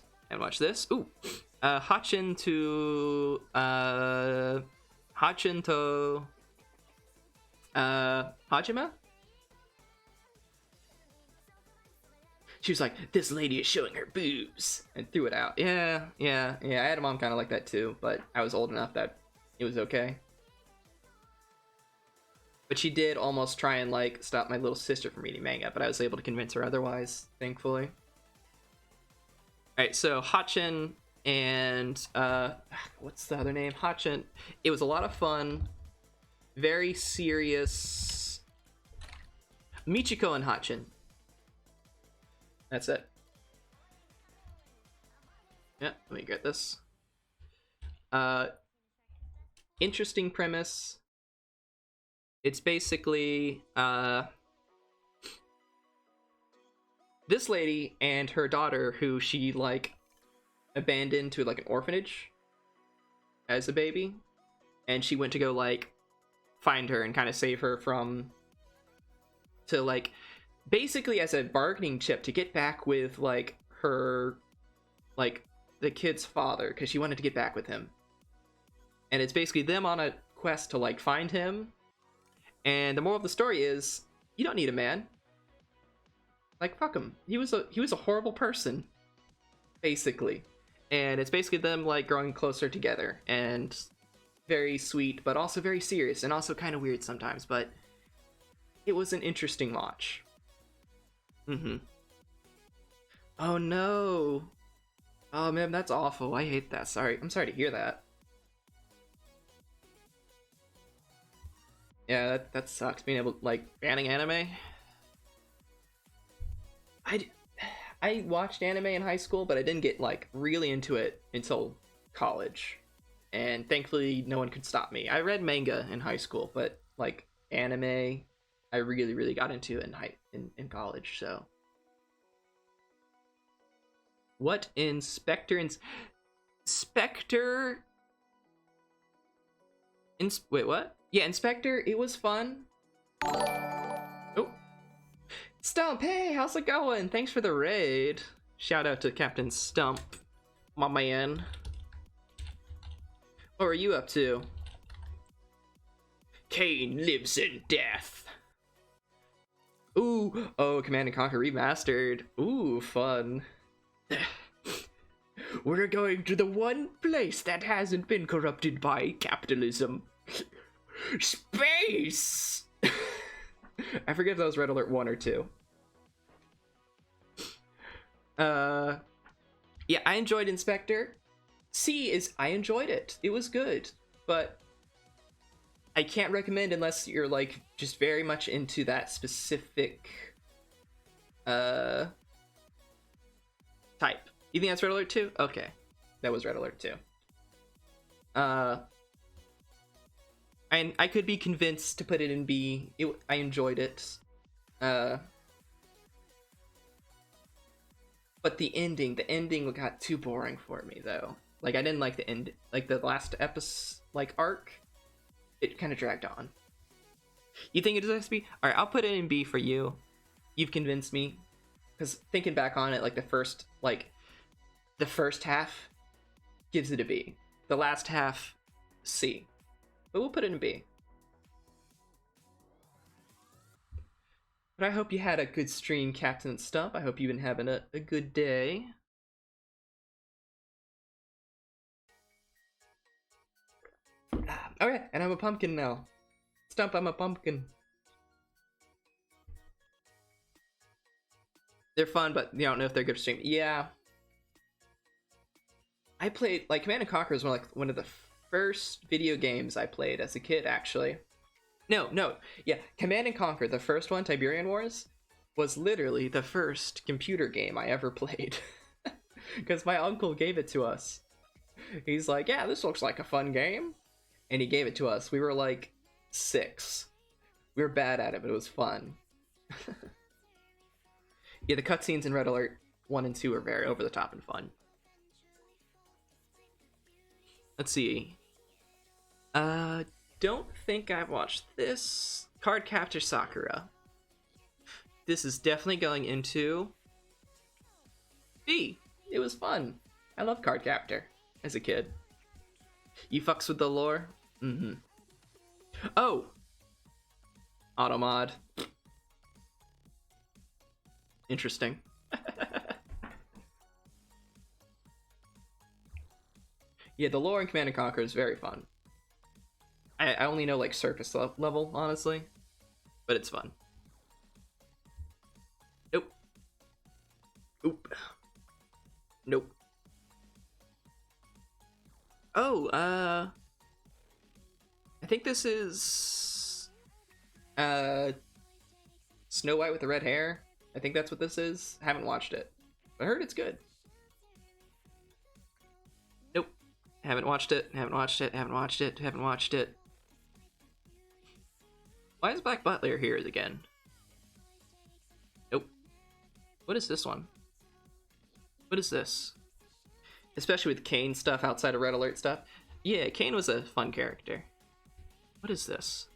Ooh. Hachin to Hajima? She was like, this lady is showing her boobs, and threw it out. Yeah. I had a mom kind of like that too, but I was old enough that it was okay. But she did almost try and like stop my little sister from reading manga, but I was able to convince her otherwise, thankfully. Alright, so Hachin and what's the other name? Hachin. It was a lot of fun. Very serious. Michiko and Hachin. That's it. Yeah, let me get this. Interesting premise. It's basically this lady and her daughter, who she like abandoned to like an orphanage as a baby, and she went to go like find her and kind of save her from to like basically as a bargaining chip to get back with like her, like the kid's father, because she wanted to get back with him. And it's basically them on a quest to like find him. And the moral of the story is, you don't need a man. Like, fuck him. He was a horrible person, basically. And it's basically them like growing closer together, and very sweet, but also very serious, and also kind of weird sometimes. But it was an interesting watch. Oh no. Oh man, that's awful. I hate that. Sorry. I'm sorry to hear that. Yeah, that sucks. Being able like banning anime. I watched anime in high school, but I didn't get like really into it until college. And thankfully no one could stop me. I read manga in high school, but like anime I really got into in college, so. What Inspector wait, what? Yeah, Inspector, it was fun. Oh. Stump, hey, how's it going? Thanks for the raid. Shout out to Captain Stump, my man. What were you up to? Kane lives in death. Ooh, oh, Command & Conquer Remastered. Ooh, fun. We're going to the one place that hasn't been corrupted by capitalism. Space! I forget if that was Red Alert 1 or 2. Yeah, I enjoyed Inspector. I enjoyed it. It was good, but I can't recommend unless you're like just very much into that specific type. You think that's Red Alert 2? Okay. That was Red Alert 2. And I could be convinced to put it in B. I enjoyed it. But the ending got too boring for me though. Like I didn't like the end, like the last episode, like arc. It kind of dragged on. You think it deserves to be? All right, I'll put it in B for you. You've convinced me. Because thinking back on it, like the first half gives it a B. The last half, C. But we'll put it in B. But I hope you had a good stream, Captain Stump. I hope you've been having a good day. Okay, and I'm a pumpkin now. Stump, I'm a pumpkin. They're fun, but you don't know if they're good for stream. Yeah. I played, like, Command & Conquer was one of the first video games I played as a kid, actually. No. Yeah, Command & Conquer, the first one, Tiberian Wars, was literally the first computer game I ever played. Because my uncle gave it to us. He's like, yeah, this looks like a fun game. And he gave it to us. We were like 6. We were bad at it, but it was fun. Yeah, the cutscenes in Red Alert 1 and 2 are very over the top and fun. Let's see. Don't think I've watched this. Cardcaptor Sakura. This is definitely going into B. It was fun. I love Cardcaptor as a kid. You fucks with the lore? Mm-hmm. Oh! Automod. Interesting. Yeah, the lore in Command & Conquer is very fun. I only know like surface level, honestly, but it's fun. Nope. Oop. Nope. Oh, I think this is Snow White with the red hair. I think that's what this is. I haven't watched it. I heard it's good. Nope. Haven't watched it. Haven't watched it. Haven't watched it. Haven't watched it. Why is Black Butler here again? Nope. What is this one? What is this? Especially with Kane stuff outside of Red Alert stuff. Yeah, Kane was a fun character. What is this?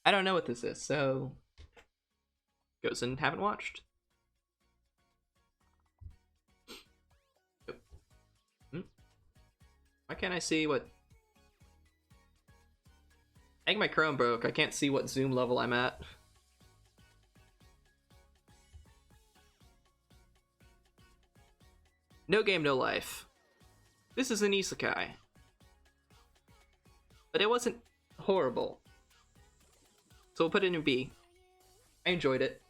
I don't know what this is, so goes and haven't watched. Why can't I see what? I think my Chrome broke. I can't see what zoom level I'm at. No game, no life. This is an isekai. But it wasn't horrible. So we'll put it in B. I enjoyed it.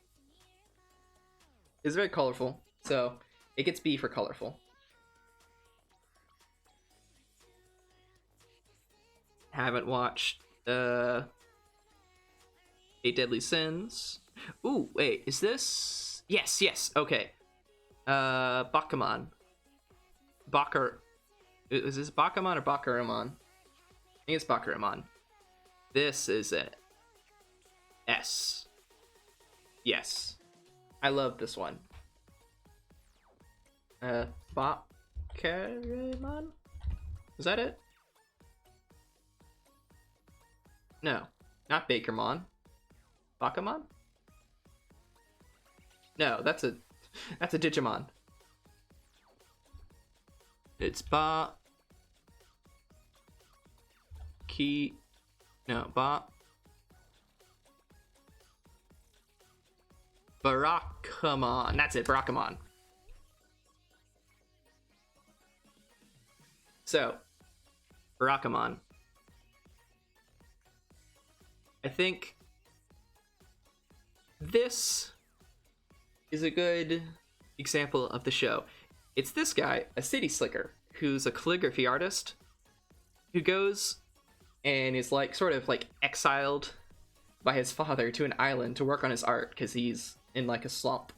It's very colorful, so it gets B for colorful. Haven't watched Eight Deadly Sins. Ooh, wait, is this? Yes, okay. Bakuman. Is this Bakuman or Bakuramon? I think it's Bakuramon. This is it. S. Yes. I love this one. Bakuramon? Is that it? No, not Bakermon. Bakumon? No, that's a Digimon. It's Barakamon. That's it, Barakamon. So, Barakamon. I think this is a good example of the show. It's this guy, a city slicker, who's a calligraphy artist, who goes and is like sort of like exiled by his father to an island to work on his art because he's in like a slump.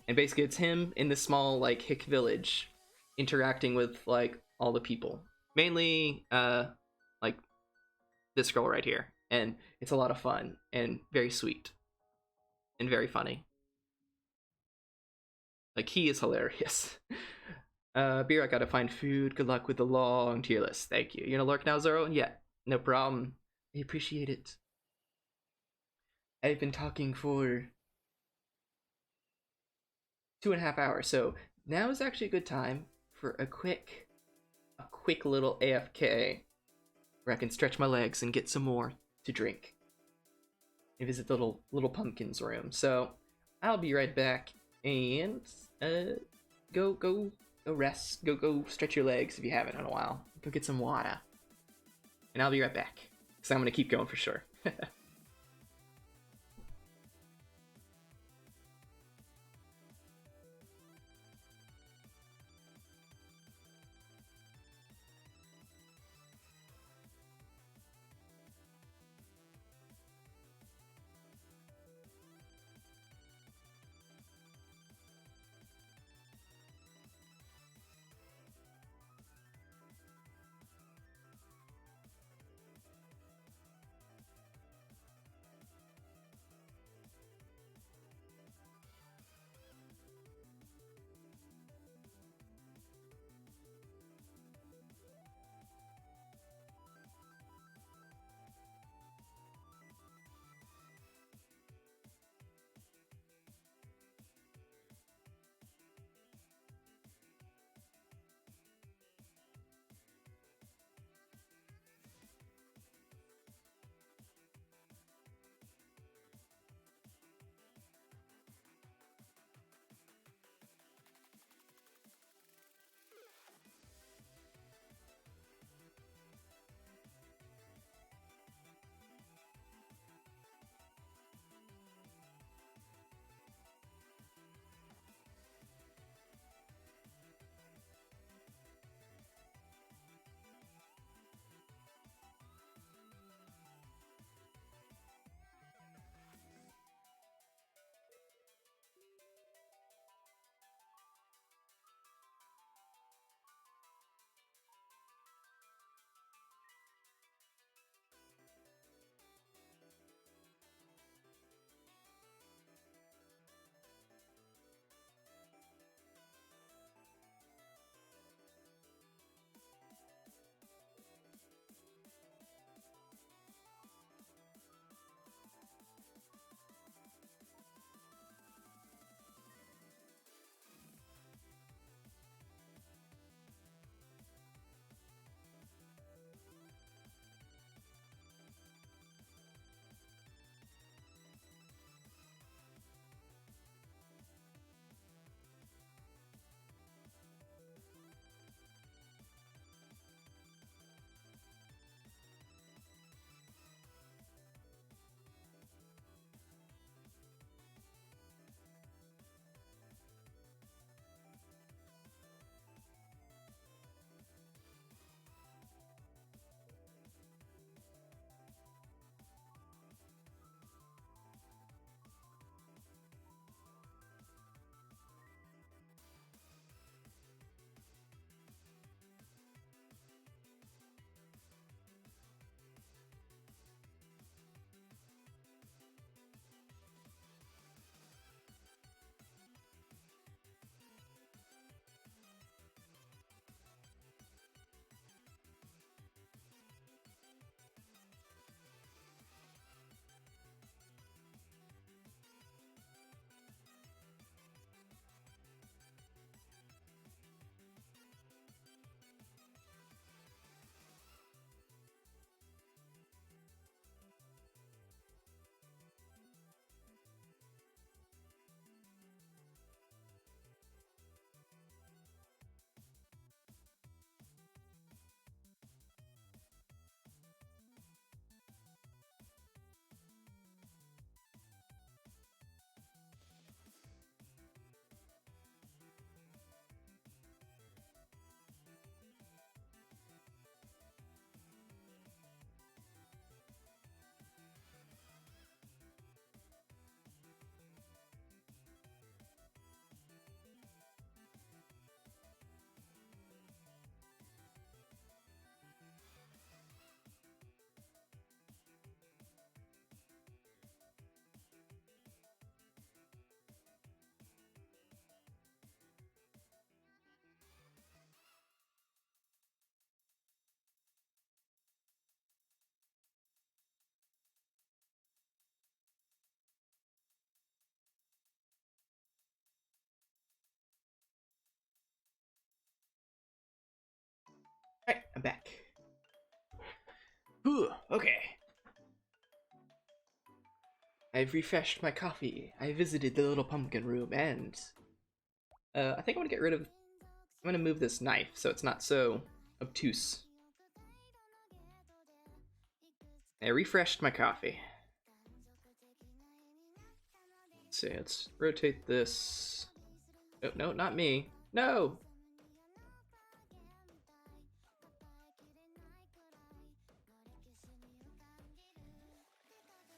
And basically it's him in this small like hick village interacting with like all the people. Mainly like this girl right here. And it's a lot of fun and very sweet and very funny. Like, he is hilarious. Beer, I gotta find food. Good luck with the long tier list. Thank you. You gonna lurk now, Zoro? Yeah, no problem. I appreciate it. I've been talking for 2.5 hours, so now is actually a good time for a quick little AFK where I can stretch my legs and get some more to drink and visit the little pumpkins room. So I'll be right back and go rest, go stretch your legs if you haven't in a while. Go get some water, and I'll be right back because I'm gonna keep going for sure. Alright, I'm back. Whew, okay. I've refreshed my coffee. I visited the little pumpkin room, and I think I'm gonna get rid of. I'm gonna move this knife so it's not so obtuse. I refreshed my coffee. Let's see. Let's rotate this. Oh, no, not me. No.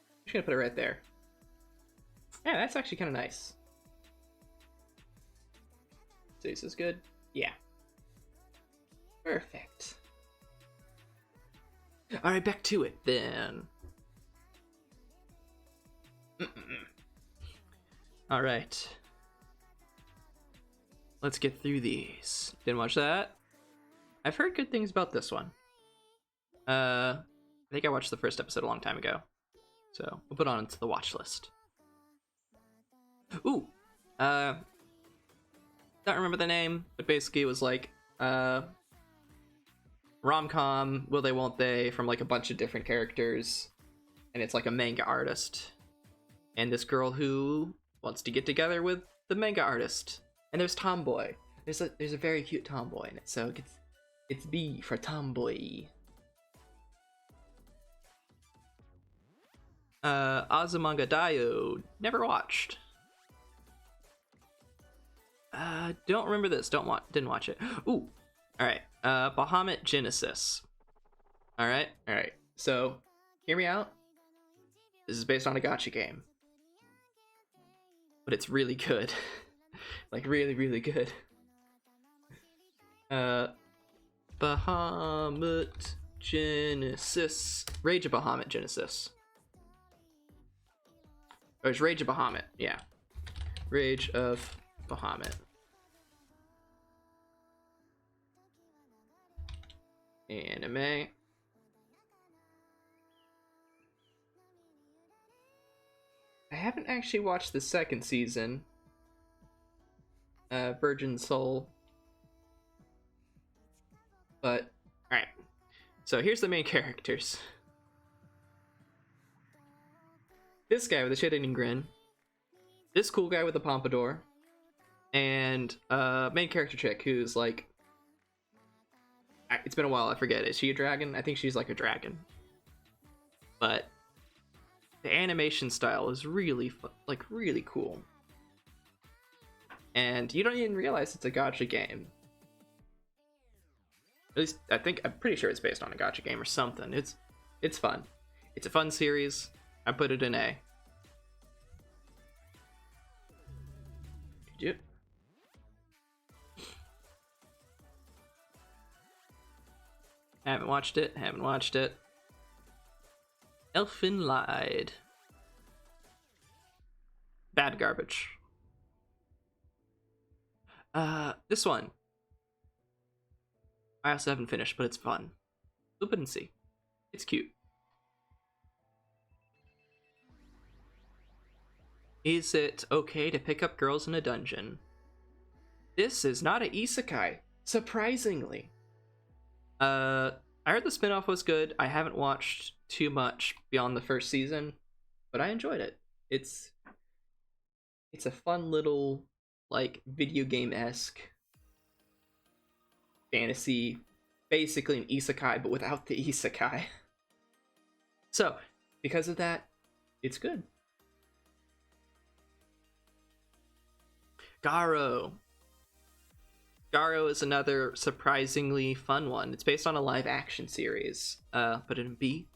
I'm just gonna put it right there. Yeah, that's actually kind of nice. So this is good. Yeah. Perfect. All right, back to it then. All right. Let's get through these. Didn't watch that. I've heard good things about this one. I think I watched the first episode a long time ago. So we'll put it on to the watch list. Ooh. Don't remember the name, but basically it was like rom-com, will they won't they, from like a bunch of different characters, and it's like a manga artist and this girl who wants to get together with the manga artist, and there's tomboy. There's a very cute tomboy in it, so it's B for tomboy. Azumanga Daioh, never watched. Don't remember this. Didn't watch it. Ooh, all right. Bahamut Genesis. All right. So, hear me out. This is based on a gacha game, but it's really good. Like really, really good. Bahamut Genesis. Rage of Bahamut Genesis. Or it's Rage of Bahamut. Yeah. Rage of Bahamut. Anime. I haven't actually watched the second season. Virgin Soul. But, alright. So here's the main characters. This guy with a shit-eating grin. This cool guy with a pompadour. And main character chick who's like, it's been a while, I forget. Is she a dragon? I think she's like a dragon. But the animation style is really really cool. And you don't even realize it's a gacha game. At least I'm pretty sure it's based on a gacha game or something. It's fun. It's a fun series. I put it in A. Did you? Haven't watched it. Elfin Lied. Bad garbage. This one. I also haven't finished, but it's fun. Open and see. It's cute. Is it okay to pick up girls in a dungeon? This is not an isekai, surprisingly. I heard the spinoff was good. I haven't watched too much beyond the first season, but I enjoyed it. It's a fun little, like, video game-esque fantasy, basically an isekai, but without the isekai. So, because of that, it's good. Garo. Garo is another surprisingly fun one. It's based on a live action series. Put it in B.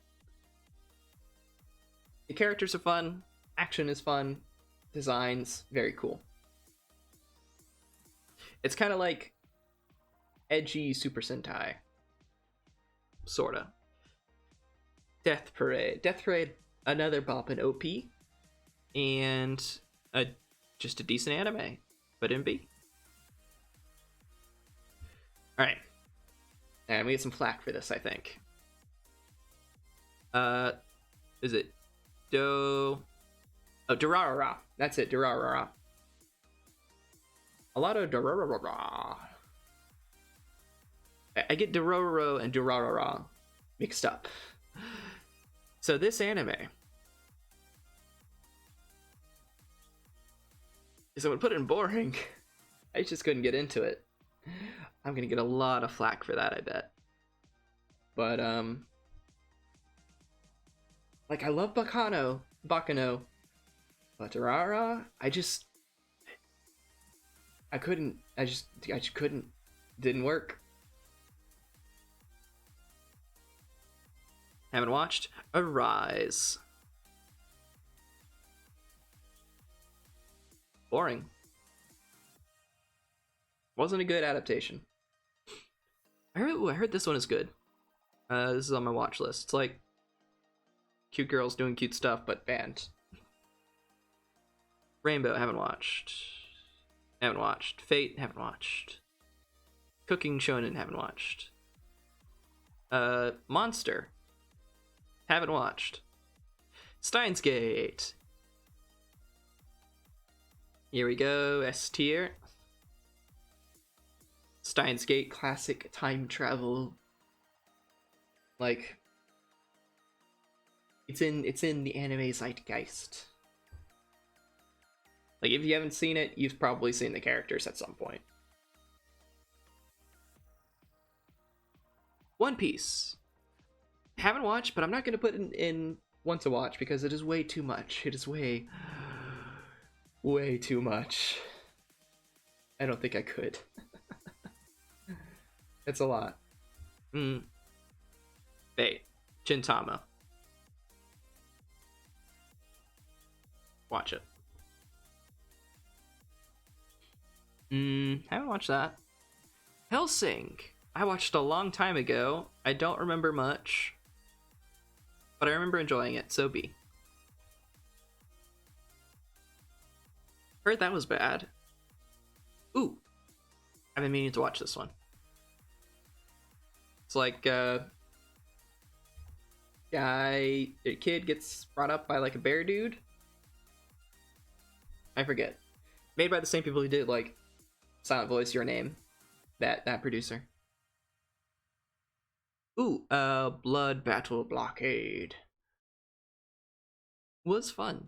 The characters are fun. Action is fun. Designs, very cool. It's kind of like edgy Super Sentai. Sorta. Death Parade. Death Parade, another bop in OP. And just a decent anime. Put in B. Alright. And we get some flack for this, I think. Is it Durarara. That's it, Durarara. A lot of Durarara. I get Dororo and Durarara mixed up. So this anime is, I would put it in boring. I just couldn't get into it. I'm gonna get a lot of flack for that, I bet. But like, I love Bakano, but Durarara, I just couldn't. Didn't work. Haven't watched Arise. Boring. Wasn't a good adaptation. I heard this one is good. This is on my watch list. It's like cute girls doing cute stuff, but banned. Rainbow, haven't watched. Fate, haven't watched. Cooking Shonen, haven't watched. Monster, haven't watched. Steins Gate. Here we go, S tier. Steins Gate, classic time travel. Like, it's in the anime zeitgeist. Like, if you haven't seen it, you've probably seen the characters at some point. One Piece. Haven't watched, but I'm not going to put it in one to watch because it is way too much. It is way too much. I don't think I could. It's a lot. Fate. Chintama. Watch it. Haven't watched that. Hellsing. I watched a long time ago. I don't remember much, but I remember enjoying it, so B. Heard that was bad. Ooh. I've been meaning to watch this one. It's like, a kid gets brought up by like a bear dude. I forget. Made by the same people who did like Silent Voice, Your Name. That producer. Ooh, Blood Battle Blockade. Was fun.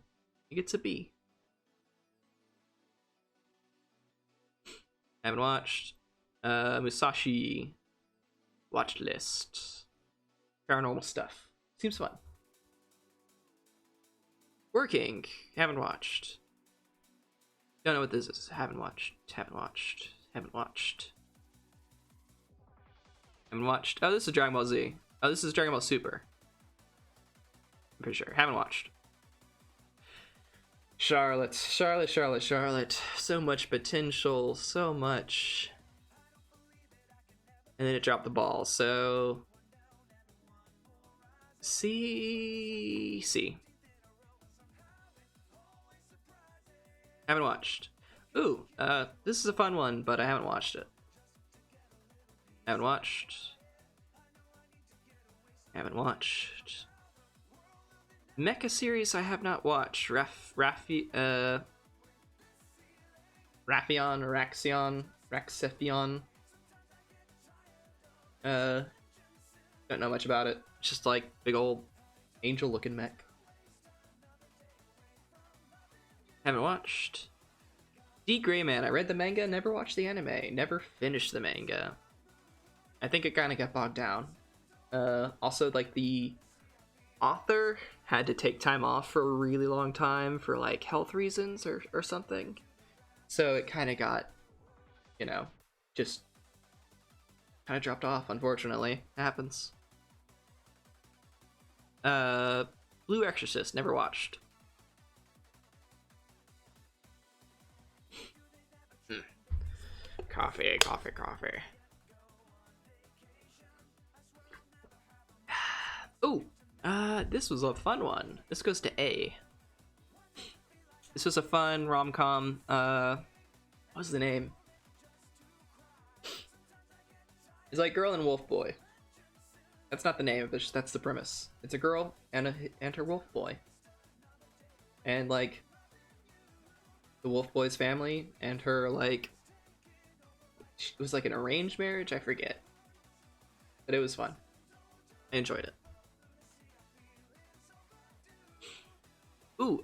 It gets a B. Haven't watched. Musashi. Watch list. Paranormal stuff. Seems fun. Working. Haven't watched. Don't know what this is. Haven't watched. Oh, this is Dragon Ball Z. Oh, this is Dragon Ball Super. I'm pretty sure. Haven't watched. Charlotte. So much potential. So much. And then it dropped the ball. So C. Haven't watched. Ooh, this is a fun one, but I haven't watched it. Haven't watched. Mecha series I have not watched. Raxion. Don't know much about it. It's just like big old angel looking mech. Haven't watched. D. Gray Man. I read the manga, never watched the anime, never finished the manga. I think it kind of got bogged down. Also, like, the author had to take time off for a really long time for like health reasons or something. So it kind of got, just kind of dropped off, unfortunately. It happens. Blue Exorcist, never watched. Coffee. Oh, this was a fun one. This goes to A. This was a fun rom-com. What's the name? It's like Girl and Wolf Boy. That's not the name, but that's the premise. It's a girl and her wolf boy. And like the wolf boy's family and her, like, it was like an arranged marriage, I forget. but it was fun. I enjoyed it. Ooh,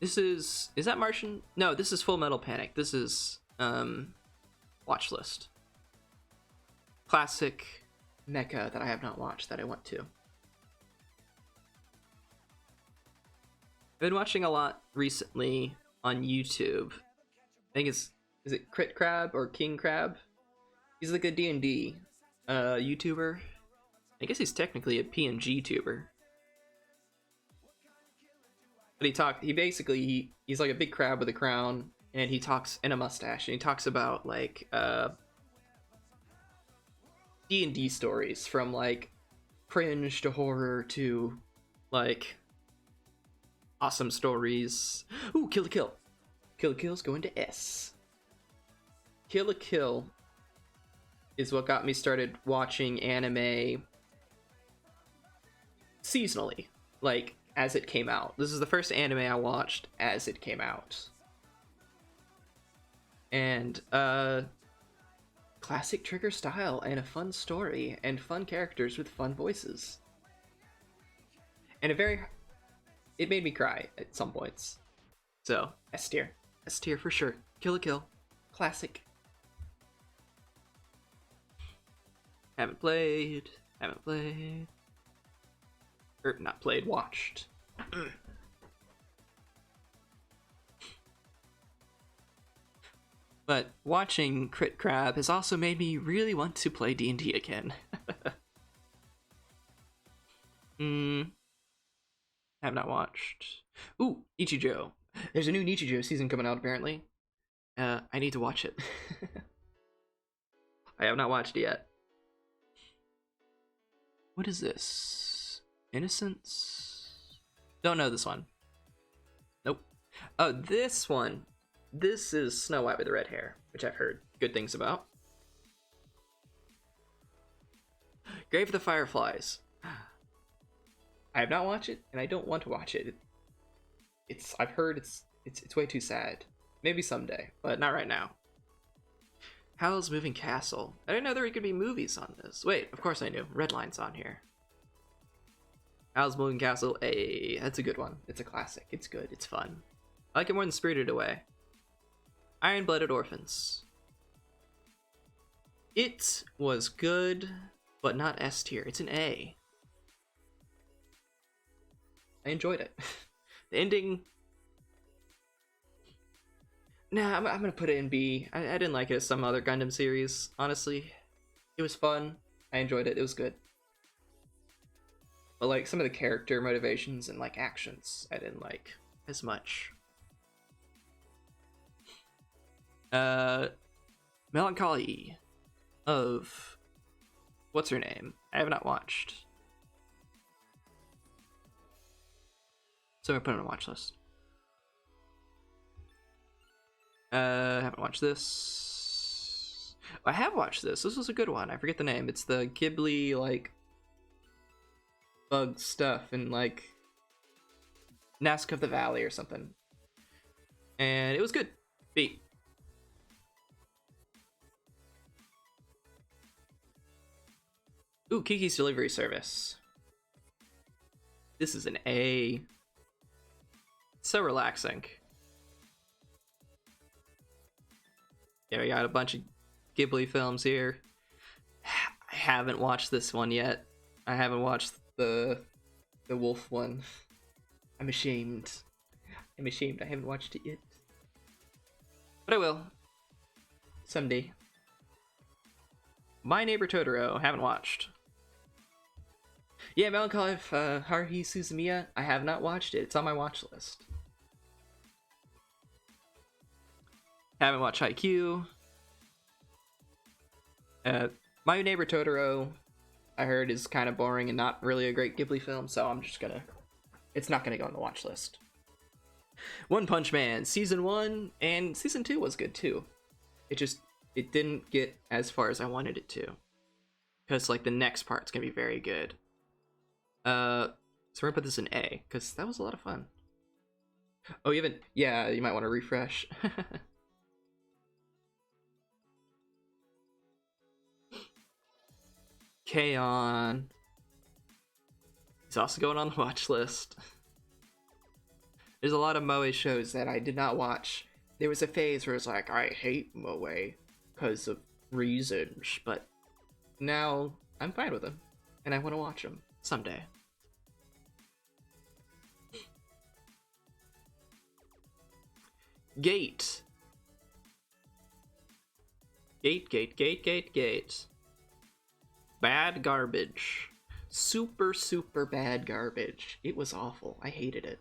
is that Martian? No, this is Full Metal Panic. This is, watch list. Classic mecha that I have not watched that I want to. I've been watching a lot recently on YouTube. I think is it Crit Crab or King Crab? He's like a D&D YouTuber. I guess he's technically a PNG tuber. But he's like a big crab with a crown, and he talks in a mustache, and he talks about like D&D stories, from like cringe to horror to like awesome stories. Ooh, Kill la Kill. Kill la Kill's going to S. Kill la Kill is what got me started watching anime seasonally, like as it came out. This is the first anime I watched as it came out. And classic Trigger style and a fun story and fun characters with fun voices. And it made me cry at some points. So, S tier. S tier for sure. Kill la Kill. Classic. Haven't played. Or not played, watched. But watching Crit Crab has also made me really want to play D&D again. Have not watched. Ooh, Ichijo. There's a new Nichijou season coming out apparently. I need to watch it. I have not watched it yet. What is this? Innocence? Don't know this one. Nope. Oh, this one. This is Snow White with the red hair, which I've heard good things about. Grave of the Fireflies. I have not watched it, and I don't want to watch it. I've heard it's way too sad. Maybe someday, but not right now. Howl's Moving Castle. I didn't know there could be movies on this. Wait, of course I knew. Redline's on here. Howl's Moving Castle. That's a good one. It's a classic. It's good. It's fun. I like it more than Spirited Away. Iron-Blooded Orphans. It was good, but not S tier. It's an A. I enjoyed it. The ending... Nah, I'm gonna put it in B. I didn't like it as some other Gundam series, honestly. It was fun. I enjoyed it. It was good. But like some of the character motivations and like actions, I didn't like as much. Melancholy of... What's her name? I have not watched. So I'm gonna put it on a watch list. Haven't watched this. I have watched this. This was a good one. I forget the name. It's the Ghibli, like, bug stuff and, like, Nazca of the Valley or something. And it was good. B. Ooh, Kiki's Delivery Service. This is an A. So relaxing. Yeah, we got a bunch of Ghibli films here. I haven't watched this one yet. I haven't watched the wolf one. I'm ashamed. I haven't watched it yet. But I will. Someday. My Neighbor Totoro. Haven't watched. Yeah, Melancholy of Haruhi Suzumiya. I have not watched it. It's on my watch list. Haven't watched Haikyuu. My Neighbor Totoro, I heard, is kind of boring and not really a great Ghibli film, so I'm just gonna... It's not gonna go on the watch list. One Punch Man, Season 1 and Season 2 was good too. It didn't get as far as I wanted it to. Because, like, the next part's gonna be very good. So we're gonna put this in A, because that was a lot of fun. Oh, you haven't... Yeah, you might want to refresh. K-On! He's also going on the watch list. There's a lot of Moe shows that I did not watch. There was a phase where it's like, I hate Moe because of reasons, but now I'm fine with them, and I want to watch them someday. Gate. Gate. Bad garbage. Super, super bad garbage. It was awful. I hated it.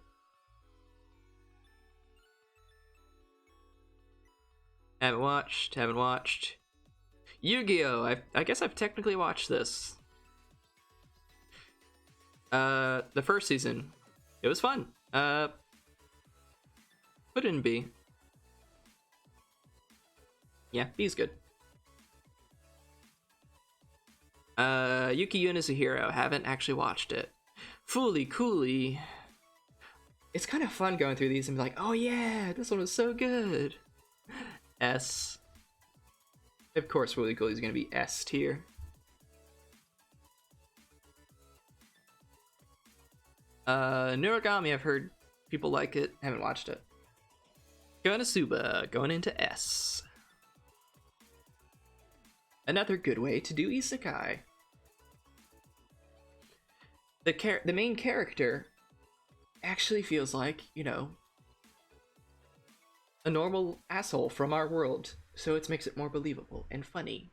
Haven't watched. Yu-Gi-Oh! I guess I've technically watched this. The first season. It was fun. Put in B. Yeah, B's good. Yuki-Yun is a Hero. Haven't actually watched it. Fooly Cooly. It's kind of fun going through these and be like, oh yeah, this one was so good. S. Of course, Fooly Cooly is gonna be S tier. Nuragami, I've heard people like it. Haven't watched it. Konosuba, going into S. Another good way to do isekai. The main character actually feels like, you know, a normal asshole from our world, so it makes it more believable and funny.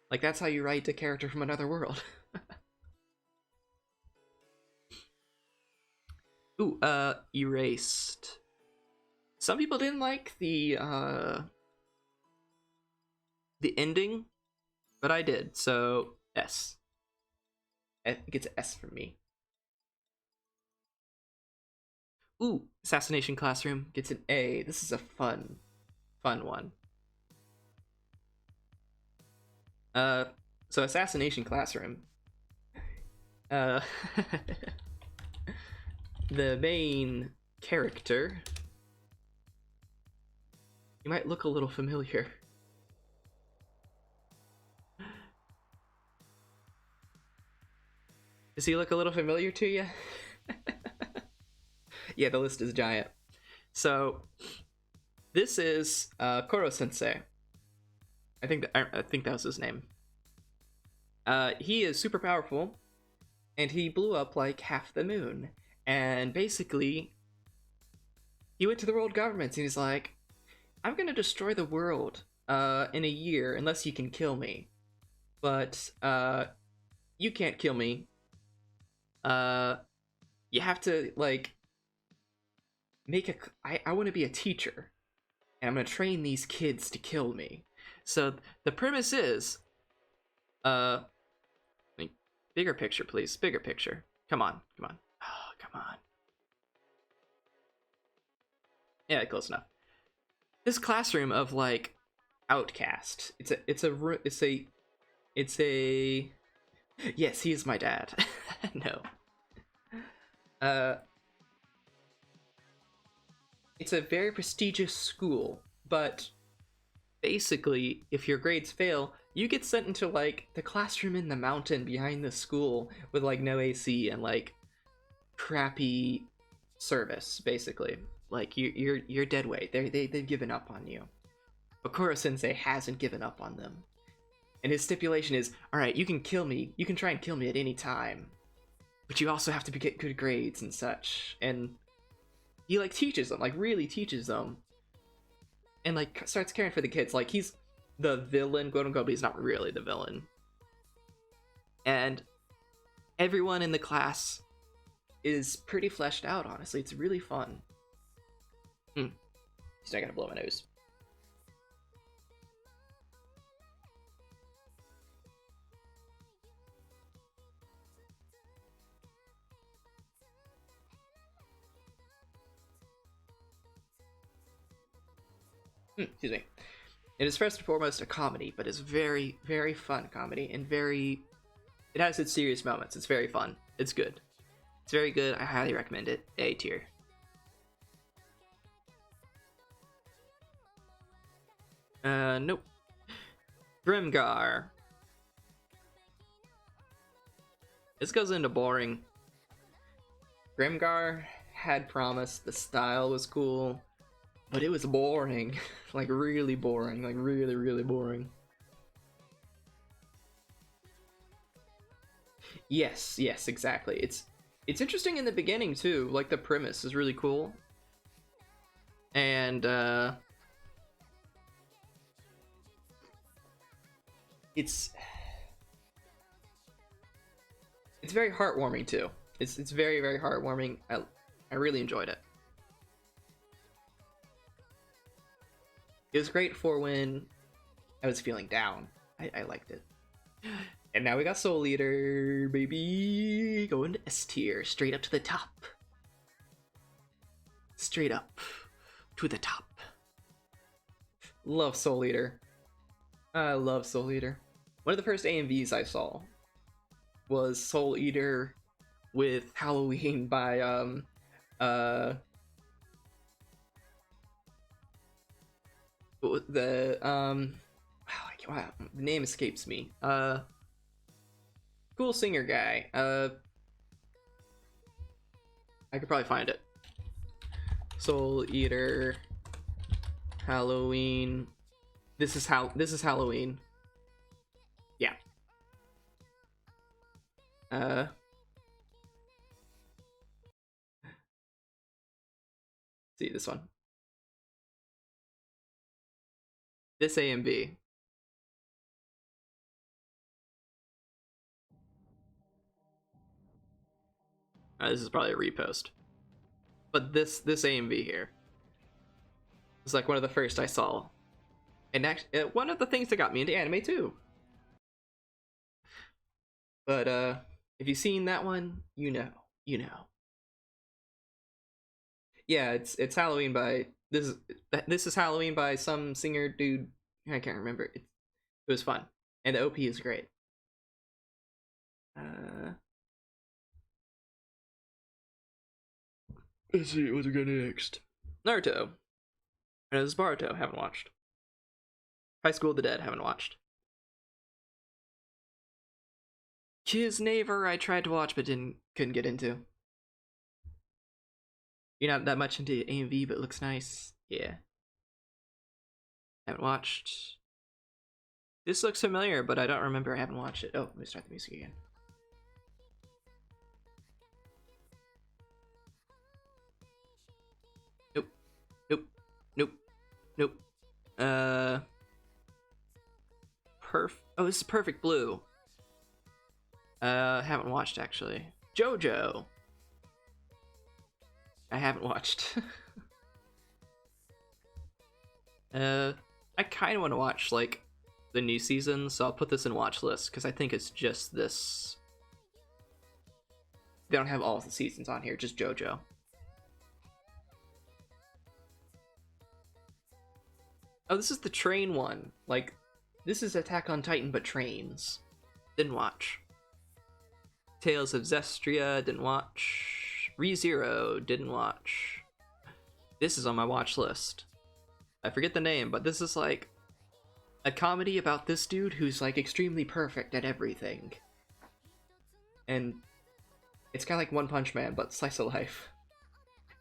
Like, that's how you write a character from another world. Ooh, Erased. Some people didn't like the ending, but I did, so S. It gets an S from me. Ooh, Assassination Classroom gets an A. This is a fun one. So Assassination Classroom. The main character. You might look a little familiar. Does he look a little familiar to you? Yeah, the list is giant. So, this is Koro Sensei. I think that was his name. He is super powerful, and he blew up like half the moon. And basically, he went to the world governments and he's like, I'm gonna destroy the world in a year unless you can kill me. But you can't kill me. You have to, like, I want to be a teacher, and I'm gonna train these kids to kill me. So the premise is, bigger picture, please. Bigger picture. Come on. Oh, come on. Yeah, close enough. This classroom of, like, outcast. It's a. Yes, he is my dad. No. It's a very prestigious school, but basically, if your grades fail, you get sent into, like, the classroom in the mountain behind the school with, like, no AC and, like, crappy service, basically. Like, you're dead weight. They've given up on you. But Koro Sensei hasn't given up on them. And his stipulation is, alright, you can kill me. You can try and kill me at any time. But you also have to get good grades and such. And he, like, teaches them, like, really teaches them. And, like, starts caring for the kids. Like, he's the villain, quote unquote, but he's not really the villain. And everyone in the class is pretty fleshed out, honestly. It's really fun. He's not gonna blow my nose. Excuse me. It is first and foremost a comedy, but it's very, very fun comedy, and it has its serious moments. It's very fun. It's good. It's very good. I highly recommend it. A tier. Nope. Grimgar. This goes into boring. Grimgar had promise, the style was cool, but it was boring. Like really boring, like really, really boring. Yes, yes, exactly. It's interesting in the beginning too, like the premise is really cool. And it's very heartwarming too. It's very, very heartwarming. I really enjoyed it. It was great for when I was feeling down. I liked it. And now we got Soul Eater, baby. Going to S tier, straight up to the top. Straight up to the top. Love Soul Eater. I love Soul Eater. One of the first AMVs I saw was Soul Eater with Halloween by the wow, the name escapes me. Cool singer guy. I could probably find it. Soul Eater Halloween. This is Halloween. Yeah. See this one. This AMV. This is probably a repost. But this AMV here was like one of the first I saw. And actually, one of the things that got me into anime too. But if you've seen that one, you know. Yeah, it's Halloween by this is Halloween by some singer dude. I can't remember. It was fun, and the OP is great. Let's see what we got next. Naruto. And this is Boruto. Haven't watched. High School of the Dead. Haven't watched. Kisnaver I tried to watch but couldn't get into. You're not that much into AMV, but it looks nice. Yeah. Haven't watched. This looks familiar, but I don't remember. I haven't watched it. Oh, let me start the music again. Nope. Nope. Nope. Nope. Oh, this is Perfect Blue. Haven't watched actually. JoJo. I haven't watched. I kind of want to watch like the new season, so I'll put this in watch list because I think it's just this. They don't have all the seasons on here, just JoJo. Oh, this is the train one. Like, this is Attack on Titan, but trains. Didn't watch. Tales of Zestria, didn't watch. ReZero, didn't watch. This is on my watch list. I forget the name, but this is like a comedy about this dude who's like extremely perfect at everything. And it's kind of like One Punch Man, but slice of life.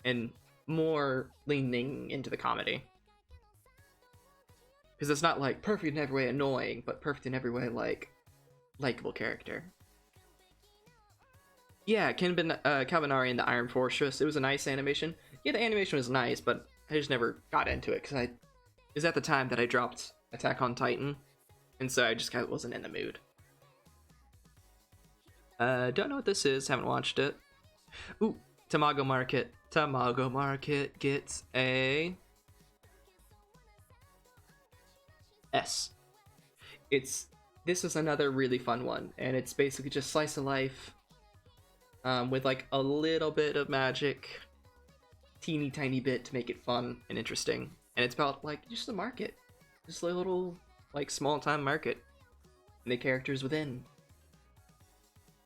And more leaning into the comedy. Because it's not like perfect in every way annoying, but perfect in every way like likable character. Yeah, Kabanari and the Iron Fortress. It was a nice animation. Yeah, the animation was nice, but I just never got into it because it was at the time that I dropped Attack on Titan, and so I just kind of wasn't in the mood. Don't know what this is. Haven't watched it. Ooh, Tamago Market. Tamago Market gets a S. This is another really fun one, and it's basically just slice of life. With like a little bit of magic, teeny tiny bit to make it fun and interesting. And it's about like just the market, just a little like small time market, and the characters within.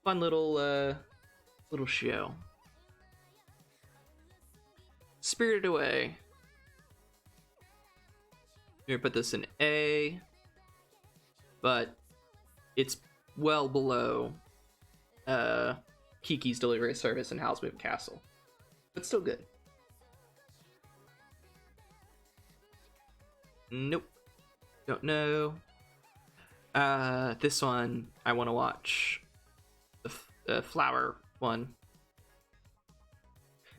Fun little show. Spirited Away. I'm gonna put this in A, but it's well below uh, Kiki's Delivery Service and Howl's Moving Castle. But still good. Nope. Don't know. This one I want to watch. The flower one.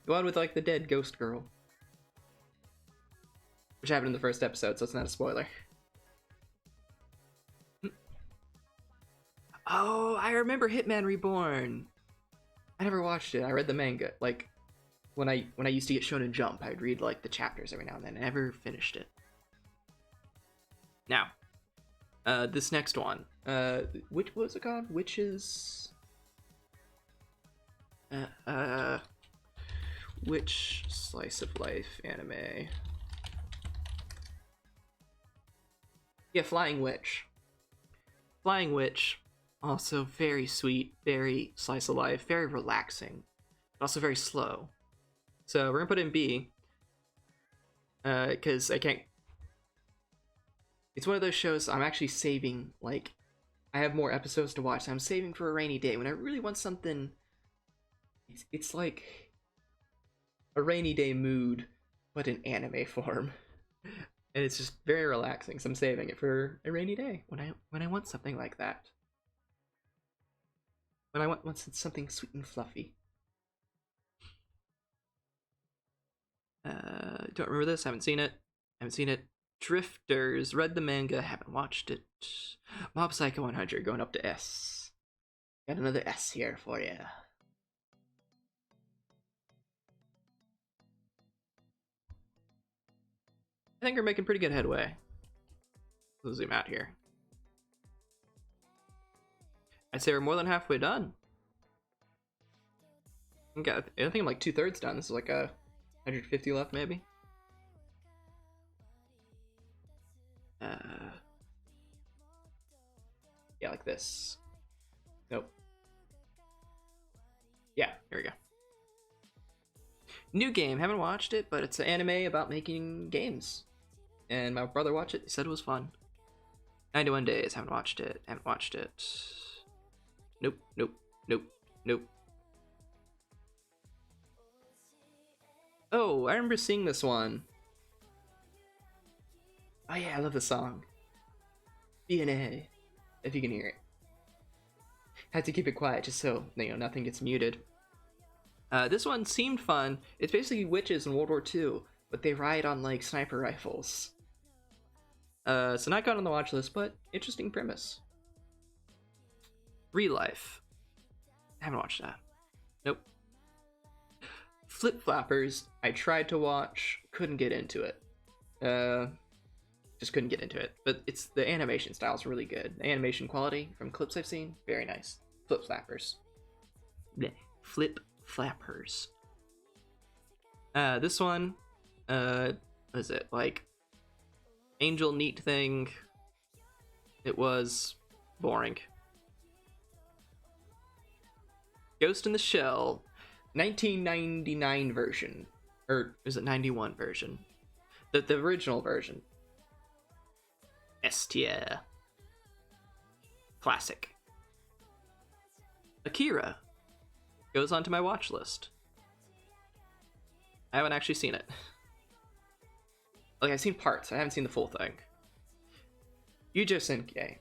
The one with like the dead ghost girl. Which happened in the first episode, so it's not a spoiler. Oh, I remember Hitman Reborn. I never watched it. I read the manga. Like, when I used to get Shonen Jump, I'd read like the chapters every now and then. I never finished it. Now, this next one. What was it called? Witches. Which slice of life anime? Yeah, Flying Witch. Flying Witch, also very sweet, very slice of life, very relaxing, but also very slow. So we're gonna put it in B, because I can't. It's one of those shows I'm actually saving. Like, I have more episodes to watch, so I'm saving for a rainy day when I really want something. It's like a rainy day mood, but in anime form. And it's just very relaxing, so I'm saving it for a rainy day when I want something like that. When I want something sweet and fluffy. Don't remember this. Haven't seen it. Drifters. Read the manga. Haven't watched it. Mob Psycho 100 going up to S. Got another S here for you. I think we're making pretty good headway. Let's zoom out here. I'd say we're more than halfway done. I think I'm like 2/3 done. This is like a 150 left, maybe. Yeah, like this. Nope. Yeah, here we go. New game, haven't watched it, but it's an anime about making games. And my brother watched it, he said it was fun. 91 Days, haven't watched it. Nope. Oh, I remember seeing this one. Oh yeah, I love the song. DNA, if you can hear it. Had to keep it quiet just so, nothing gets muted. This one seemed fun. It's basically witches in World War II, but they ride on like sniper rifles. So not got on the watch list, but interesting premise. Real Life. Haven't watched that. Nope. Flip Flappers. I tried to watch, couldn't get into it. Just couldn't get into it. But the animation style is really good. The animation quality from clips I've seen, very nice. Flip Flappers. Blech. Flip Flappers. This one, what is it, like Angel Neat thing? It was boring. Ghost in the Shell, 1999 version, or is it 91 version? The original version. S tier. Classic. Akira goes onto my watch list. I haven't actually seen it. Like, I've seen parts, I haven't seen the full thing. Yojo Senkai.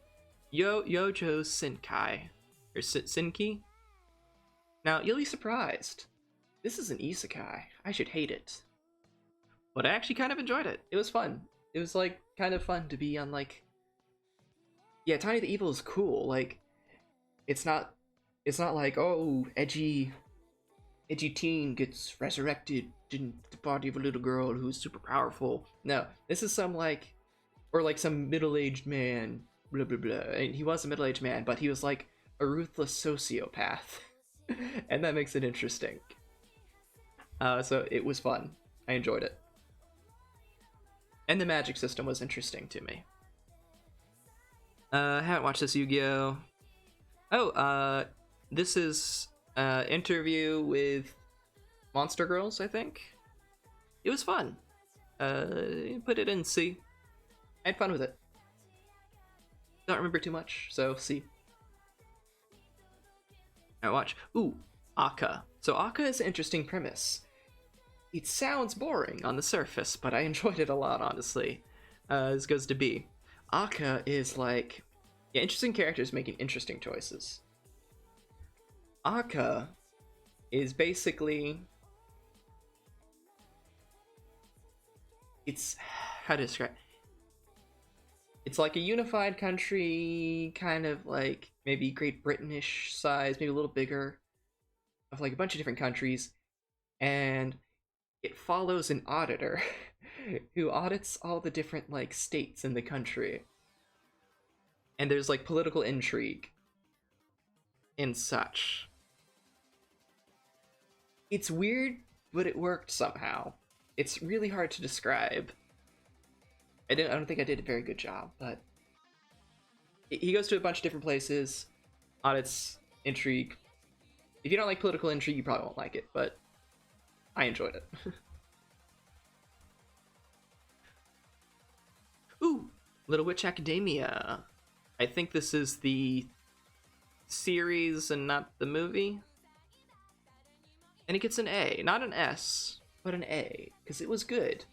Yojo Senkai. Or Senki? Now, you'll be surprised. This is an isekai. I should hate it. But I actually kind of enjoyed it. It was fun. It was, like, kind of fun to be on, like... Yeah, Tiny the Evil is cool. Like, it's not like, oh, edgy teen gets resurrected in the body of a little girl who's super powerful. No, this is some like, or like some middle-aged man, blah blah blah. And he was a middle-aged man, but he was like a ruthless sociopath, and that makes it interesting. So it was fun. I enjoyed it, and the magic system was interesting to me. I haven't watched this Yu-Gi-Oh. Oh, this is interview with Monster Girls, I think. It was fun. Put it in C. I had fun with it. Don't remember too much, so C. I watch. Ooh, Aka. So Aka is an interesting premise. It sounds boring on the surface, but I enjoyed it a lot, honestly. This goes to B. Aka is like, yeah, interesting characters making interesting choices. Aka is basically, it's, how to describe, it's like a unified country, kind of like maybe Great British size, maybe a little bigger, of like a bunch of different countries, and it follows an auditor who audits all the different like states in the country. And there's like political intrigue and such. It's weird, but it worked somehow. It's really hard to describe. I don't think I did a very good job, but he goes to a bunch of different places, audits intrigue. If you don't like political intrigue, you probably won't like it, but I enjoyed it. Ooh, Little Witch Academia. I think this is the series and not the movie. And it gets an A, not an S, but an A, because it was good.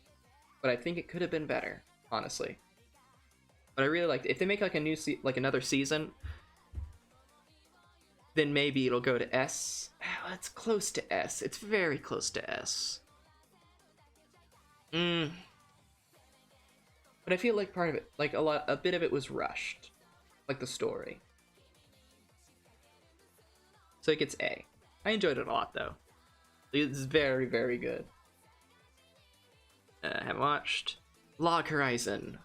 But I think it could have been better, honestly. But I really liked it. If they make like a new like another season, then maybe it'll go to S. It's close to S. It's very close to S. But I feel like part of it, like a bit of it was rushed, like the story. So it gets A. I enjoyed it a lot though. It's very, very good. I haven't watched Log Horizon.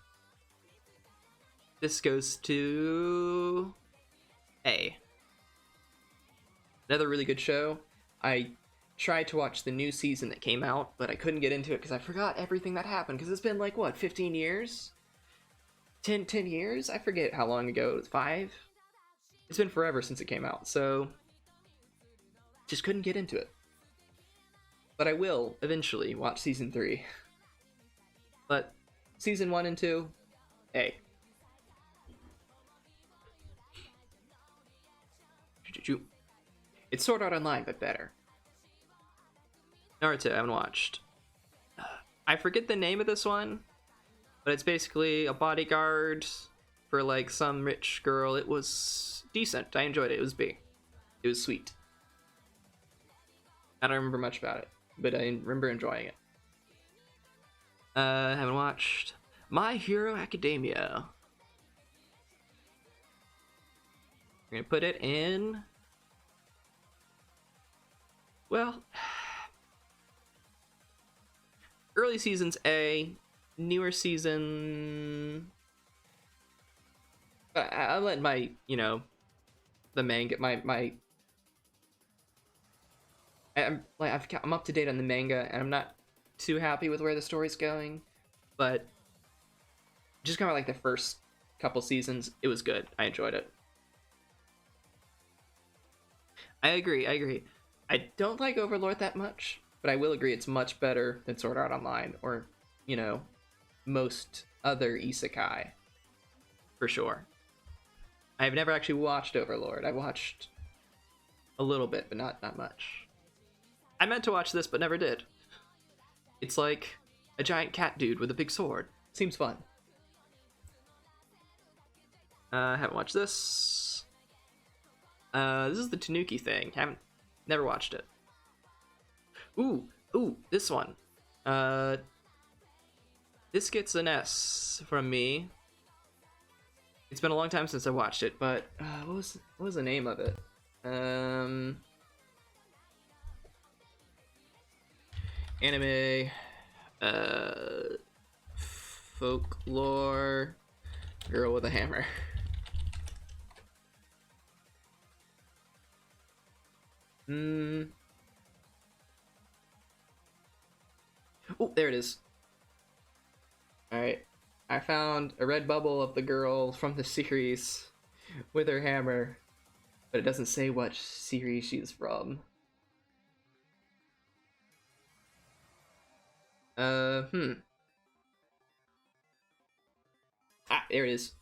This goes to A. Another really good show. I tried to watch the new season that came out, but I couldn't get into it because I forgot everything that happened, because it's been like, what, 15 years? 10 years? I forget how long ago. It was 5? It's been forever since it came out, so just couldn't get into it. But I will eventually watch season 3. But season 1 and 2, A. It's Sword Art Online, but better. Naruto, I haven't watched. I forget the name of this one, but it's basically a bodyguard for like some rich girl. It was decent. I enjoyed it. It was B. It was sweet. I don't remember much about it, but I remember enjoying it. I haven't watched My Hero Academia. We're gonna put it in, well, early seasons A, newer season. I'll let my, the manga, I'm up to date on the manga, and I'm not too happy with where the story's going, but just kind of like the first couple seasons, it was good. I enjoyed it. I agree. I don't like Overlord that much, but I will agree it's much better than Sword Art Online or, most other isekai, for sure. I've never actually watched Overlord. I watched a little bit, but not much. I meant to watch this, but never did. It's like a giant cat dude with a big sword. Seems fun. Haven't watched this. This is the Tanuki thing. Never watched it. Ooh, this one. This gets an S from me. It's been a long time since I watched it, but what was the name of it? Anime, folklore, girl with a hammer. Oh, there it is. Alright. I found a red bubble of the girl from the series with her hammer, but it doesn't say what series she's from. Ah, there it is.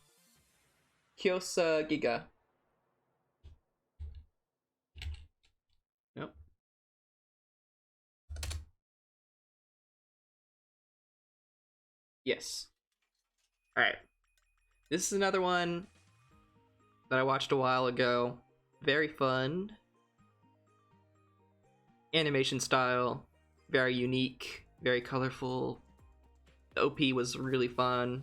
Kyosa Giga. Yes. All right. This is another one that I watched a while ago. Very fun. Animation style. Very unique. Very colorful. The OP was really fun.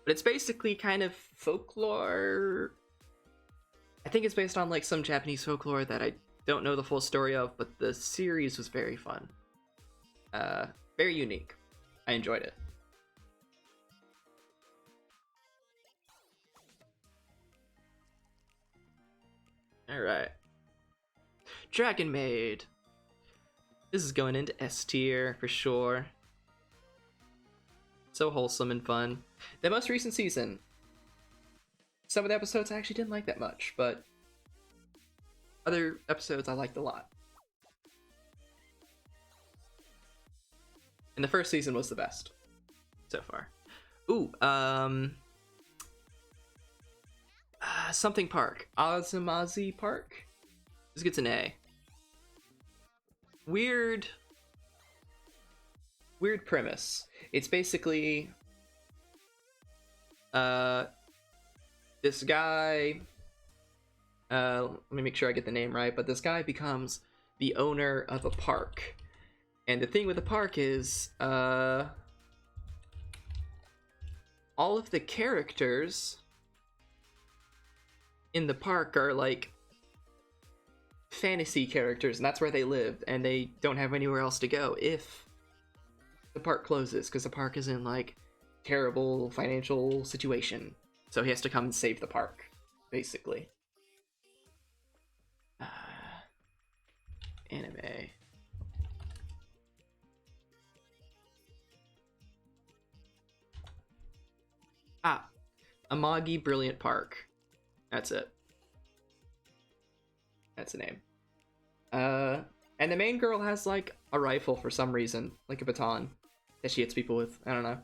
But it's basically kind of folklore. I think it's based on like some Japanese folklore that I don't know the full story of, but the series was very fun. Very unique. I enjoyed it. Alright. Dragon Maid. This is going into S tier for sure. So wholesome and fun. The most recent season, some of the episodes I actually didn't like that much, but other episodes I liked a lot. And the first season was the best so far. Ooh, something Park. Azumazi Park? This gets an A. Weird premise. It's basically this guy, let me make sure I get the name right, but this guy becomes the owner of a park. And the thing with the park is all of the characters in the park are like fantasy characters, and that's where they live, and they don't have anywhere else to go if the park closes, because the park is in like terrible financial situation, so he has to come and save the park, basically. Anime. Amagi Brilliant Park. That's it. That's the name. And the main girl has like a rifle for some reason, like a baton that she hits people with. I don't know. And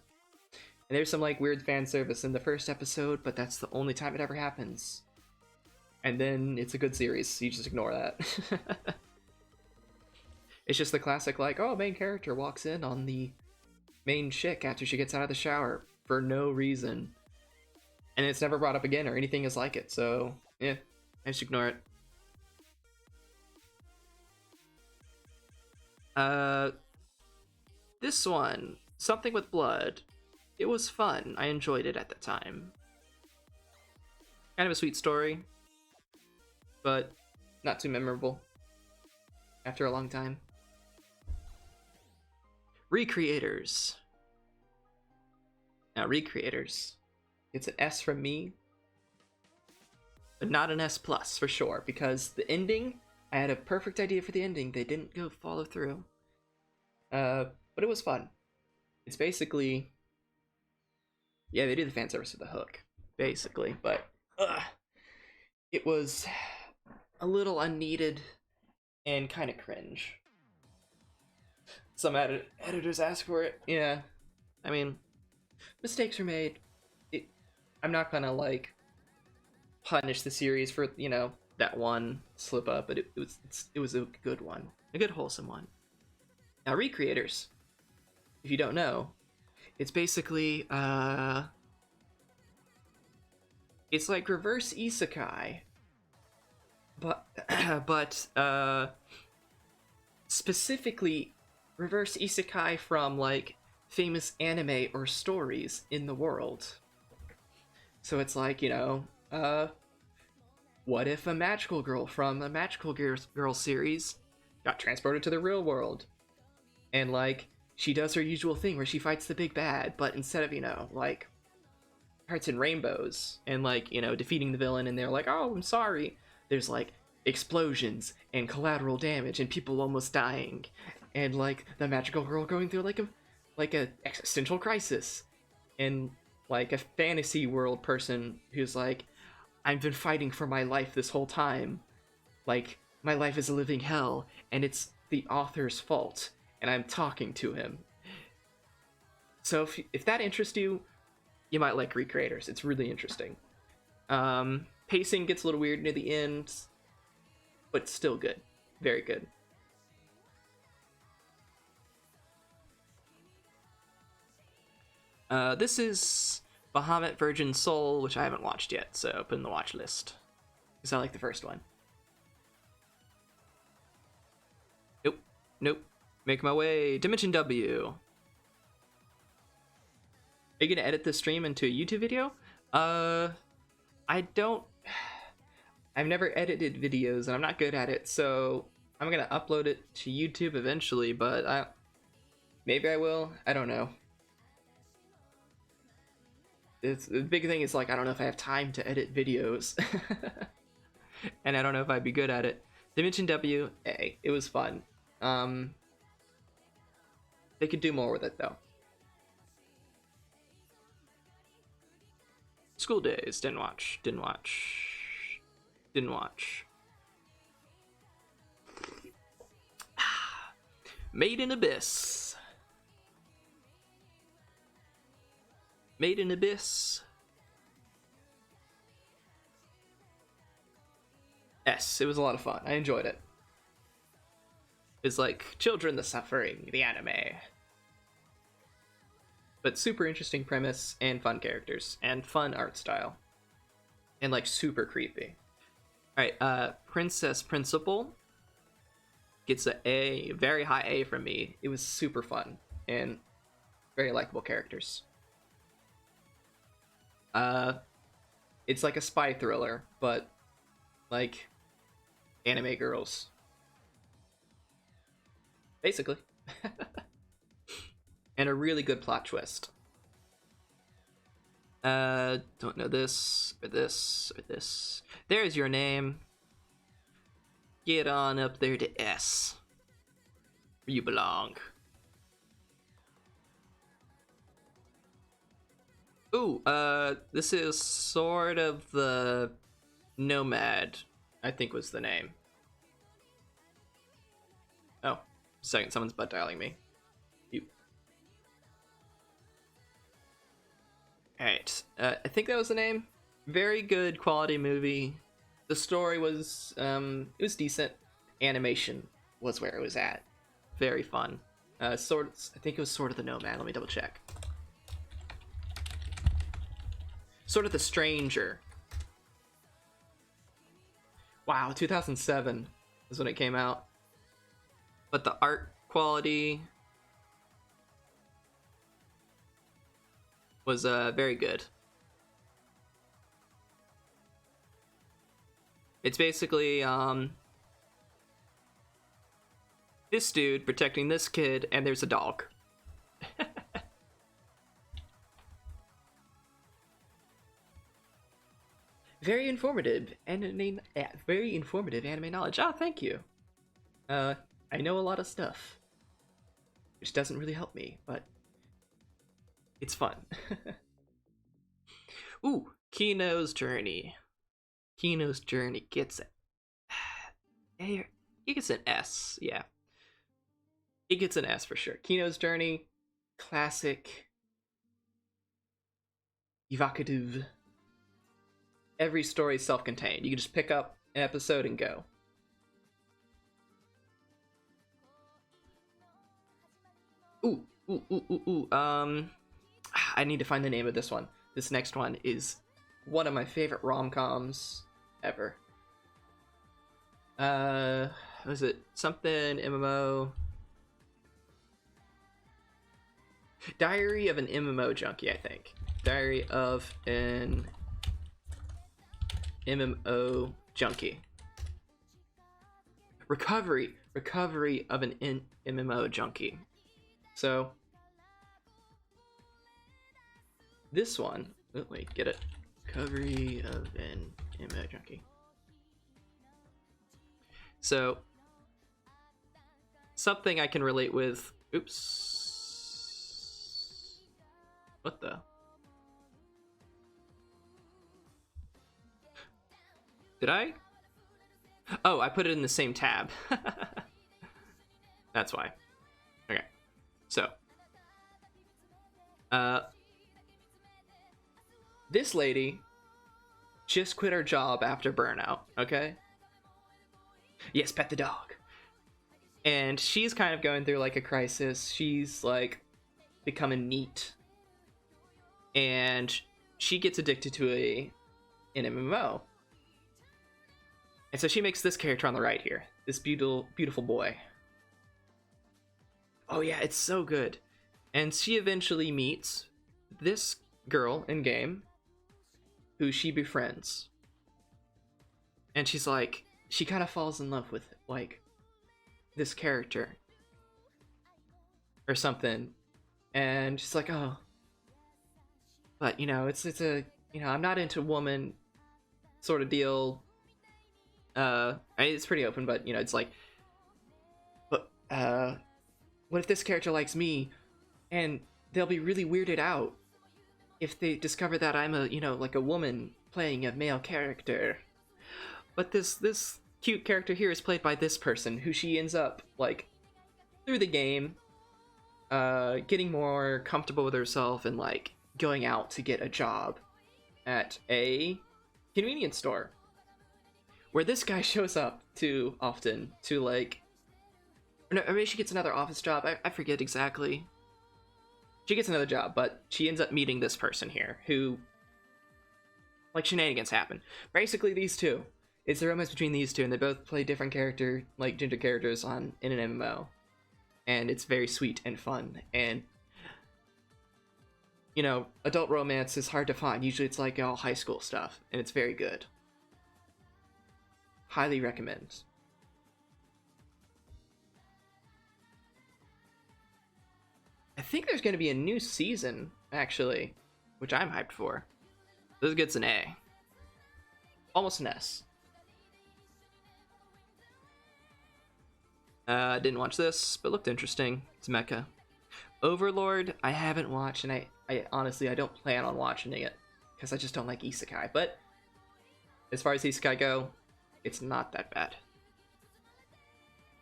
there's some like weird fan service in the first episode, but that's the only time it ever happens. And then it's a good series, so you just ignore that. It's just the classic like, oh, main character walks in on the main chick after she gets out of the shower for no reason. And it's never brought up again or anything is like it, so yeah, I just ignore it. This one, Something with Blood. It was fun. I enjoyed it at the time. Kind of a sweet story, but not too memorable after a long time. Recreators. Now, Recreators. It's an S from me, but not an S plus for sure, because the ending, I had a perfect idea for the ending. They didn't go follow through. But it was fun. It's basically, yeah, they do the fan service with the hook, basically, but it was a little unneeded and kind of cringe. Some editors ask for it. Yeah, I mean, mistakes were made. I'm not gonna like punish the series for, you know, that one slip up, but it was a good one, a good wholesome one. Now, Recreators, if you don't know, it's basically it's like reverse isekai, but specifically reverse isekai from like famous anime or stories in the world. So it's like, you know, what if a magical girl from a Magical Girl series got transported to the real world? And, like, she does her usual thing where she fights the big bad, but instead of, you know, like, hearts and rainbows and, like, you know, defeating the villain and they're like, oh, I'm sorry, there's, like, explosions and collateral damage and people almost dying. And, like, the magical girl going through, like a existential crisis. And like a fantasy world person who's like, I've been fighting for my life this whole time. Like, my life is a living hell, and it's the author's fault, and I'm talking to him. So if that interests you, you might like Recreators. It's really interesting. Pacing gets a little weird near the end, but still good. Very good. This is Bahamut Virgin Soul, which I haven't watched yet, so put in the watch list. Because I like the first one. Nope. Nope. Make my way. Dimension W. Are you gonna edit this stream into a YouTube video? I don't... I've never edited videos, and I'm not good at it, so I'm gonna upload it to YouTube eventually, but maybe I will. I don't know. The big thing is, like, I don't know if I have time to edit videos. And I don't know if I'd be good at it. Dimension W, it was fun. They could do more with it, though. School Days, didn't watch. Made in Abyss. Made in Abyss. Yes, it was a lot of fun. I enjoyed it. It's like Children the Suffering, the anime. But super interesting premise and fun characters and fun art style. And like super creepy. Alright, Princess Principal gets a A, very high A from me. It was super fun and very likable characters. It's like a spy thriller, but like anime girls. Basically. And a really good plot twist. Don't know this, or this, or this. There's your name. Get on up there to S. Where you belong. Ooh, this is sort of the Nomad, I think was the name. Oh, second, someone's butt dialing me. Alright, I think that was the name. Very good quality movie. The story was, it was decent. Animation was where it was at. Very fun. I think it was sort of the Nomad, let me double check. Sort of the Stranger. Wow, 2007 is when it came out. But the art quality was very good. It's basically this dude protecting this kid, and there's a dog. Very informative anime knowledge. Oh, thank you. I know a lot of stuff, which doesn't really help me, but it's fun. Ooh, Kino's Journey. Kino's Journey gets it. He gets an S, yeah. He gets an S for sure. Kino's Journey, classic, evocative. Every story is self-contained. You can just pick up an episode and go. Ooh. I need to find the name of this one. This next one is one of my favorite rom-coms ever. Was it something MMO? Diary of an MMO Junkie, I think. Diary of an MMO Junkie. Recovery of an MMO Junkie. So this one, oh, wait, get it. Recovery of an MMO Junkie. So something I can relate with. Oops. What the? Did I? Oh, I put it in the same tab. That's why. Okay. So. This lady just quit her job after burnout, okay? Yes, pet the dog. And she's kind of going through like a crisis. She's like becoming neat. and she gets addicted to an MMO. And so she makes this character on the right here, this beautiful boy. Oh yeah, it's so good. And she eventually meets this girl in game who she befriends. And she's like, she kind of falls in love with like this character or something. And she's like, oh, but you know, it's a, you know, I'm not into woman sort of deal. It's pretty open, but you know, it's like, but what if this character likes me, and they'll be really weirded out if they discover that I'm a, you know, like a woman playing a male character. But this cute character here is played by this person, who she ends up like through the game, getting more comfortable with herself and like going out to get a job at a convenience store, where this guy shows up too often to like, no, maybe she gets another office job. I forget exactly. She gets another job, but she ends up meeting this person here who, like, shenanigans happen. Basically, these two. It's the romance between these two, and they both play different character, like gender characters in an MMO. And it's very sweet and fun. And, you know, adult romance is hard to find. Usually it's like all high school stuff, and it's very good. Highly recommend. I think there's going to be a new season, actually, which I'm hyped for. This gets an A. Almost an S. Didn't watch this, but looked interesting. It's mecha. Overlord, I haven't watched, and I honestly, I don't plan on watching it, because I just don't like isekai. But as far as isekai go, it's not that bad.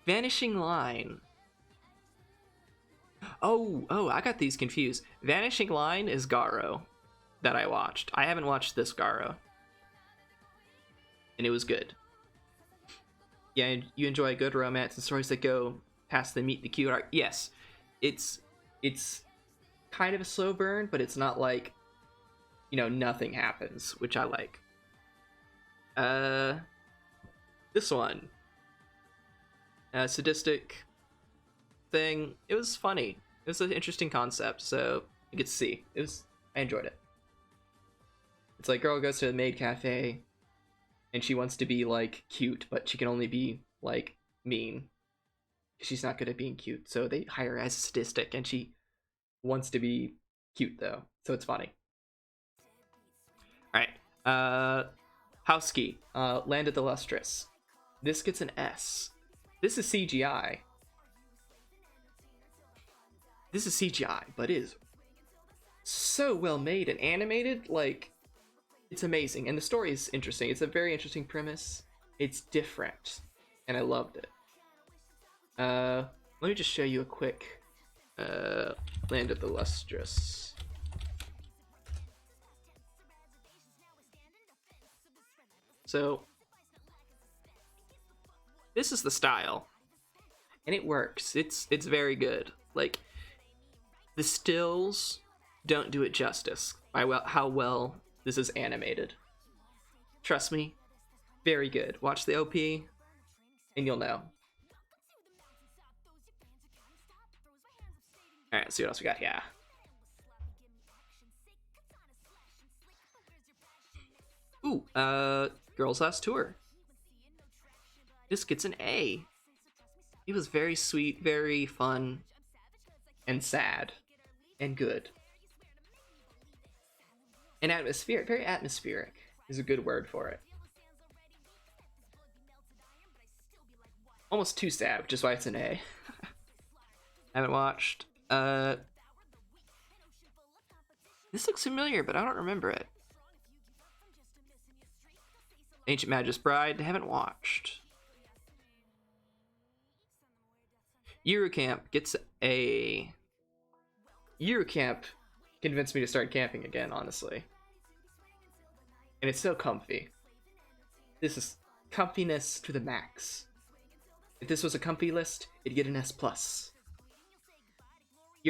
Vanishing Line. Oh, I got these confused. Vanishing Line is Garo that I watched. I haven't watched this Garo. And it was good. Yeah, you enjoy a good romance and stories that go past the meet the cute arc. Yes, it's kind of a slow burn, but it's not like, you know, nothing happens, which I like. This one. Sadistic thing. It was funny. It was an interesting concept, so you get to see. I enjoyed it. It's like girl goes to a maid cafe, and she wants to be like cute, but she can only be like mean. She's not good at being cute, so they hire her as sadistic, and she wants to be cute though, so it's funny. All right, Housekeep, Land of the Lustrous. This gets an S. This is CGI. This is CGI, but it is so well made and animated. Like, it's amazing, and the story is interesting. It's a very interesting premise. It's different, and I loved it. Let me just show you a quick Land of the Lustrous. So this is the style, and it works. It's very good. Like, the stills don't do it justice by how well this is animated. Trust me, very good. Watch the OP, and you'll know. All right, let's see what else we got here. Ooh, Girls Last Tour. This gets an A. It was very sweet, very fun, and sad, and good. And atmospheric, very atmospheric is a good word for it. Almost too sad, which is why it's an A. Haven't watched. This looks familiar, but I don't remember it. Ancient Magus Bride, haven't watched. Eurocamp gets a... Eurocamp convinced me to start camping again, honestly. And it's so comfy. This is comfiness to the max. If this was a comfy list, it'd get an S+.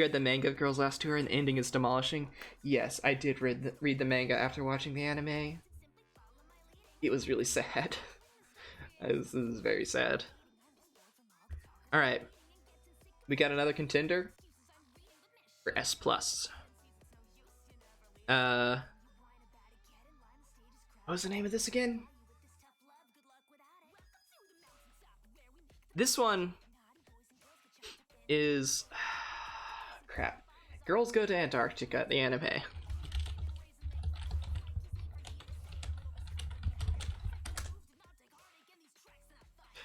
You read the manga of Girls Last Tour and the ending is demolishing? Yes, I did read the manga after watching the anime. It was really sad. This is very sad. Alright. We got another contender for S+. What was the name of this again? This one is... crap. Girls Go to Antarctica, the anime.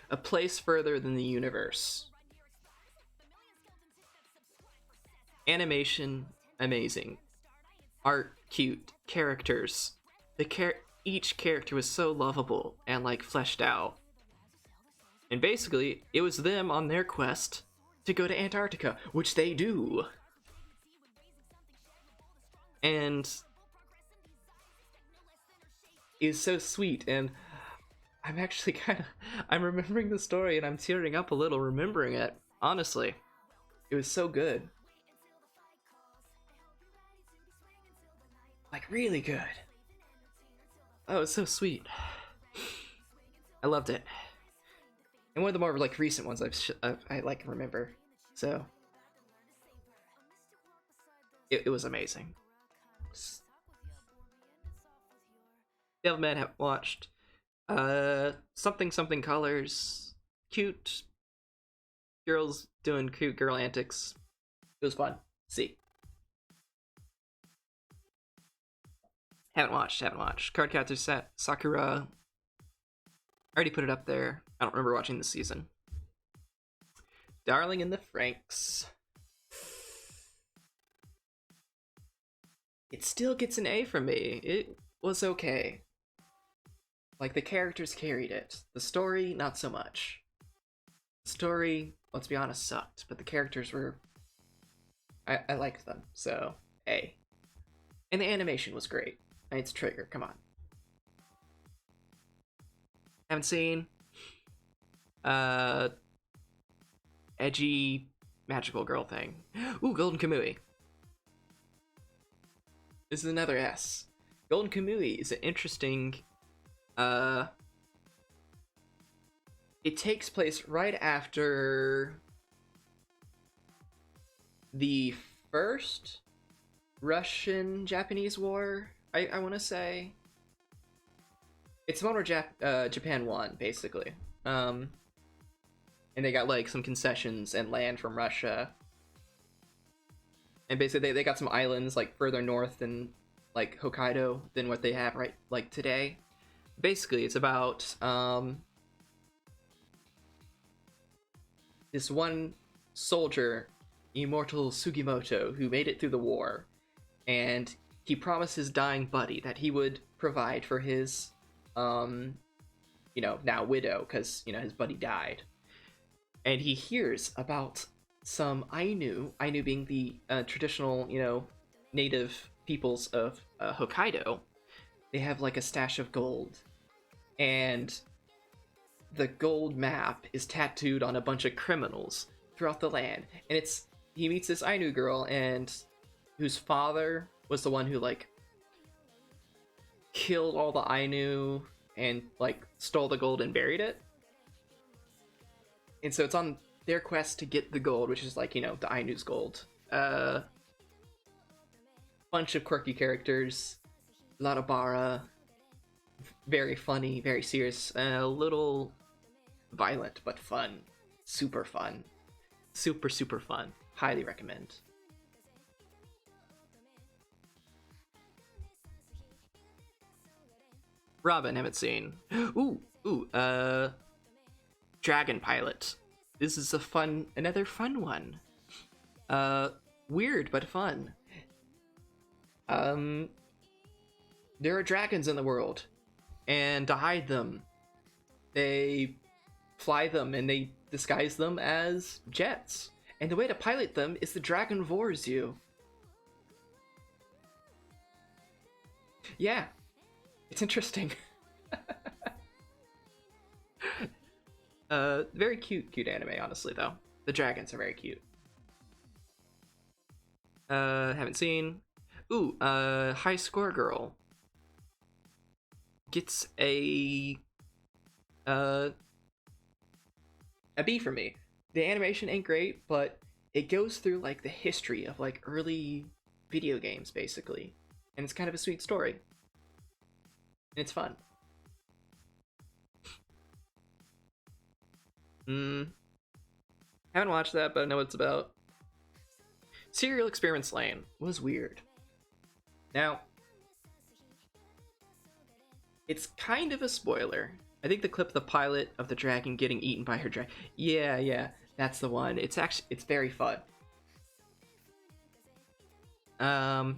A place further than the universe. Animation, amazing. Art, cute. Characters. Each character was so lovable and, like, fleshed out. And basically, it was them on their quest to go to Antarctica, which they do. And it's so sweet, and I'm actually I'm remembering the story and I'm tearing up a little remembering it. Honestly, it was so good. Like, really good. Oh, it's so sweet. I loved it. And one of the more, like, recent ones I like remember. So it was amazing. Devilman have watched something colors, cute girls doing cute girl antics. It was fun. See. Haven't watched. Cardcaptor Sakura. Already put it up there. I don't remember watching this season. Darling in the Franxx. It still gets an A from me. It was okay. Like, the characters carried it. The story, not so much. The story, let's be honest, sucked. But the characters were... I liked them, so A. And the animation was great. And it's Trigger, come on. Haven't seen edgy magical girl thing. Ooh, Golden Kamui. This is another S. Golden Kamui is an interesting it takes place right after the first Russian-Japanese war, I want to say. It's the one where Japan won, basically. And they got, like, some concessions and land from Russia. And basically they got some islands, like, further north than, like, Hokkaido than what they have right, like, today. Basically, it's about, this one soldier, Immortal Sugimoto, who made it through the war. And he promised his dying buddy that he would provide for his, you know, now widow, because, you know, his buddy died. And he hears about some Ainu being the traditional, you know, native peoples of Hokkaido. They have, like, a stash of gold. And the gold map is tattooed on a bunch of criminals throughout the land. And he meets this Ainu girl, and whose father was the one who, like, killed all the Ainu and, like, stole the gold and buried it. And so it's on their quest to get the gold, which is, like, you know, the Ainu's gold. Bunch of quirky characters, a lot of bara, very funny, very serious, a little violent, but fun. Super fun. Super, super fun. Highly recommend. Robin, haven't seen. Dragon Pilot. This is another fun one. Weird, but fun. There are dragons in the world, and to hide them, they fly them and they disguise them as jets. And the way to pilot them is the dragon vores you. Yeah, it's interesting. Very cute anime, honestly, though. The dragons are very cute. Haven't seen. Ooh, High Score Girl gets uh a B for me. The animation ain't great, but it goes through like the history of like early video games basically, and it's kind of a sweet story. And it's fun. Haven't watched that, but I know what it's about. Serial Experiments Lane was weird. Now, it's kind of a spoiler. I think the clip of the pilot of the dragon getting eaten by her dragon. Yeah, that's the one. It's very fun.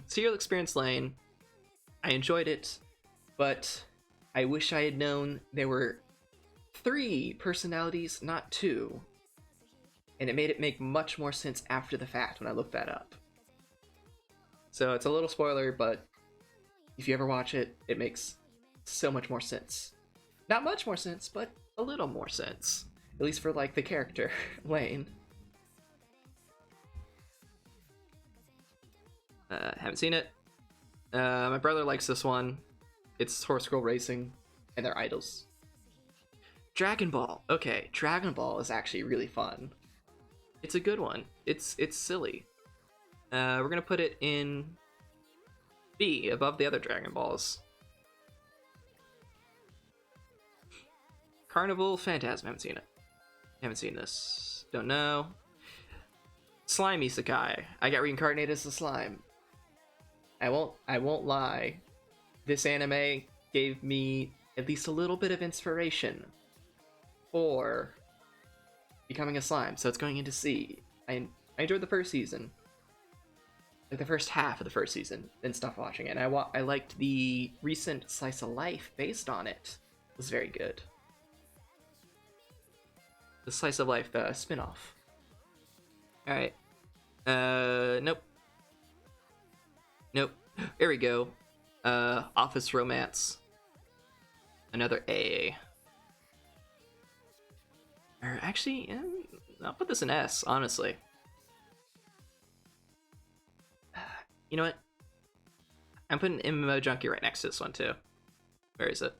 Serial Experience Lane, I enjoyed it, but I wish I had known there were 3 personalities, not 2. And it made it make much more sense after the fact when I looked that up. So it's a little spoiler, but if you ever watch it, it makes so much more sense. Not much more sense, but a little more sense. At least for like the character, Lane. Haven't seen it. My brother likes this one. It's Horse Girl Racing, and they're idols. Dragon Ball. Okay, Dragon Ball is actually really fun. It's a good one. It's silly. We're gonna put it in B, above the other Dragon Balls. Carnival Phantasm. Haven't seen it. Haven't seen this. Don't know. Slime Isekai. I got reincarnated as a slime. I won't lie. This anime gave me at least a little bit of inspiration for becoming a slime, so it's going into C. I enjoyed the first season, like the first half of the first season, then stopped watching it. And I liked the recent slice of life based on it. It was very good. The slice of life spin-off. All right. Nope. There we go. Office Romance. Another A. Or actually, I'll put this in S, honestly. You know what? I'm putting MMO Junkie right next to this one, too. Where is it?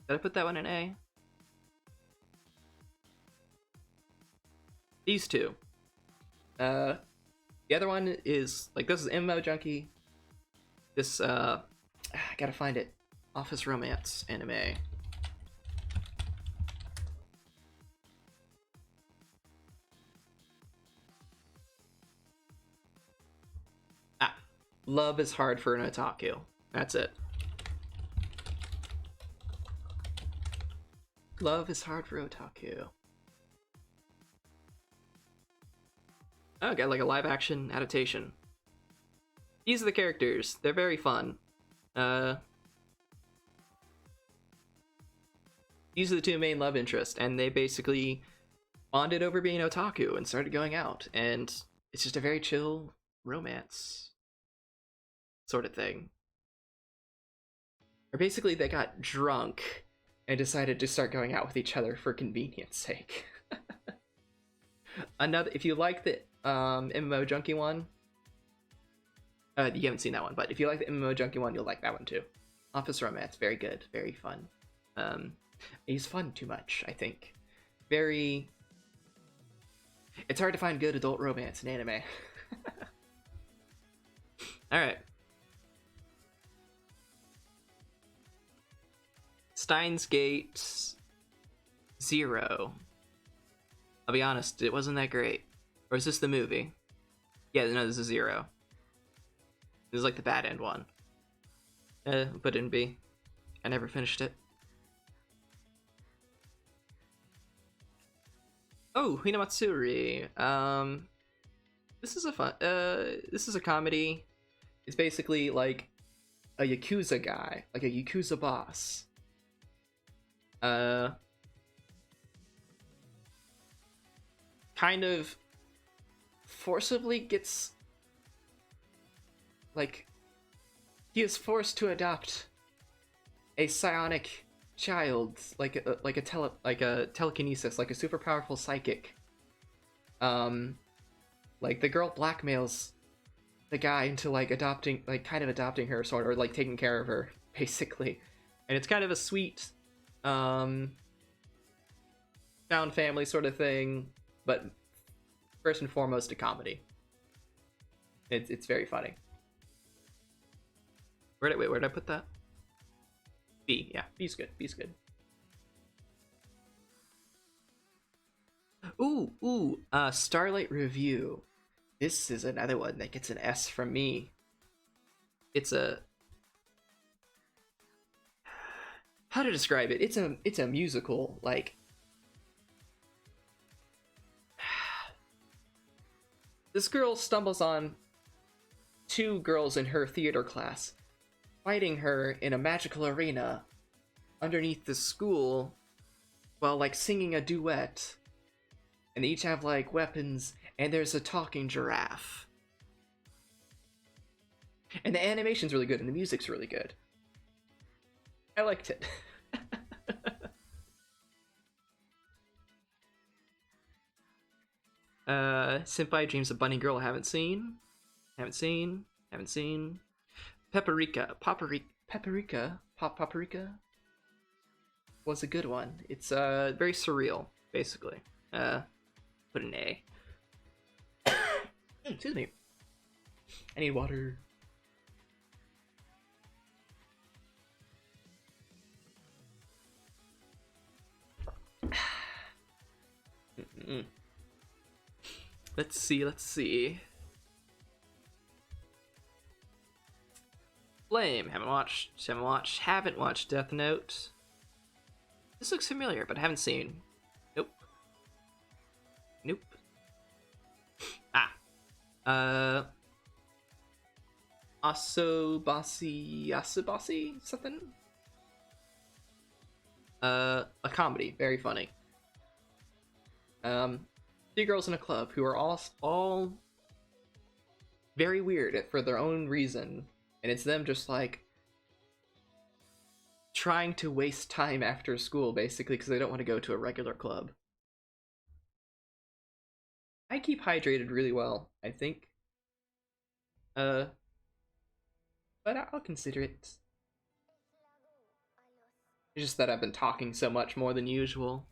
Did I put that one in A? These two. The other one is, like, this is MMO Junkie. This, I gotta find it. Office Romance anime. Love is hard for an otaku. That's it. Love is hard for otaku. Oh, got like a live action adaptation. These are the characters. They're very fun. These are the 2 main love interests, and they basically bonded over being otaku and started going out, and it's just a very chill romance sort of thing. Or basically they got drunk and decided to start going out with each other for convenience sake. Another, if you like the MMO Junkie one, you haven't seen that one, but if you like the MMO Junkie one, you'll like that one too. Office Romance, very good, very fun. He's fun too much, I think. Very... It's hard to find good adult romance in anime. Alright. Steins Gate 0. I'll be honest, it wasn't that great. Or is this the movie? Yeah, no, this is 0. This is like the bad end one. Put it in B. I never finished it. Oh, Hinamatsuri. This is a fun. This is a comedy. It's basically like a Yakuza guy, like a Yakuza boss. Kind of forcibly gets, like, he is forced to adopt a psionic child, like a telekinesis, like a super powerful psychic. Like the girl blackmails the guy into like adopting, like kind of adopting her, sort of, or like taking care of her, basically. And it's kind of a sweet, found family sort of thing, but first and foremost a comedy. It's very funny. Where did I put that? B, yeah, B's good. B's good. Starlight Review. This is another one that gets an S from me. It's a, how to describe it? It's a musical, like, this girl stumbles on two girls in her theater class fighting her in a magical arena underneath the school while like singing a duet, and they each have like weapons, and there's a talking giraffe, and the animation's really good and the music's really good. I liked it. Senpai Dreams of Bunny Girl. Haven't seen. Paprika was a good one. It's very surreal, basically. Put an A. Excuse me. I need water. Let's see. Flame. Haven't watched Death Note. This looks familiar, but I haven't seen. Nope. Asobasi something? A comedy, very funny. Three girls in a club who are all very weird for their own reason, and it's them just like trying to waste time after school, basically, because they don't want to go to a regular club. I keep hydrated really well, I think. But I'll consider it. It's just that I've been talking so much more than usual.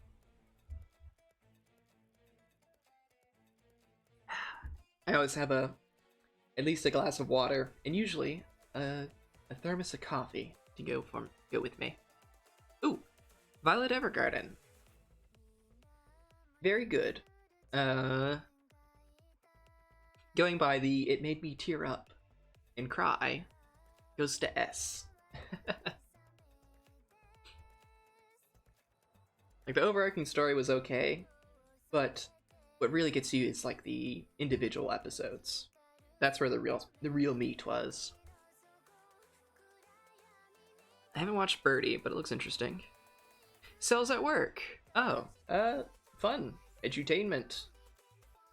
I always have at least a glass of water, and usually a thermos of coffee to go with me. Ooh, Violet Evergarden. Very good. Going by the it made me tear up and cry goes to S. Like, the overarching story was okay, but what really gets you is like the individual episodes. That's where the real meat was. I haven't watched Birdie, but it looks interesting. Cells at Work. Oh, fun. Edutainment.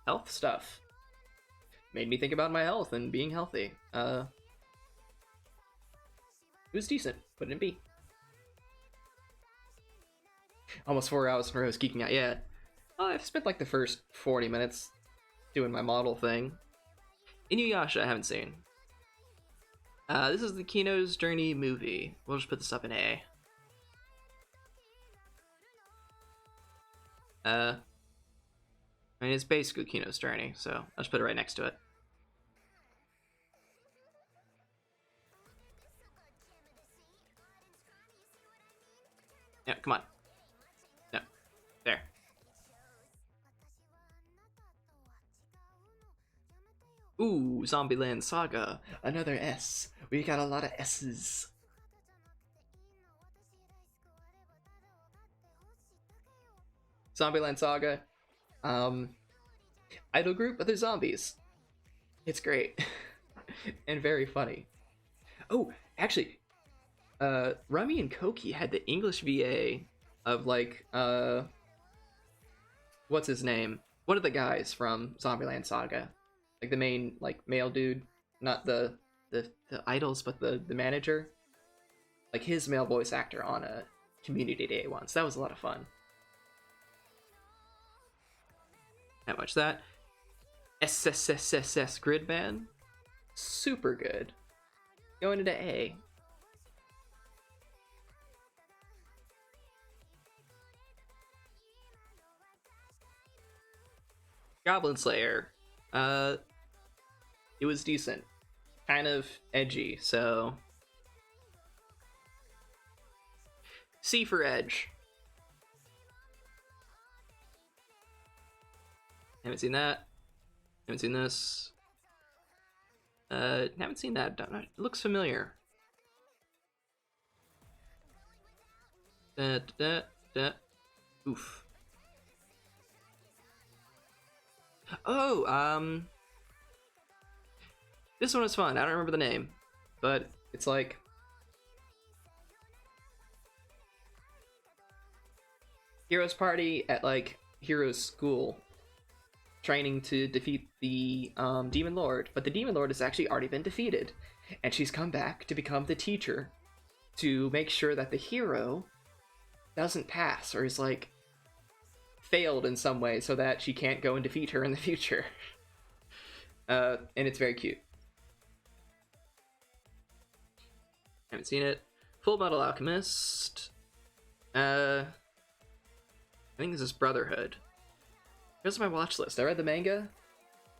Health stuff. Made me think about my health and being healthy. It was decent. Put it in B. Almost 4 hours in a row geeking out. Yeah. I've spent like the first 40 minutes doing my model thing. Inuyasha I haven't seen. This is the Kino's Journey movie. We'll just put this up in A. I mean, it's basically Kino's Journey, so I'll just put it right next to it. Yeah, come on. No. There. Ooh, Zombieland Saga. Another S. We got a lot of S's. Zombieland Saga. Idol group, but they're zombies. It's great. And very funny. Oh, actually, Rami and Koki had the English VA of like, what's his name? One of the guys from Zombieland Saga. Like the main, like, male dude. Not the idols, but the manager. Like his male voice actor on a Community Day once. That was a lot of fun. Not much that. SSSSS Gridman. super good. Going into A. Goblin Slayer. Uh, it was decent. Kind of edgy, so C for edge. Haven't seen that. Haven't seen this. Haven't seen that. It looks familiar. Da, da, da. Oof. Oh, this one was fun. I don't remember the name, but it's like Heroes Party at like Heroes School, training to defeat the Demon Lord, but the Demon Lord has actually already been defeated, and she's come back to become the teacher to make sure that the hero doesn't pass or is like failed in some way so that she can't go and defeat her in the future. And it's very cute. Haven't seen it. Full Metal Alchemist. I think this is Brotherhood. Here's my watch list. I read the manga,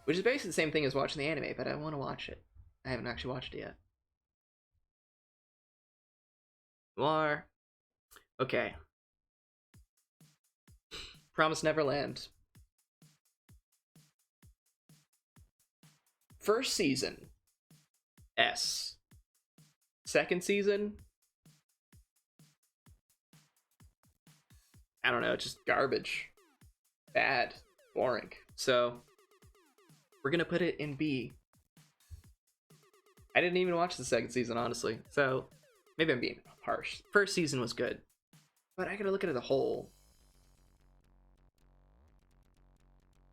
which is basically the same thing as watching the anime, but I want to watch it. I haven't actually watched it yet. Noir. Okay. Promise Neverland. First season, S. Second season, I don't know, just garbage. Bad. Boring. So, we're gonna put it in B. I didn't even watch the second season, honestly, so maybe I'm being harsh. First season was good, but I gotta look at it as a whole.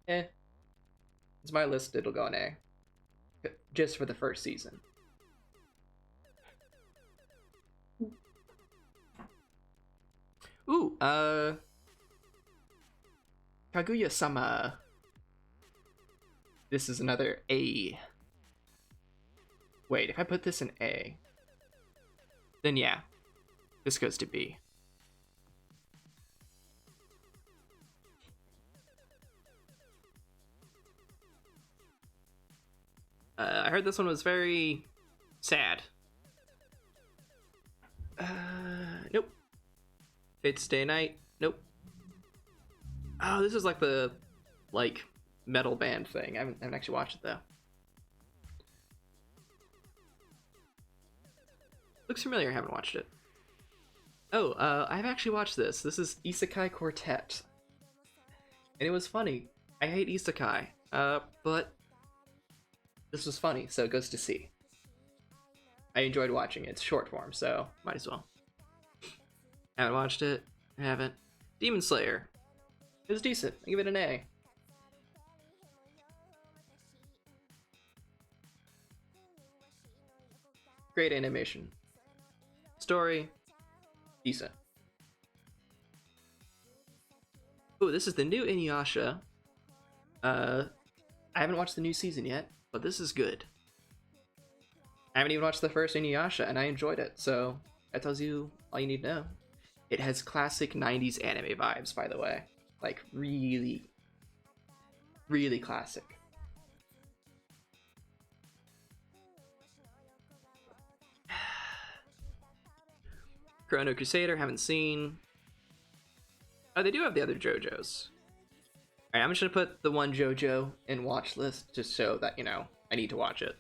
It's my list, it'll go on A. Just for the first season. Ooh, Kaguya-sama. This is another A. Wait, if I put this in A, then yeah, this goes to B. I heard this one was very sad. Nope. Fate Stay Night. Nope. Oh, this is like the metal band thing. I haven't actually watched it though. Looks familiar. I haven't watched it. Oh, I've actually watched this. This is Isekai Quartet, and it was funny. I hate isekai, but this was funny, so it goes to C. I enjoyed watching it. It's short form, so might as well. Haven't watched it. I haven't. Demon Slayer. It was decent. I give it an A. Great animation. Story, decent. Ooh, this is the new Inuyasha. I haven't watched the new season yet, but this is good. I haven't even watched the first Inuyasha, and I enjoyed it, so that tells you all you need to know. It has classic 90s anime vibes, by the way. Like, really, really classic. Chrono Crusader, haven't seen. Oh, they do have the other JoJo's. Alright, I'm just gonna put the one JoJo in watch list just so that, you know, I need to watch it.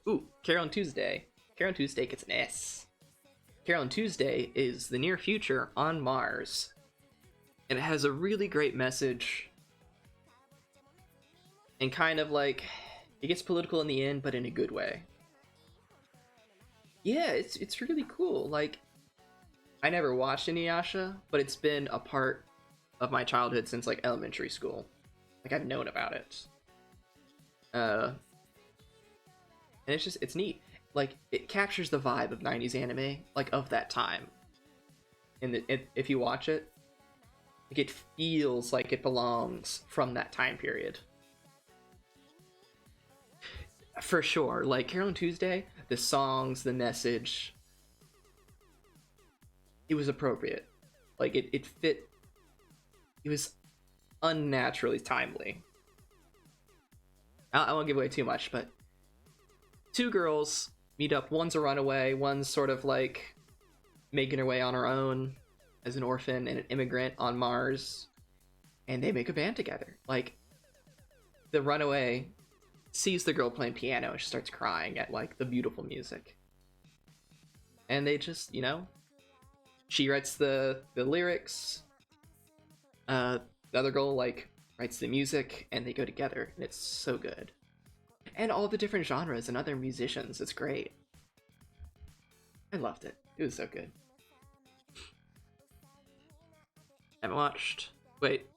Ooh, Carol and Tuesday. Carol and Tuesday gets an S. Carol and Tuesday is the near future on Mars. And it has a really great message. And kind of like, it gets political in the end, but in a good way. Yeah, it's really cool. Like, I never watched Inuyasha, but it's been a part of my childhood since like elementary school. Like, I've known about it. And it's neat. Like, it captures the vibe of 90s anime, like, of that time. And if you watch it, Like, it feels like it belongs from that time period. For sure. Like, Carol and Tuesday, the songs, the message, it was appropriate. Like, it fit. It was unnaturally timely. I won't give away too much, but two girls meet up. One's a runaway, one's sort of like making her way on her own as an orphan and an immigrant on Mars, and they make a band together. Like, the runaway sees the girl playing piano and she starts crying at like the beautiful music, and they just, she writes the lyrics, the other girl like writes the music, and they go together, and it's so good. And all the different genres and other musicians, it's great. I loved it. It was so good. Haven't watched. Wait.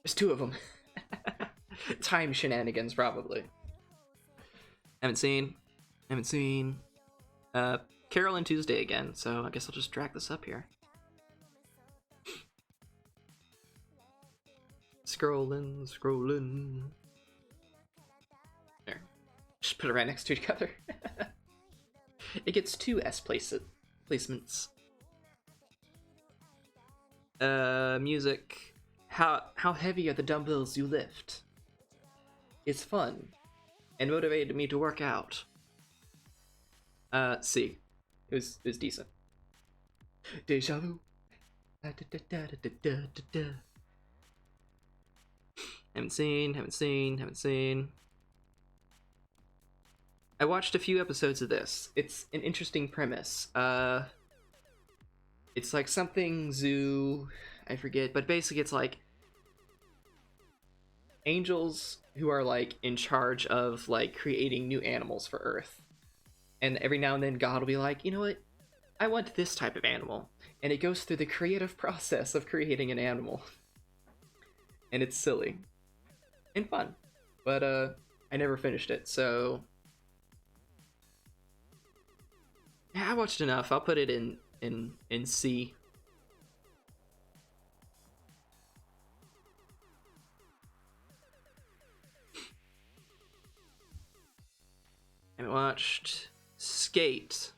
There's two of them. Time shenanigans, probably. Haven't seen. Carol and Tuesday again, so I guess I'll just drag this up here. Scrolling. There. Just put it right next to each other. It gets 2 S placements. Music. How heavy are the dumbbells you lift? It's fun and motivated me to work out. C. It was decent. Deja vu. Haven't seen. I watched a few episodes of this. It's an interesting premise. It's like something zoo, I forget, but basically it's like angels who are like in charge of like creating new animals for Earth. And every now and then God will be like, you know what? I want this type of animal. And it goes through the creative process of creating an animal. And it's silly and fun. But I never finished it, so yeah, I watched enough. I'll put it in C. I watched Skate.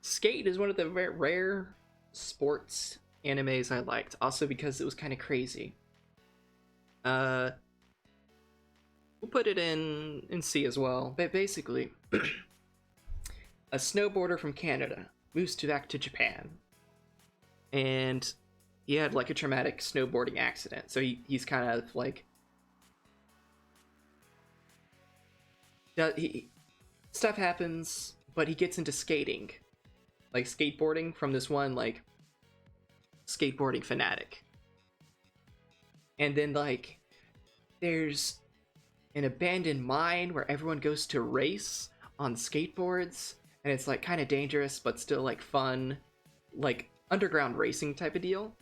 Skate is one of the rare sports animes I liked, also because it was kind of crazy. We'll put it in C as well. But basically, a snowboarder from Canada moves back to Japan, and he had like a traumatic snowboarding accident, so he's kind of like stuff happens, but he gets into skating, like skateboarding, from this one like skateboarding fanatic. And then like there's an abandoned mine where everyone goes to race on skateboards, and it's like kind of dangerous but still like fun, like underground racing type of deal.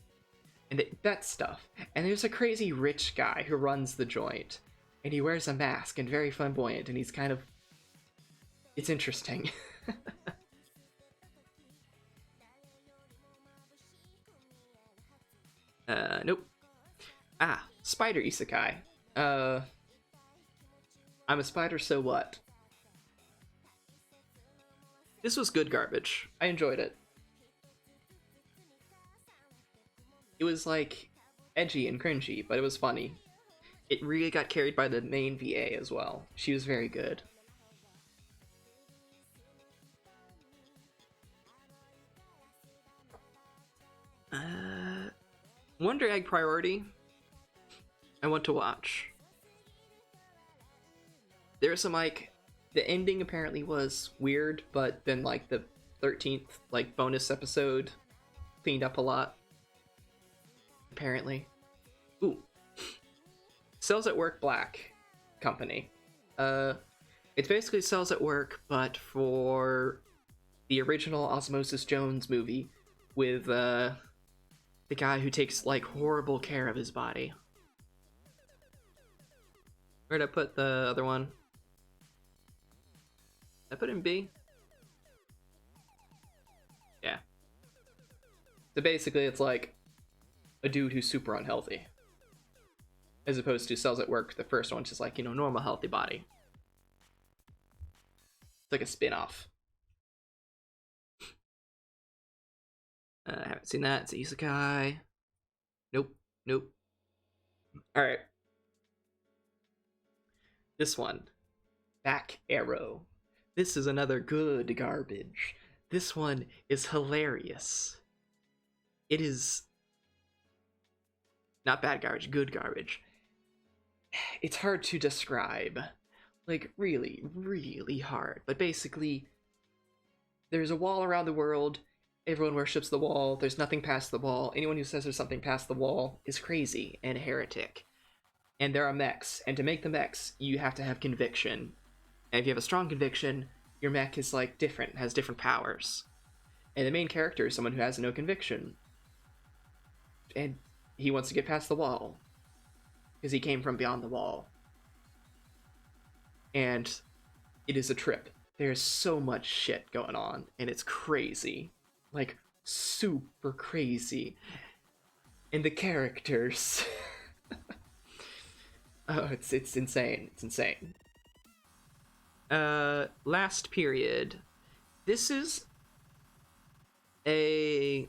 And that stuff. And there's a crazy rich guy who runs the joint, and he wears a mask and very flamboyant, and he's kind of, it's interesting. Nope. Spider isekai. I'm a spider, so what? This was good garbage. I enjoyed it. It was like edgy and cringy, but it was funny. It really got carried by the main VA as well. She was very good. Wonder Egg Priority. I want to watch. There's some like, the ending apparently was weird, but then like the 13th like bonus episode cleaned up a lot. Apparently. Ooh. Cells at Work Black Company. It's basically Cells at Work, but for the original Osmosis Jones movie with the guy who takes like horrible care of his body. Where'd I put the other one? Did I put in B? Yeah. So basically, it's like a dude who's super unhealthy, as opposed to Cells at Work. The first one's just like, normal healthy body. It's like a spin-off. I haven't seen that. It's an isekai. Nope. Alright. This one. Back Arrow. This is another good garbage. This one is hilarious. It is not bad garbage, good garbage. It's hard to describe. Like, really, really hard. But basically, there's a wall around the world. Everyone worships the wall. There's nothing past the wall. Anyone who says there's something past the wall is crazy and a heretic. And there are mechs. And to make the mechs, you have to have conviction. And if you have a strong conviction, your mech is like different, has different powers. And the main character is someone who has no conviction. And he wants to get past the wall. Because he came from beyond the wall. And it is a trip. There's so much shit going on. And it's crazy. Like, super crazy. And the characters. Oh, it's insane. It's insane. Last period. This is a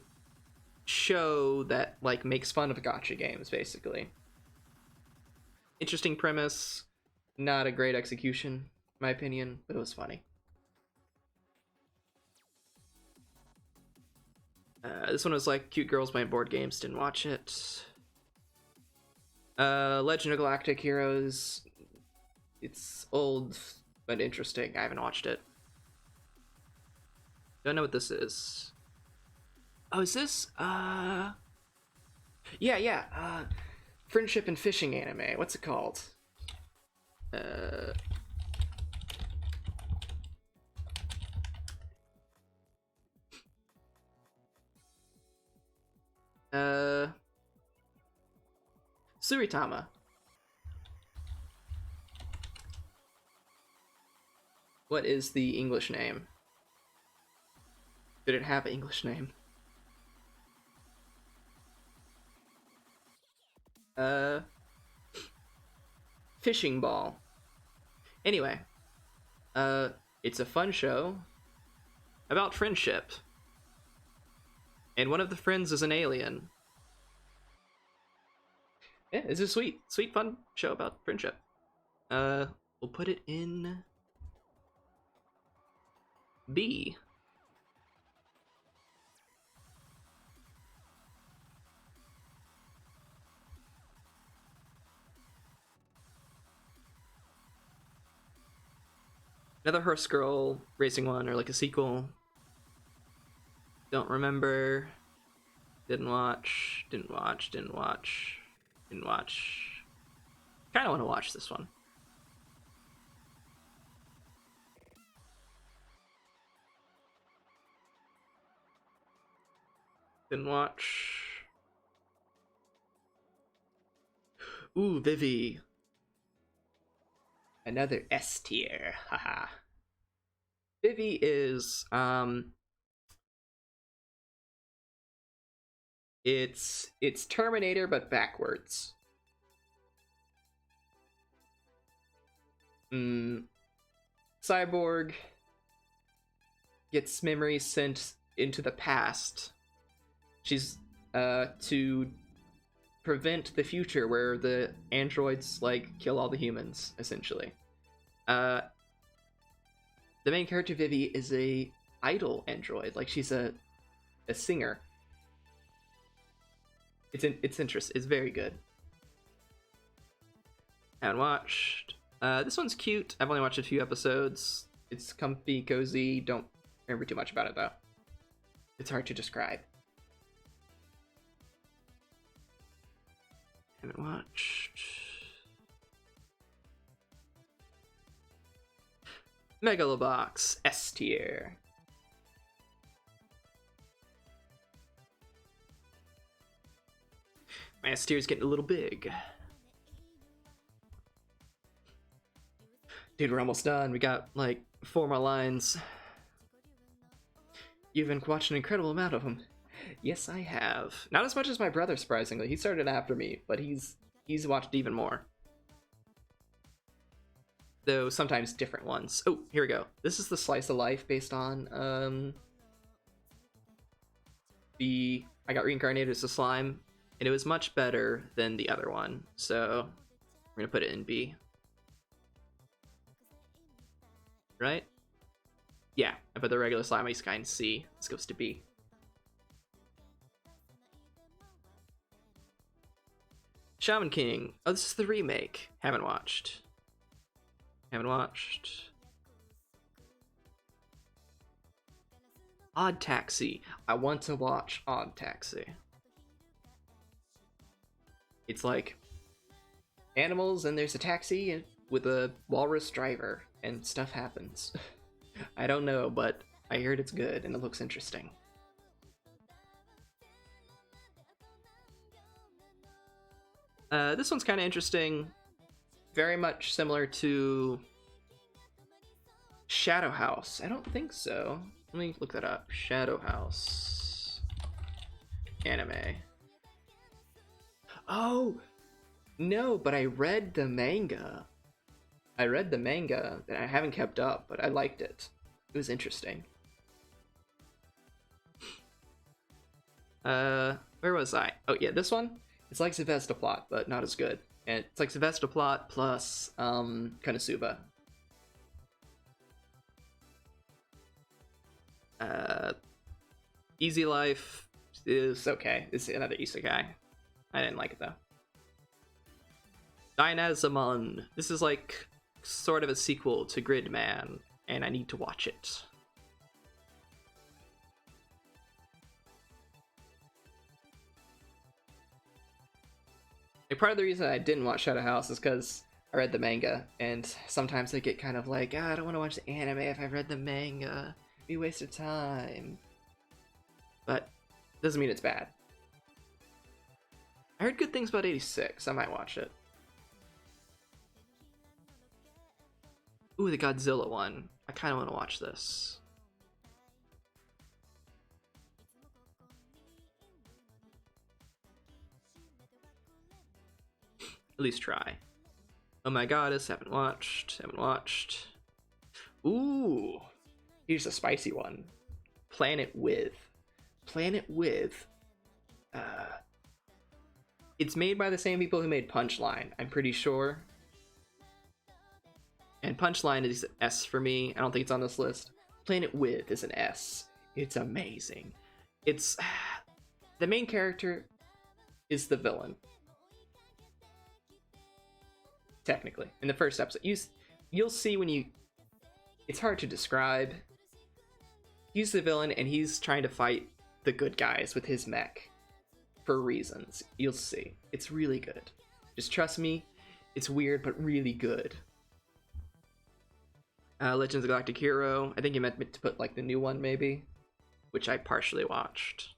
show that, like, makes fun of gacha games, basically. Interesting premise. Not a great execution, in my opinion, but it was funny. This one was like cute girls playing board games. Didn't watch it. Legend of Galactic Heroes. It's old, but interesting. I haven't watched it. Don't know what this is. Oh, is this? Yeah. Friendship and fishing anime. What's it called? Suritama. What is the English name? Did it have an English name? Fishing ball. Anyway, it's a fun show about friendship. And one of the friends is an alien. Yeah, it's a sweet, fun show about friendship. We'll put it in B. Another Horse Girl racing one, or like a sequel. Don't remember. Didn't watch. Kind of want to watch this one. Didn't watch. Ooh, Vivi. Another S tier. Haha. Vivi is it's Terminator but backwards. Cyborg gets memories sent into the past. She's to prevent the future where the androids like kill all the humans, essentially. The main character Vivi is a idol android, like she's a singer. It's interesting. It's very good. Haven't watched. This one's cute. I've only watched a few episodes. It's comfy, cozy. Don't remember too much about it though. It's hard to describe. Haven't watched. Megalobox S tier. My S tier is getting a little big. Dude, we're almost done. We got like 4 more lines. You've been watching an incredible amount of them. Yes, I have. Not as much as my brother, surprisingly. He started after me, but he's watched even more. Though sometimes different ones. Oh, here we go. This is the slice of life based on the I got reincarnated as a slime, and it was much better than the other one. So we're gonna put it in B. Right? Yeah, I put the regular slime ice guy in C. This goes to B. Shaman King. Oh, this is the remake. Haven't watched. Odd Taxi. I want to watch Odd Taxi. It's like animals and there's a taxi with a walrus driver and stuff happens. I don't know, but I heard it's good and it looks interesting. This one's kind of interesting. Very much similar to Shadow House. I don't think so. Let me look that up. Shadow House. Anime. Oh! No, but I read the manga. And I haven't kept up, but I liked it. It was interesting. Where was I? Oh yeah, this one? It's like Sevastopol, but not as good. And it's like Sevastopol plus Konosuba. Easy Life is okay. It's another isekai. I didn't like it though. Dynazamon. This is like sort of a sequel to Gridman, and I need to watch it. Like, part of the reason I didn't watch Shadow House is because I read the manga, and sometimes I get kind of like, I don't want to watch the anime if I've read the manga. It'd be a waste of time. But doesn't mean it's bad. I heard good things about 86. I might watch it. Ooh, the Godzilla one. I kind of want to watch this. At least try. Oh my goddess, haven't watched. Ooh, here's a spicy one. Planet With. It's made by the same people who made Punchline, I'm pretty sure. And Punchline is S for me. I don't think it's on this list. Planet With is an S. It's amazing. It's the main character is the villain. Technically, in the first episode, you'll see when you. It's hard to describe. He's the villain, and he's trying to fight the good guys with his mech for reasons. You'll see. It's really good. Just trust me. It's weird, but really good. Legends of Galactic Hero. I think you meant to put like the new one, maybe, which I partially watched.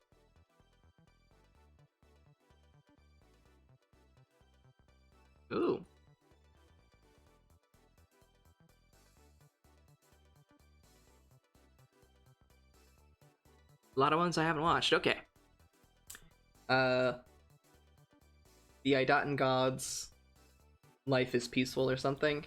Ooh. A lot of ones I haven't watched. Okay. The Idotan Gods, Life is Peaceful or something.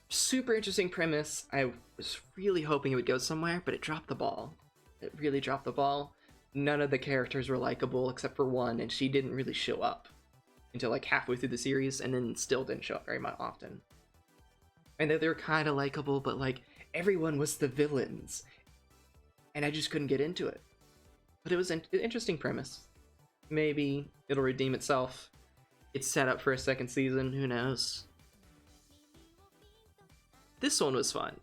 Super interesting premise. I was really hoping it would go somewhere, but it dropped the ball. It really dropped the ball. None of the characters were likable except for one, and she didn't really show up until like halfway through the series, and then still didn't show up very much often. And they were kind of likable, but like everyone was the villains, and I just couldn't get into it. But it was an interesting premise. Maybe it'll redeem itself. It's set up for a second season, who knows? This one was fun.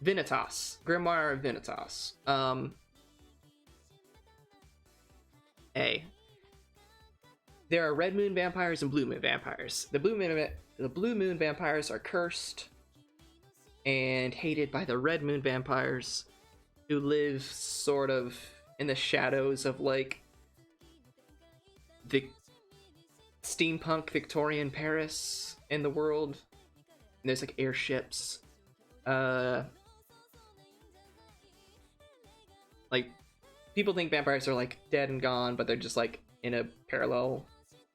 Vanitas. Grimoire of Vanitas. A. There are red moon vampires and blue moon vampires. The blue moon vampires are cursed and hated by the red moon vampires, who live sort of in the shadows of like the steampunk Victorian Paris in the world. And there's like airships. Like, people think vampires are like dead and gone, but they're just like in a parallel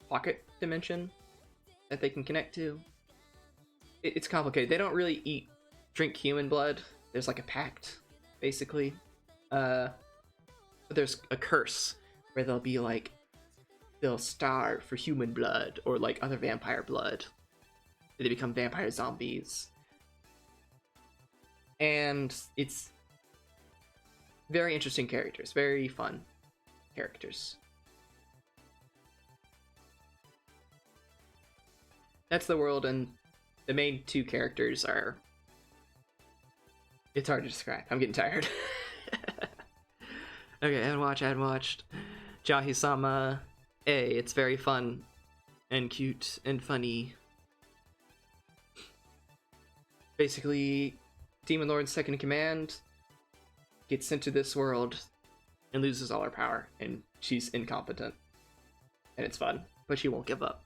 pocket dimension that they can connect to. It's complicated. They don't really drink human blood. There's like a pact, basically. But there's a curse where they'll starve for human blood or like other vampire blood. They become vampire zombies. And it's very interesting characters, very fun characters. That's the world, and the main two characters are... It's hard to describe. I'm getting tired. Okay, I haven't watched. Jahi-sama. It's very fun and cute and funny. Basically, Demon Lord's second in command gets sent to this world and loses all her power, and she's incompetent. And it's fun, but she won't give up.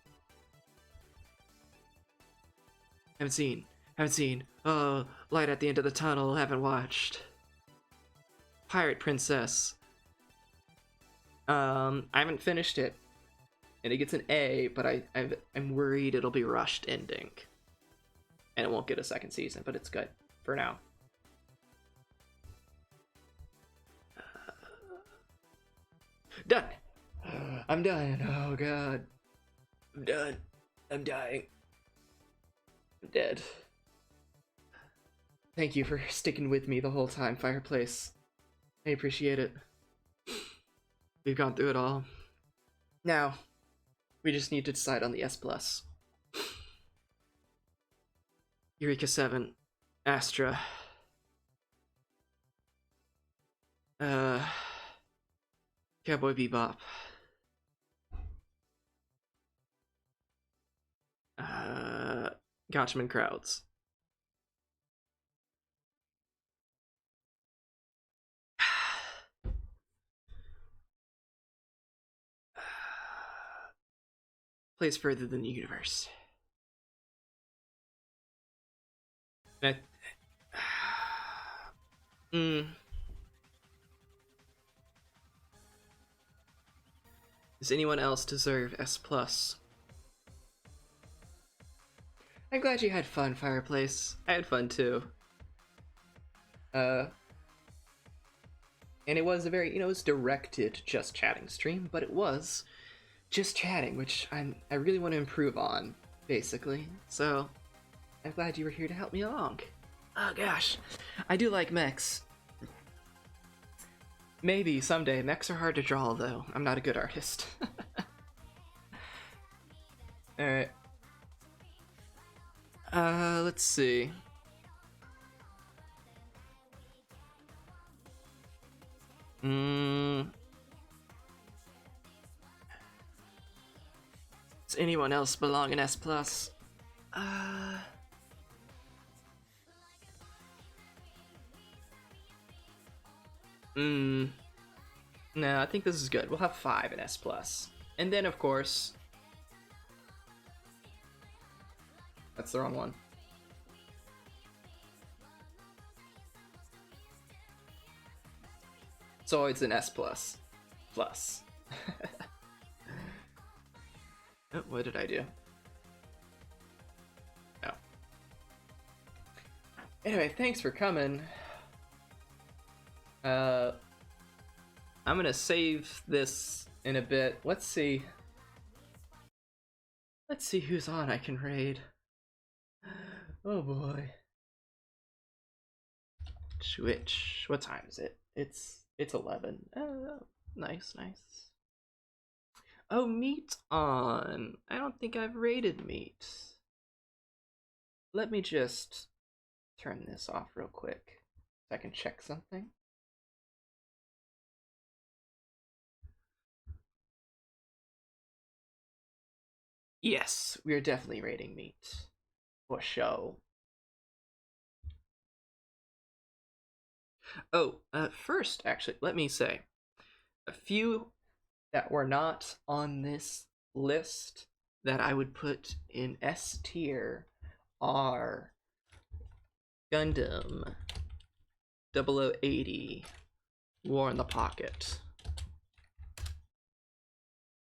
Haven't seen. Oh, light at the end of the tunnel, haven't watched. Pirate Princess. I haven't finished it. And it gets an A, but I'm worried it'll be rushed ending. And it won't get a second season, but it's good for now. Done! I'm done. Oh god. I'm done. I'm dying. I'm dead. Thank you for sticking with me the whole time, Fireplace. I appreciate it. We've gone through it all. Now, we just need to decide on the S+. Eureka 7. Astra. Cowboy Bebop. Gotchaman Crowds. Plays further than the universe. Does anyone else deserve S+? I'm glad you had fun, Fireplace. I had fun too. And it was a very, it was directed just chatting stream, but it was just chatting, which I really want to improve on, basically. So, I'm glad you were here to help me along. Oh gosh, I do like mechs. Maybe someday. Mechs are hard to draw, though. I'm not a good artist. Alright. Let's see. Does anyone else belong in S+? No, I think this is good. We'll have 5 in S+. And then, of course... That's the wrong one. So it's an S+. Plus. Oh, what did I do? Oh. Anyway, thanks for coming. I'm gonna save this in a bit. Let's see. Let's see who's on I can raid. Oh boy. Twitch. What time is it? It's 11. Oh, nice. Oh, Meat on. I don't think I've raided Meat. Let me just turn this off real quick so I can check something. Yes, we are definitely raiding Meat. For show. Oh, first, actually, let me say, a few that were not on this list that I would put in S tier are Gundam 0080, War in the Pocket.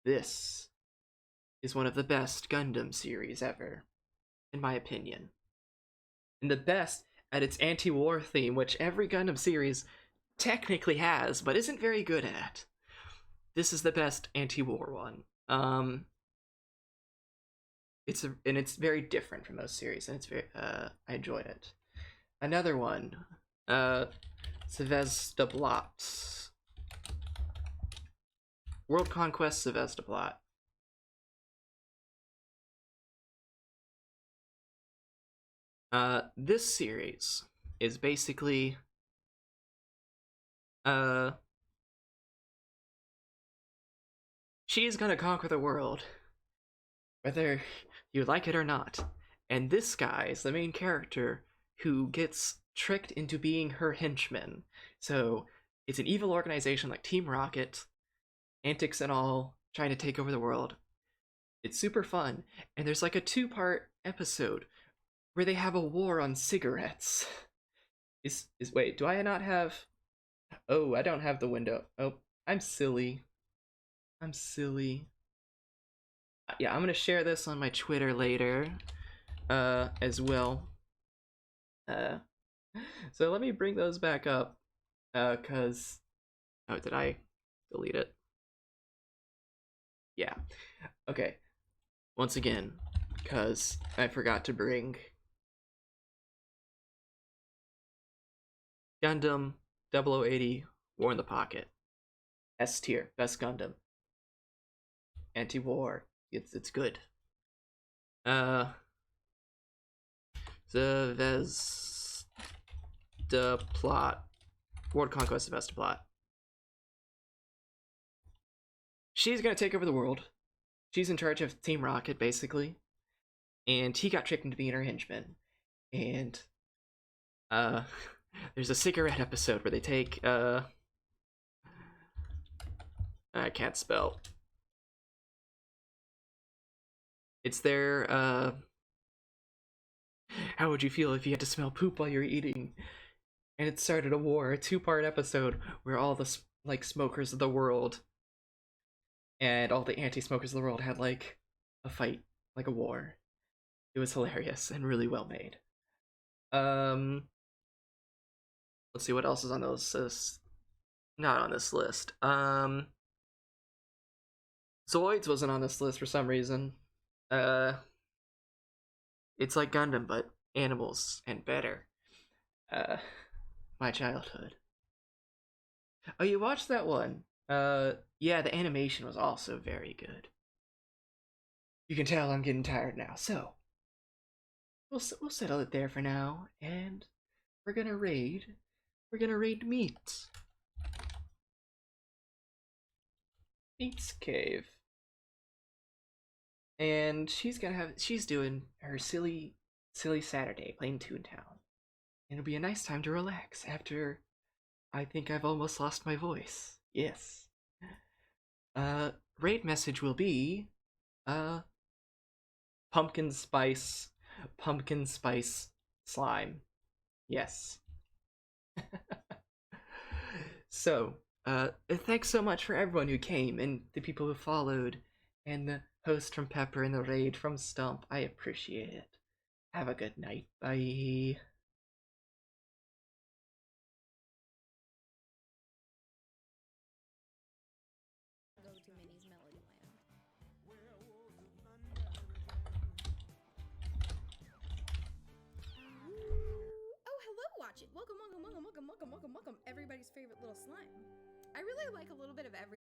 This is one of the best Gundam series ever, in my opinion. And the best at its anti-war theme, which every Gundam series technically has, but isn't very good at. This is the best anti-war one. It's very different from most series, and it's very I enjoyed it. Another one, Sevastopol. World Conquest Sevastopol. This series is basically she's gonna conquer the world, whether you like it or not. And this guy is the main character who gets tricked into being her henchman. So it's an evil organization like Team Rocket, antics and all, trying to take over the world. It's super fun, and there's like a 2-part episode where they have a war on cigarettes. Wait, do I not have? Oh, I don't have the window. Oh, I'm silly. I'm silly. Yeah, I'm gonna share this on my Twitter later, as well. So let me bring those back up, cause, oh, did I delete it? Yeah. Okay. Once again, cause I forgot to bring Gundam 0080 War in the Pocket. S tier, best Gundam. Anti-war. It's good. The plot. World Conquest Sevastopol. She's gonna take over the world. She's in charge of Team Rocket, basically. And he got tricked into being her henchman. And there's a cigarette episode where they take I can't spell. It's their how would you feel if you had to smell poop while you're eating? And it started a war, a 2-part episode where all the like smokers of the world and all the anti-smokers of the world had like a fight, like a war. It was hilarious and really well made. Let's see what else is on those. Not on this list. Zoids wasn't on this list for some reason. It's like Gundam, but animals and better. My childhood. Oh, you watched that one? Yeah, the animation was also very good. You can tell I'm getting tired now, so we'll settle it there for now, and we're gonna raid. We're gonna raid Meat. Meat's cave. And she's doing her silly Saturday playing Toontown. And it'll be a nice time to relax after I think I've almost lost my voice. Yes. Raid message will be pumpkin spice slime. Yes. So, thanks so much for everyone who came and the people who followed and the host from Pepper and the raid from Stump. I appreciate it. Have a good night. Bye. Welcome, welcome, welcome, welcome, welcome, welcome, welcome, everybody's favorite little slime. I really like a little bit of every